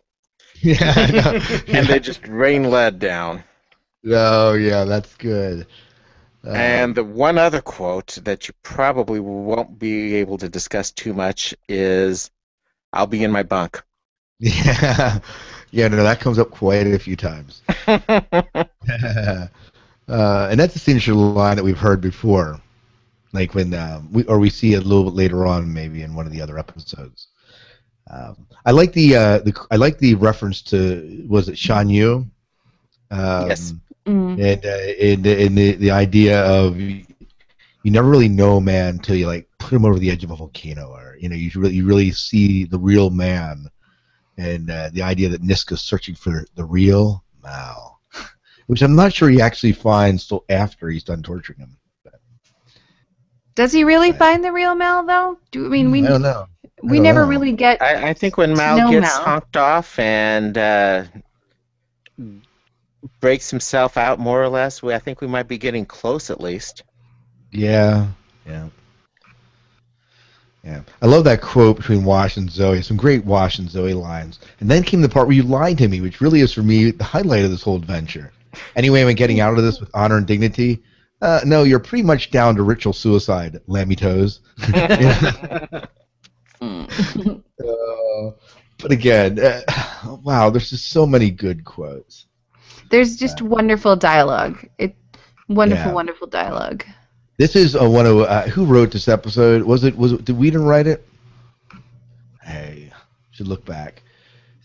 Yeah, and they just rain lead down. Oh, yeah, that's good. And the one other quote that you probably won't be able to discuss too much is, "I'll be in my bunk." Yeah, no, that comes up quite a few times. And that's a signature line that we've heard before, like when we see it a little bit later on, maybe in one of the other episodes. I like the reference to, was it Shan Yu? Yes. And the idea of, you you never really know a man until you like put him over the edge of a volcano, or you really see the real man, and the idea that Niska's searching for the real Mao, which I'm not sure he actually finds till after he's done torturing him. Does he really find the real Mel though? I don't know. We never really get I think when to Mao know gets Mel. honked off and breaks himself out more or less, I think we might be getting close at least. Yeah. I love that quote between Wash and Zoe. Some great Wash and Zoe lines. And then came the part where you lied to me, which really is for me the highlight of this whole adventure. Anyway, am I getting out of this with honor and dignity? No, you're pretty much down to ritual suicide, lammy toes. But again, wow, there's just so many good quotes. There's just wonderful dialogue. Wonderful dialogue. This is one of who wrote this episode? Did Whedon write it? Hey, should look back,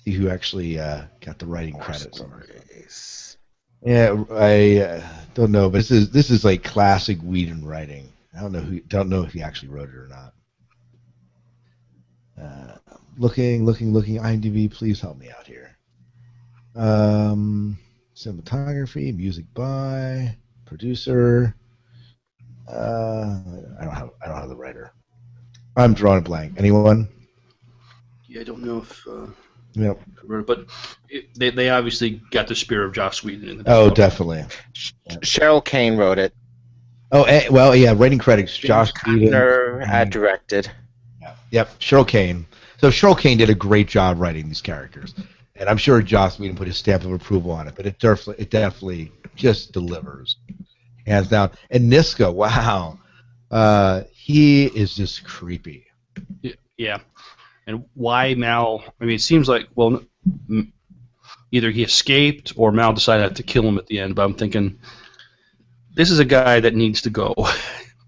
see who actually got the writing credits. Yeah, I don't know, but this is like classic Whedon writing. I don't know if he actually wrote it or not. Looking. IMDb, please help me out here. Cinematography, music by, producer. I don't have the writer. I'm drawing a blank. Anyone? Yeah, I don't know if. Yep. But they obviously got the spirit of Joss Whedon in the. Oh, definitely. Cheryl Kane wrote it. Oh, well, yeah. Writing credits: Joss Whedon. Directed. Yep, Cheryl Kane. So Cheryl Kane did a great job writing these characters, and I'm sure Joss Whedon put his stamp of approval on it. But it definitely just delivers, hands down. And Niska, wow, he is just creepy. Yeah, and why Mal? I mean, it seems like either he escaped or Mal decided to kill him at the end. But I'm thinking, this is a guy that needs to go.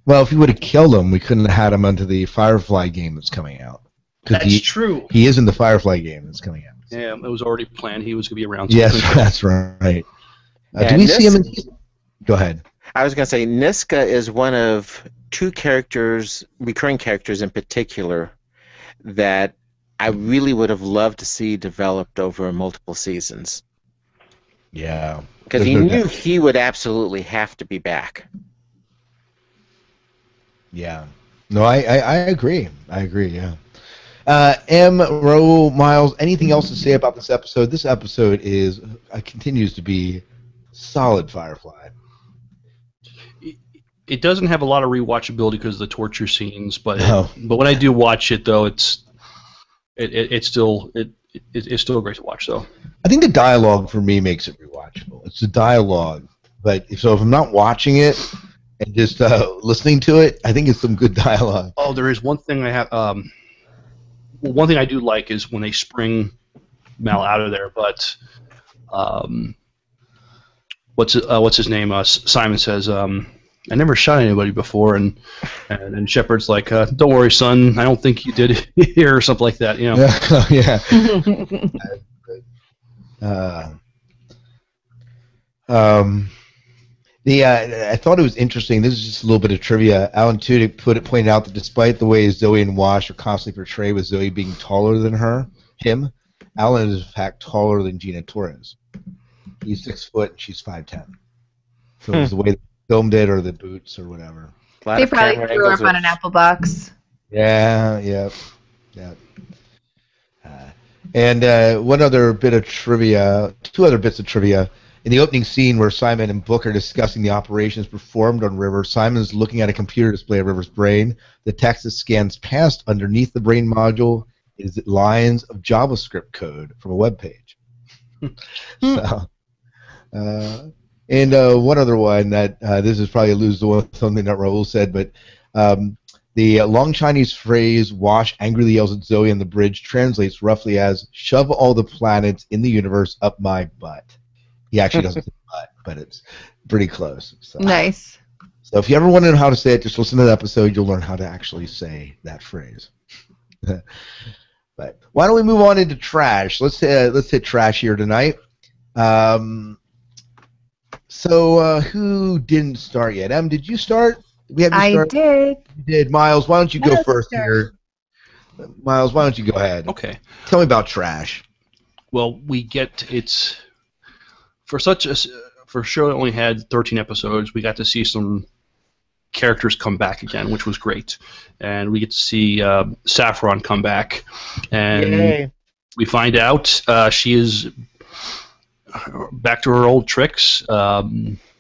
Well, if he would have killed him, we couldn't have had him onto the Firefly game that's coming out. That's true. He is in the Firefly game that's coming out. Yeah, it was already planned. He was going to be around. So yes, that's right. Do we see him in... Go ahead. I was going to say, Niska is one of two recurring characters in particular, that I really would have loved to see developed over multiple seasons. Yeah. Because you knew he would absolutely have to be back. Yeah. No, I agree. Yeah. M. Rowe, Miles, anything else to say about this episode? This episode continues to be solid Firefly. It doesn't have a lot of rewatchability because of the torture scenes, but when I do watch it, though, it's still great to watch, though. I think the dialogue for me makes it rewatchable. It's the dialogue, but if I'm not watching it and just listening to it, I think it's some good dialogue. Oh, there is one thing I have. One thing I do like is when they spring Mal out of there, but what's his name? Simon says, "I never shot anybody before," and Shepard's like, "Don't worry, son. I don't think you did here," or something like that. You know. Yeah. I thought it was interesting. This is just a little bit of trivia. Alan Tudyk pointed out that despite the way Zoe and Wash are constantly portrayed with Zoe being taller than him, Alan is in fact taller than Gina Torres. He's 6 foot and she's 5'10". So it was the way they filmed it, or the boots, or whatever. They probably threw her up on an apple box. Yeah. And one other bit of trivia, two other bits of trivia. In the opening scene where Simon and Book are discussing the operations performed on River, Simon is looking at a computer display of River's brain. The text that scans past underneath the brain module is lines of JavaScript code from a web page. And one other one that this is probably alludes to something that Raul said, but the long Chinese phrase "Wash angrily yells at Zoe on the bridge" translates roughly as "shove all the planets in the universe up my butt." He actually doesn't say butt, but it's pretty close. So. Nice. So if you ever want to know how to say it, just listen to the episode. You'll learn how to actually say that phrase. But why don't we move on into trash? Let's hit trash here tonight. So who didn't start yet? Em, did you start? We have you I start. did. You did. Miles, why don't you go Miles first start. here? Miles, why don't you go ahead? Okay. Tell me about Trash. Well, we get it's for such for a show that only had 13 episodes. We got to see some characters come back again, which was great, and we get to see Saffron come back, and Yay. we find out she is back to her old tricks.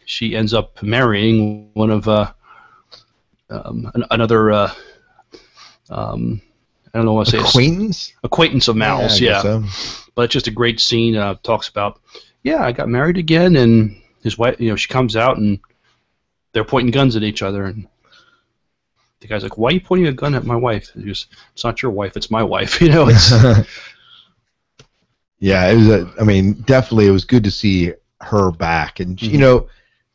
She ends up marrying one of another. I don't know what to say. Acquaintance of Mal's, I guess so. But it's just a great scene. Talks about, I got married again, and his wife, she comes out and they're pointing guns at each other, and the guy's like, "Why are you pointing a gun at my wife?" He goes, "It's not your wife, it's my wife." It's Yeah, it was. Definitely, it was good to see her back, and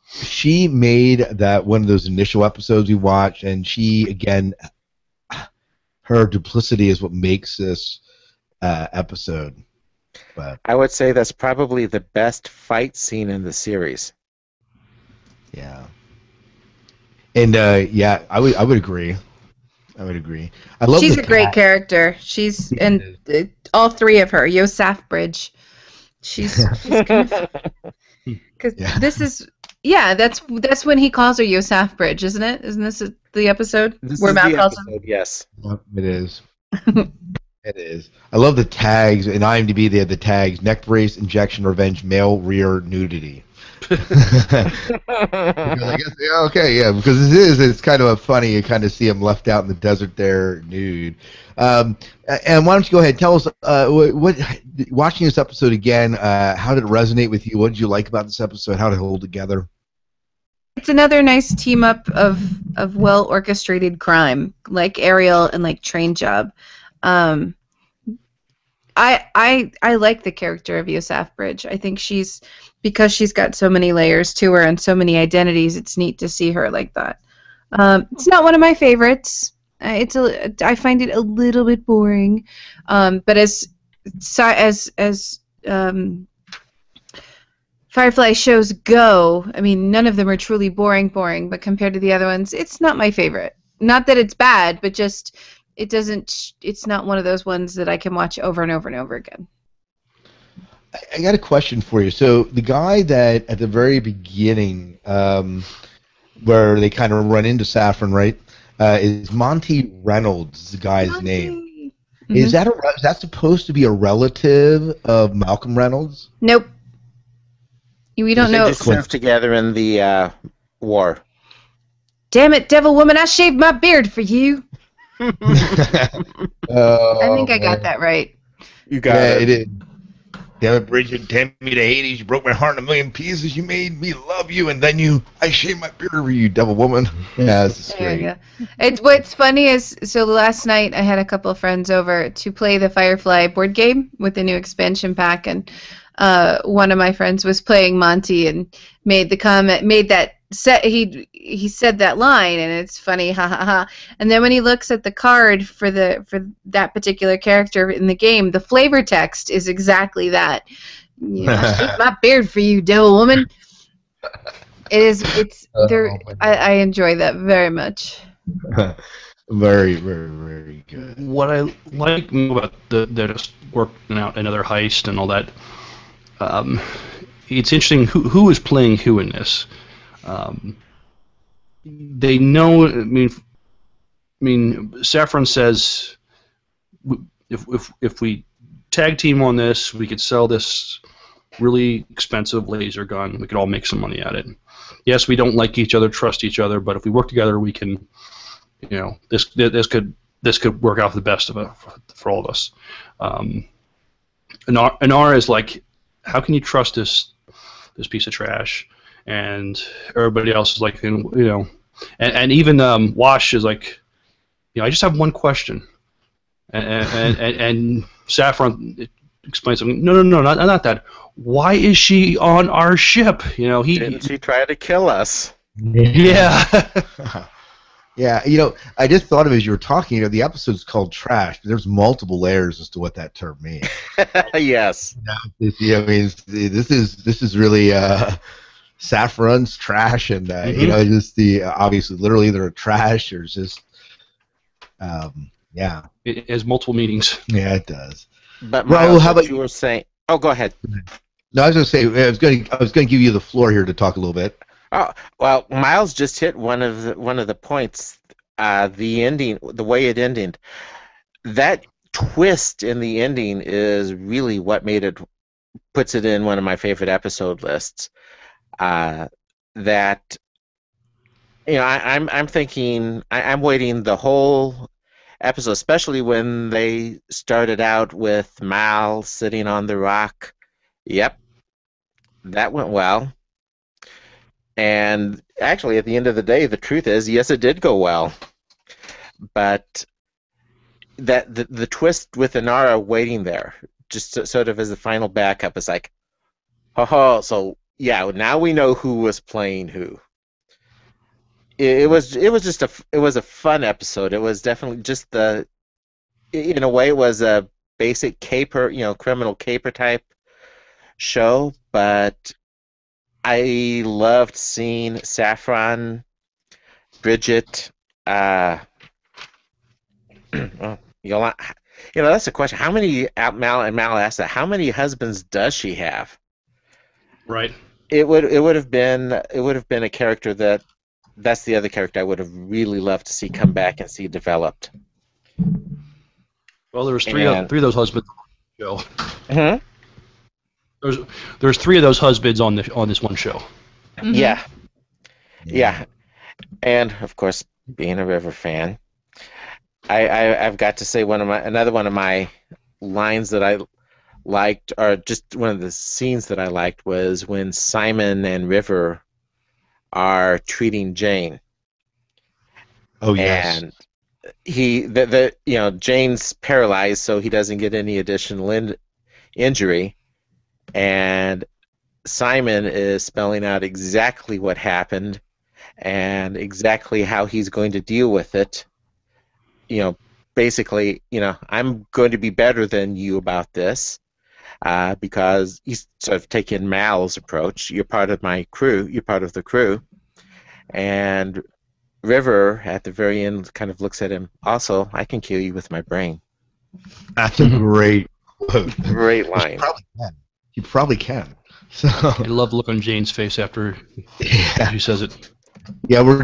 she made that one of those initial episodes we watched, and she again, her duplicity is what makes this episode. But I would say that's probably the best fight scene in the series. yeah, and I would agree. I would agree. I love. She's a great character. She's and all three of her. Yosaf Bridge. She's because this is that's when he calls her Yosaf Bridge, isn't it? Isn't this the episode where Mal calls him? Yes. Yep, it is. It is. I love the tags in IMDb. They have the tags: neck brace, injection, revenge, male rear nudity. Because I guess, because it's kind of funny. You kind of see him left out in the desert there, nude. And why don't you go ahead and tell us what watching this episode again? How did it resonate with you? What did you like about this episode? How did it hold together? It's another nice team up of well orchestrated crime, like Ariel and like Train Job. I like the character of Yosaf Bridge. I think because she's got so many layers to her and so many identities, it's neat to see her like that. It's not one of my favorites. I find it a little bit boring. But as Firefly shows go, none of them are truly boring, but compared to the other ones, it's not my favorite. Not that it's bad, but just it's not one of those ones that I can watch over and over and over again. I got a question for you. So the guy that at the very beginning, where they kind of run into Saffron, right, is Monty Reynolds, the guy's name. Mm-hmm. Is that supposed to be a relative of Malcolm Reynolds? Nope. We don't know. They just served together in the war. Damn it, devil woman! I shaved my beard for you. I think I got that right. You got it. It is. Damn it, Bridget, damn me to Hades, you broke my heart in a million pieces, you made me love you, and then I shaved my beard for you, devil woman. Yeah, this is great. What's funny is, so last night I had a couple of friends over to play the Firefly board game with the new expansion pack, and one of my friends was playing Monty and made that he said that line, and it's funny, ha ha ha. And then when he looks at the card for that particular character in the game, the flavor text is exactly that. I shaved my beard for you, devil woman. I enjoy that very much. Very, very, very good. What I like about they're just working out another heist and all that. It's interesting who is playing who in this. They know. Saffron says, if we tag team on this, we could sell this really expensive laser gun. We could all make some money at it. Yes, we don't like each other, trust each other, but if we work together, we can. This could work out for the best of it for all of us. Anar is like, how can you trust this piece of trash? And everybody else is like, and even Wash is like, I just have one question, and Saffron explains something. No, not that. Why is she on our ship? Didn't she try to kill us? Yeah. Yeah, I just thought of it as you were talking. The episode's called Trash. But there's multiple layers as to what that term means. Yes. This is really Saffron's trash, and Mhm. just the obviously literally they're trash or just yeah, It has multiple meanings. yeah, it does. But Raul, Miles, how about what you you? were saying? Oh, go ahead. No, I was going to say I was going to give you the floor here to talk a little bit. Oh, well, Miles just hit one of the points. The ending, the way it ended, that twist in the ending is really what made it puts it in one of my favorite episode lists. Uh, that I'm thinking I'm waiting the whole episode, especially when they started out with Mal sitting on the rock. Yep, that went well. And actually, at the end of the day, the truth is, yes, it did go well. But that the twist with Inara waiting there, just sort of as the final backup, is like, oh, so yeah, now we know who was playing who. It was just it was a fun episode. It was definitely just in a way it was a basic caper, criminal caper type show, but I loved seeing Saffron, Bridget, uh, well, Yolanda. That's the question. How many Mal asked that? How many husbands does she have? Right. It would have been a character that's the other character I would have really loved to see come back and see developed. Well, there was three And of those husbands on the show. Mhm. There's three of those husbands on this one show. Mhm. yeah, and of course, being a River fan, I've got to say another one of my lines that I liked, or just one of the scenes that I liked, was when Simon and River are treating Jane, Oh yes. and Jane's paralyzed, so he doesn't get any additional injury, and Simon is spelling out exactly what happened and exactly how he's going to deal with it. Basically, I'm going to be better than you about this, because he's sort of taking Mal's approach. You're part of my crew. You're part of the crew. And River, at the very end, kind of looks at him. Also, I can kill you with my brain. That's a great quote. Great He line. probably can. He probably can. So I love the look on Jane's face after yeah. she says it. Yeah, we're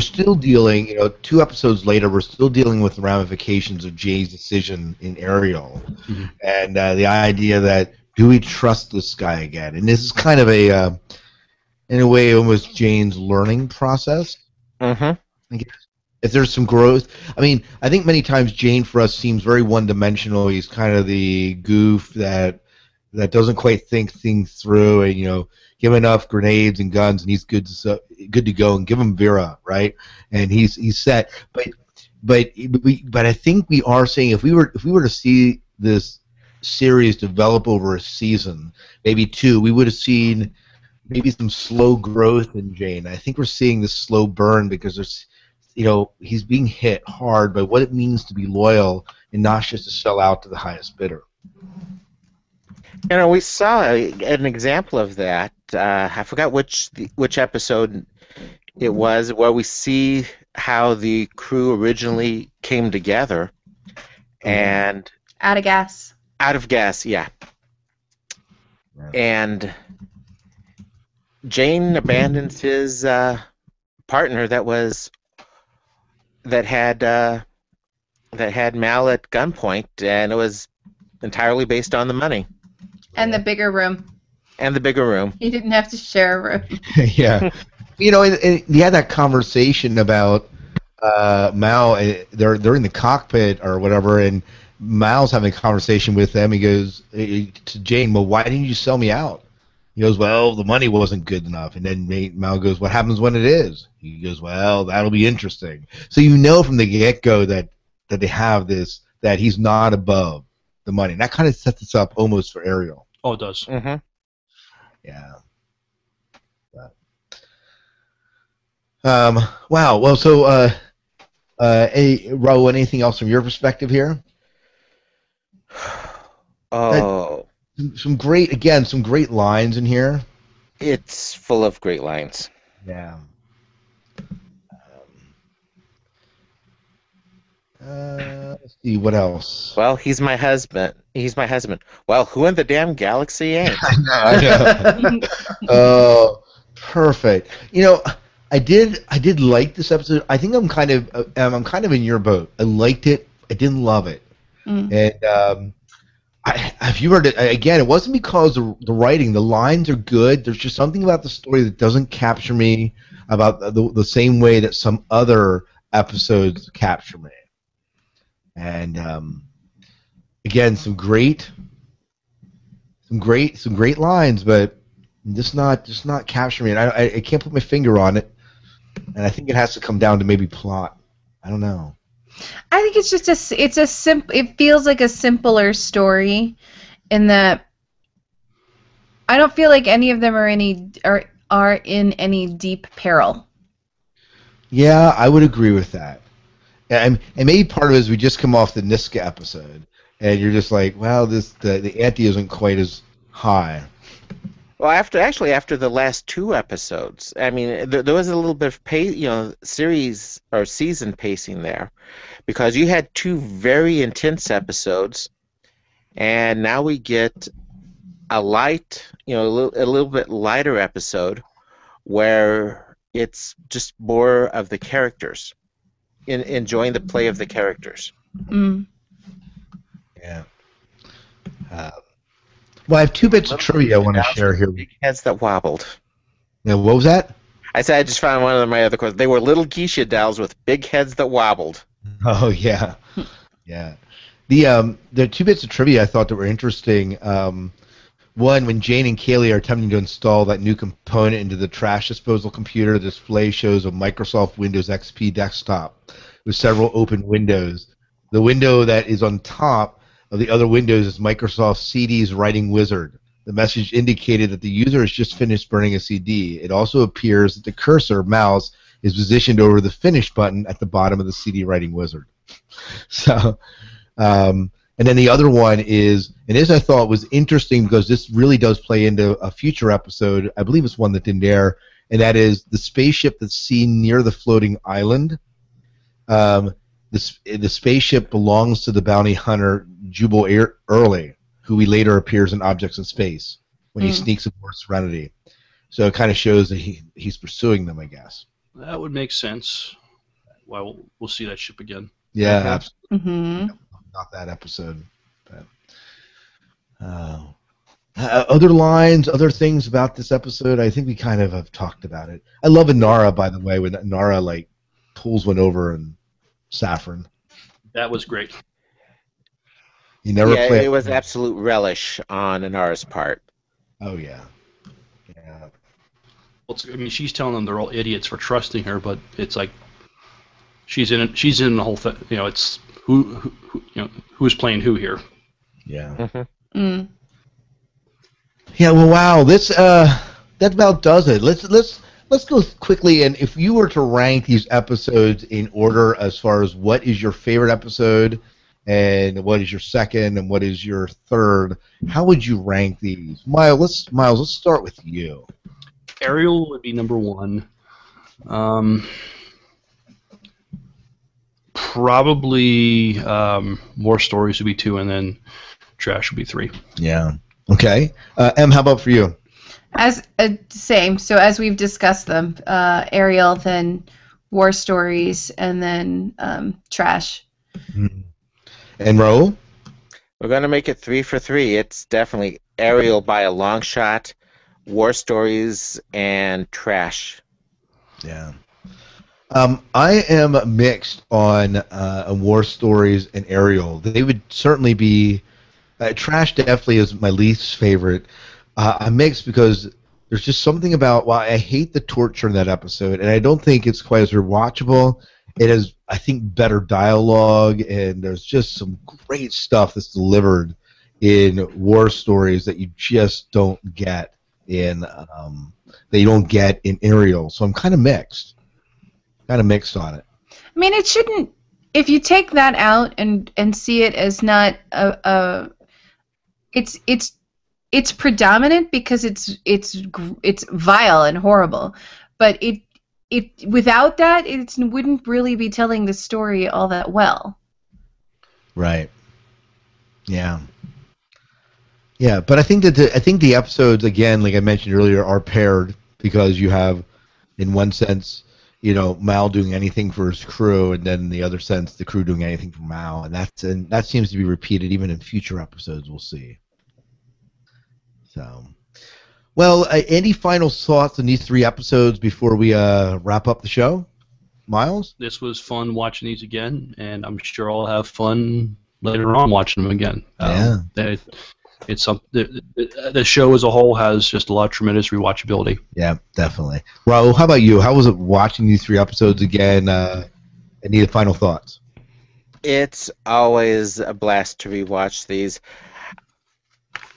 still dealing, 2 episodes later, we're still dealing with the ramifications of Jay's decision in Ariel. Mm-hmm. And the idea that, do we trust this guy again? And this is kind of in a way, almost Jane's learning process. Mm-hmm. If there's some growth, I mean, I think many times Jane for us seems very one-dimensional. He's kind of the goof that doesn't quite think things through, and give him enough grenades and guns, and he's good to go. And give him Vera, right? And he's set. But I think we are saying if we were to see this series develop over a season, maybe two, we would have seen maybe some slow growth in Jane. I think we're seeing this slow burn because there's, he's being hit hard by what it means to be loyal and not just to sell out to the highest bidder. We saw an example of that. I forgot which episode it was, where we see how the crew originally came together, and Out of gas. out of gas, yeah. And Jane abandons his partner that had Mal at gunpoint, and it was entirely based on the money And the bigger room. and the bigger room. He didn't have to share a room. Yeah. And he had that conversation about Mal. They're in the cockpit or whatever, and Mal's having a conversation with them. He goes to Jane, "Well, why didn't you sell me out?" He goes, "Well, the money wasn't good enough." And then Mal goes, "What happens when it is?" He goes, "Well, that'll be interesting." So from the get-go that they have this, that he's not above the money. And that kind of sets us up almost for Ariel. Oh, it does. Mm-hmm. Yeah. Wow. Well, so, Raul, anything else from your perspective here? Oh, Some great lines in here. It's full of great lines. Yeah. Let's see what else. Well, he's my husband. He's my husband. Well, who in the damn galaxy ain't? I know. Oh, perfect. I did like this episode. I think I'm kind of in your boat. I liked it. I didn't love it. And if you heard it again, it wasn't because the writing, the lines are good. There's just something about the story that doesn't capture me about the same way that some other episodes capture me. And again, some great lines, but just not capture me. And I can't put my finger on it. And I think it has to come down to maybe plot. I don't know. I think it's just it feels like a simpler story in that I don't feel like any of them are in any deep peril. Yeah, I would agree with that. And maybe part of it is we just come off the Niska episode, and you're just like, well, the ante isn't quite as high. Well, after the last two episodes, I mean, there was a little bit of series or season pacing there, because you had two very intense episodes, and now we get a little bit lighter episode where it's just more of the characters, enjoying the play of the characters. Yeah. Well, I have two bits of trivia I want to share here. Big heads that wobbled. Yeah, what was that? I said I just found one of my other questions. They were little geisha dolls with big heads that wobbled. Oh yeah, yeah. The two bits of trivia I thought that were interesting. One, when Jane and Kaylee are attempting to install that new component into the trash disposal computer, the display shows a Microsoft Windows XP desktop with several open windows. The window that is on top of the other windows is Microsoft CD's Writing Wizard. The message indicated that the user has just finished burning a CD. It also appears that the cursor mouse is positioned over the Finish button at the bottom of the CD Writing Wizard. So, and then the other one is, and this I thought was interesting because this really does play into a future episode. I believe it's one that didn't air, and that is the spaceship that's seen near the floating island. The spaceship belongs to the bounty hunter Jubal Early, who later appears in Objects in Space when he sneaks aboard Serenity. So it kind of shows that he's pursuing them, I guess. That would make sense. Well, we'll see that ship again. Yeah, absolutely. Mm-hmm. Not that episode. But, other lines, other things about this episode, I think we kind of have talked about it. I love Inara, by the way, when Inara pulls one over and Saffron. That was great. You never play. It was absolute relish on Inara's part. Oh yeah. Yeah. Well, I mean, she's telling them they're all idiots for trusting her, but it's like she's in the whole thing. It's who's playing who here. Yeah. Mm-hmm. Mm. Yeah. Well, wow. This that about does it. Let's go quickly, and if you were to rank these episodes in order as far as what is your favorite episode, and what is your second, and what is your third, how would you rank these? Miles, let's start with you. Ariel would be number one. Probably More Stories would be two, and then Trash would be three. Yeah. Okay. Em, how about for you? As same. So as we've discussed them, Ariel, then War Stories, and then Trash. Mm. And Raul? We're going to make it 3 for 3. It's definitely Ariel by a long shot, War Stories, and Trash. Yeah. I am mixed on War Stories and Ariel. They would certainly be... Trash definitely is my least favorite. I'm mixed because there's just something about... Well, I hate the torture in that episode, and I don't think it's quite as rewatchable. It has, I think, better dialogue, and there's just some great stuff that's delivered in War Stories that you just don't get in Ariel. So I'm kind of mixed. Kind of mixed on it. I mean, it shouldn't. If you take that out and see it as not it's it's predominant because it's vile and horrible, but it without that it wouldn't really be telling the story all that well. Right. Yeah. Yeah, but I think that the episodes, again, like I mentioned earlier, are paired because you have, in one sense, Mal doing anything for his crew, and then in the other sense, the crew doing anything for Mal, and that seems to be repeated even in future episodes. We'll see. So, well, any final thoughts on these 3 episodes before we wrap up the show, Miles? This was fun watching these again, and I'm sure I'll have fun later on watching them again. It's the show as a whole has just a lot of tremendous rewatchability. Yeah, definitely. Raul, how about you? How was it watching these 3 episodes again? Any final thoughts? It's always a blast to rewatch these.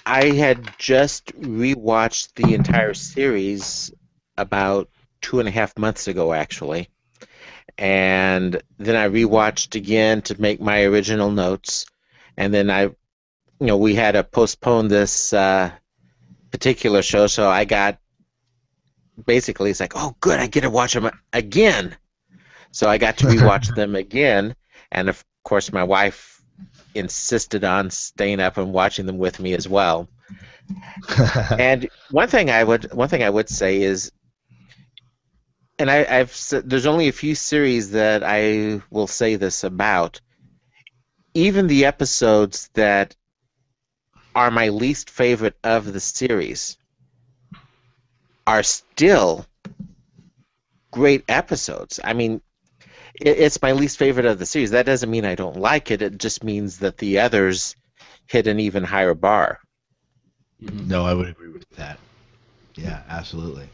I had just rewatched the entire series about 2.5 months ago, actually. And then I rewatched again to make my original notes. And then we had to postpone this particular show, so I got, basically, it's like, oh, good, I get to watch them again. So I got to rewatch them again. And, of course, my wife insisted on staying up and watching them with me as well. And one thing I would say is, and I've said, there's only a few series that I will say this about. Even the episodes that are my least favorite of the series are still great episodes. I mean, it's my least favorite of the series. That doesn't mean I don't like it. It just means that the others hit an even higher bar. No, I would agree with that. Yeah, absolutely.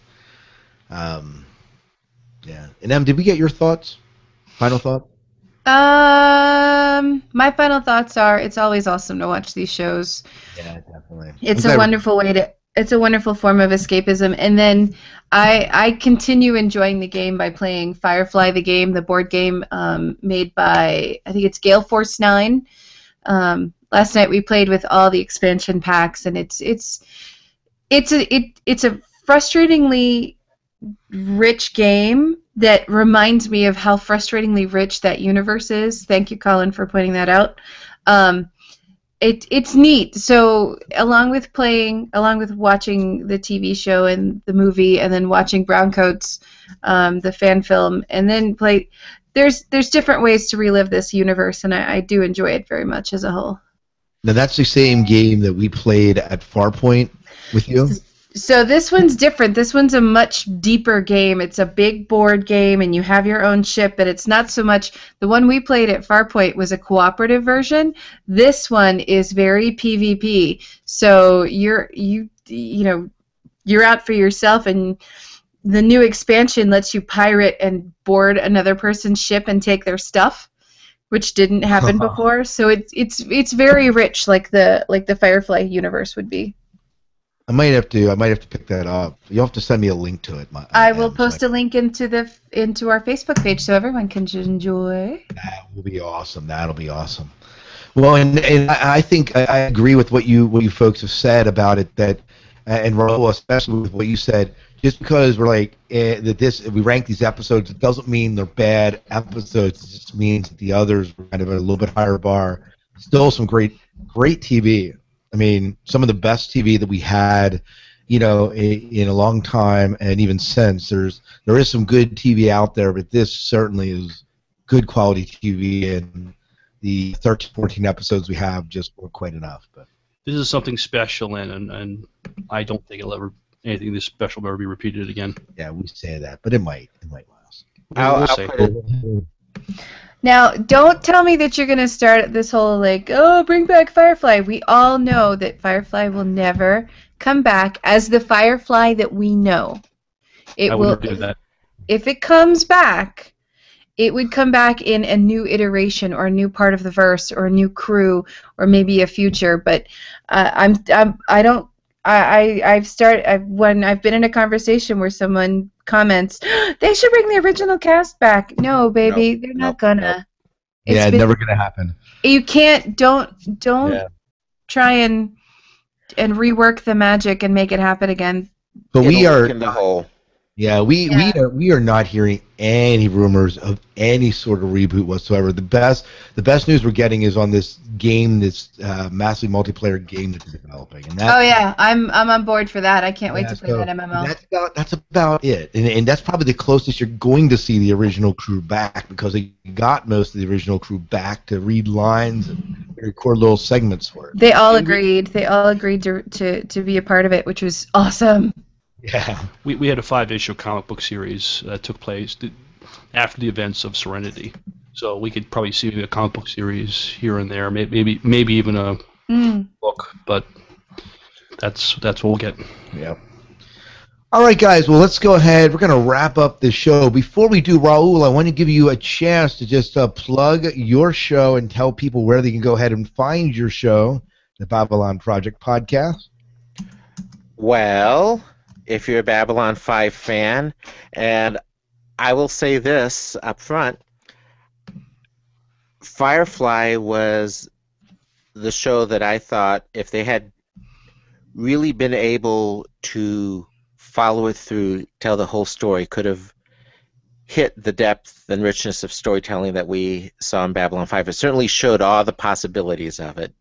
Yeah. And Em, did we get your thoughts? Final thoughts? My final thoughts are: it's always awesome to watch these shows. Yeah, definitely. It's a wonderful it's a wonderful form of escapism. And then I continue enjoying the game by playing Firefly, the board game made by, I think it's Gale Force 9. Last night we played with all the expansion packs, and it's a frustratingly rich game that reminds me of how frustratingly rich that universe is. Thank you, Colin, for pointing that out. It's neat. So along with watching the TV show and the movie, and then watching Browncoats, the fan film, and then play, there's different ways to relive this universe, and I do enjoy it very much as a whole. Now that's the same game that we played at Farpoint with you? So this one's different. This one's a much deeper game. It's a big board game, and you have your own ship, but it's not so much. The one we played at Farpoint was a cooperative version. This one is very PvP. So you're out for yourself, and the new expansion lets you pirate and board another person's ship and take their stuff, which didn't happen before. So it's very rich, like the Firefly universe would be. I might have to pick that up. You'll have to send me a link to it. I will post a link into our Facebook page so everyone can enjoy. That will be awesome. That'll be awesome. Well, and I think I agree with what you folks have said about it. That and Raul, especially with what you said. Just because we're like we rank these episodes, it doesn't mean they're bad episodes. It just means that the others were kind of at a little bit higher bar. Still some great TV. I mean, some of the best TV that we had, in a long time, and even since. There is some good TV out there, but this certainly is good quality TV, and the 13, 14 episodes we have just weren't quite enough. But this is something special, and I don't think anything this special will ever be repeated again. Yeah, we say that, but it might, Miles. I'll say. put it. Now, don't tell me that you're going to start this whole, bring back Firefly. We all know that Firefly will never come back as the Firefly that we know. I wouldn't do that. If it comes back, it would come back in a new iteration or a new part of the verse or a new crew or maybe a future. But when I've been in a conversation where someone comments, they should bring the original cast back. No, baby, they're not gonna. Yeah, never gonna happen. You can't. Don't try and and rework the magic and make it happen again. But It'll we work are in the hole. Yeah, we are not hearing any rumors of any sort of reboot whatsoever. The best news we're getting is on this game, this massively multiplayer game that they're developing, and Oh yeah, I'm on board for that. I can't wait to play so that MMO. that's about it, and that's probably the closest you're going to see the original crew back, because they got most of the original crew back to read lines and record little segments for it. They all agreed. They all agreed to be a part of it, which was awesome. Yeah. We had a 5-issue comic book series that took place after the events of Serenity, so we could probably see a comic book series here and there, maybe even a book, but that's what we'll get. Yep. All right, guys. Well, let's go ahead. We're going to wrap up the show. Before we do, Raul, I want to give you a chance to just plug your show and tell people where they can go ahead and find your show, the Babylon Project podcast. Well, if you're a Babylon 5 fan, and I will say this up front, Firefly was the show that I thought, if they had really been able to follow it through, tell the whole story, could have hit the depth and richness of storytelling that we saw in Babylon 5. It certainly showed all the possibilities of it.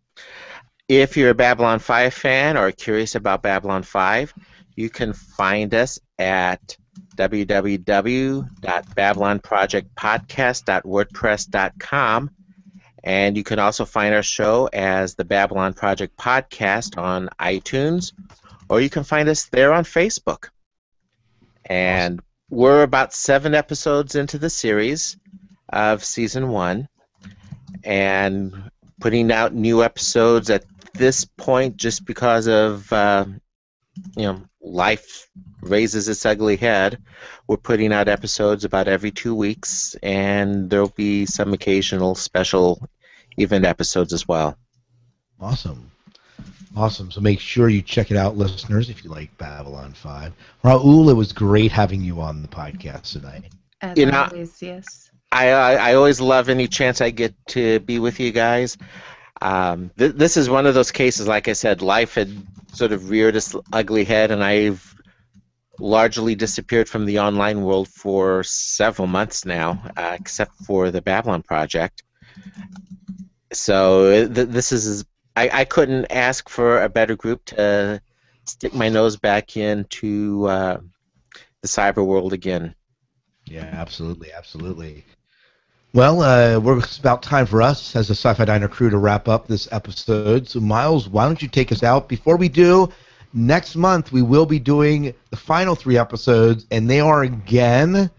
If you're a Babylon 5 fan or curious about Babylon 5, you can find us at www.babylonprojectpodcast.wordpress.com, and you can also find our show as the Babylon Project Podcast on iTunes, or you can find us there on Facebook. And we're about 7 episodes into the series of Season 1, and putting out new episodes at this point just because of life raises its ugly head. We're putting out episodes about every 2 weeks, and there'll be some occasional special event episodes as well. Awesome. So make sure you check it out, listeners, if you like Babylon 5. Raul, it was great having you on the podcast tonight. As always, yes. I always love any chance I get to be with you guys. This is one of those cases, like I said, life had sort of reared its ugly head, and I've largely disappeared from the online world for several months now, except for the Babylon Project. So this is, I couldn't ask for a better group to stick my nose back into the cyber world again. Yeah, absolutely. Well, it's about time for us as a Sci-Fi Diner crew to wrap up this episode. So, Miles, why don't you take us out? Before we do, next month we will be doing the final 3 episodes, and they are again,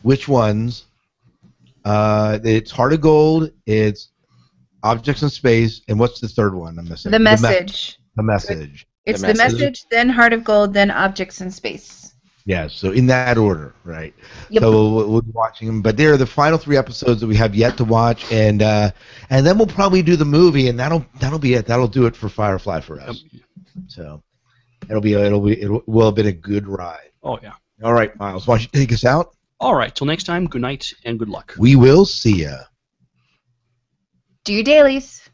which ones? It's Heart of Gold, it's Objects in Space, and what's the third one I'm missing? The Message. The Message. It's The Message, then Heart of Gold, then Objects in Space. Yeah, so in that order, right? Yep. So we'll be watching them, but they're the final 3 episodes that we have yet to watch, and then we'll probably do the movie, and that'll be it. That'll do it for Firefly for us. So it will have been a good ride. Oh yeah. All right, Miles, why don't you take us out? All right. Till next time. Good night and good luck. We will see ya. Do your dailies.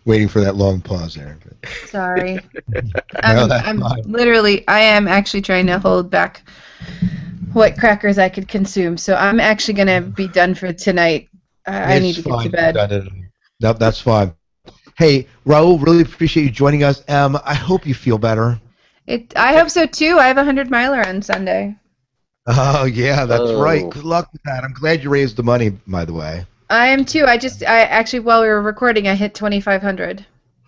Waiting for that long pause there. Sorry. No, I am actually trying to hold back what crackers I could consume. So I'm actually going to be done for tonight. I need to get to bed. Nope, that's fine. Hey, Raul, really appreciate you joining us. I hope you feel better. I hope so too. I have a 100-miler on Sunday. Oh, yeah, that's right. Good luck with that. I'm glad you raised the money, by the way. I am too. I actually, while we were recording, I hit 2,500.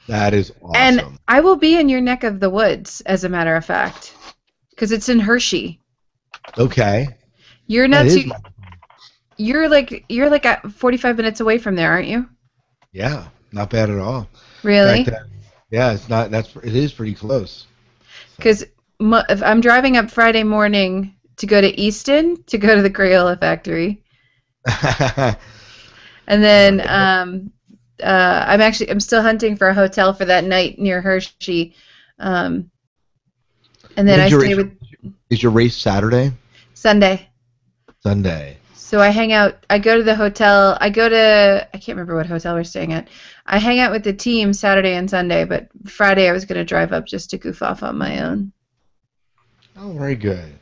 That is awesome. And I will be in your neck of the woods, as a matter of fact, because it's in Hershey. Okay. You're not too. You're like at 45 minutes away from there, aren't you? Yeah, not bad at all. Really? In fact, yeah, it's not. It is pretty close. Because if I'm driving up Friday morning to go to Easton to go to the Crayola factory. And then I'm still hunting for a hotel for that night near Hershey. And then I stay with. Is your race Saturday? Sunday. Sunday. So I hang out. I go to the hotel. I can't remember what hotel we're staying at. I hang out with the team Saturday and Sunday, but Friday I was going to drive up just to goof off on my own. Oh, very good.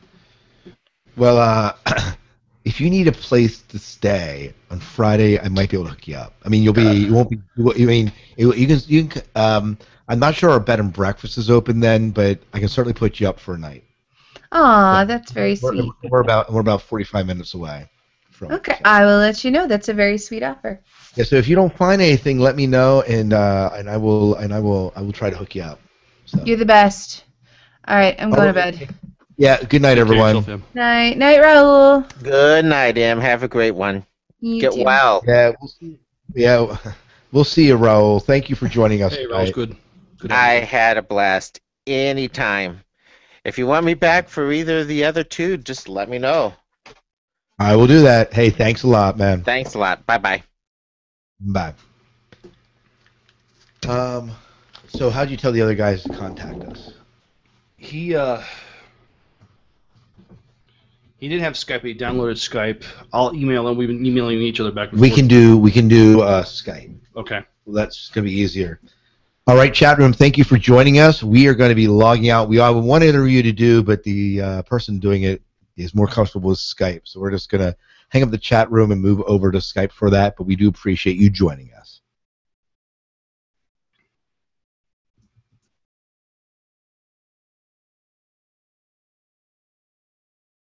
Well, if you need a place to stay on Friday, I might be able to hook you up. I mean, you won't be. You can. I'm not sure our bed and breakfast is open then, but I can certainly put you up for a night. Aw, that's very We're, sweet. we're about 45 minutes away from. Okay, So. I will let you know. That's a very sweet offer. Yeah. So if you don't find anything, let me know, and I will try to hook you up. So. You're the best. All right, I'm going to bed. Yeah. Good night, everyone. Night, Raul. Good night, Em. Have a great one. You Get too. well. Yeah. We'll see. Yeah. We'll see you, Raul. Thank you for joining us. Hey, Raul's good. Good. I had a blast. Anytime. If you want me back for either of the other two, just let me know. I will do that. Hey, thanks a lot, man. Thanks a lot. Bye-bye. Bye. So how'd you tell the other guys to contact us? He didn't have Skype. He downloaded Skype. I'll email him. We've been emailing each other back and We forth. can do Skype. Okay. Well, that's gonna be easier. All right, chat room. Thank you for joining us. We are going to be logging out. We have one interview to do, but the person doing it is more comfortable with Skype, so we're just gonna hang up the chat room and move over to Skype for that. But we do appreciate you joining us.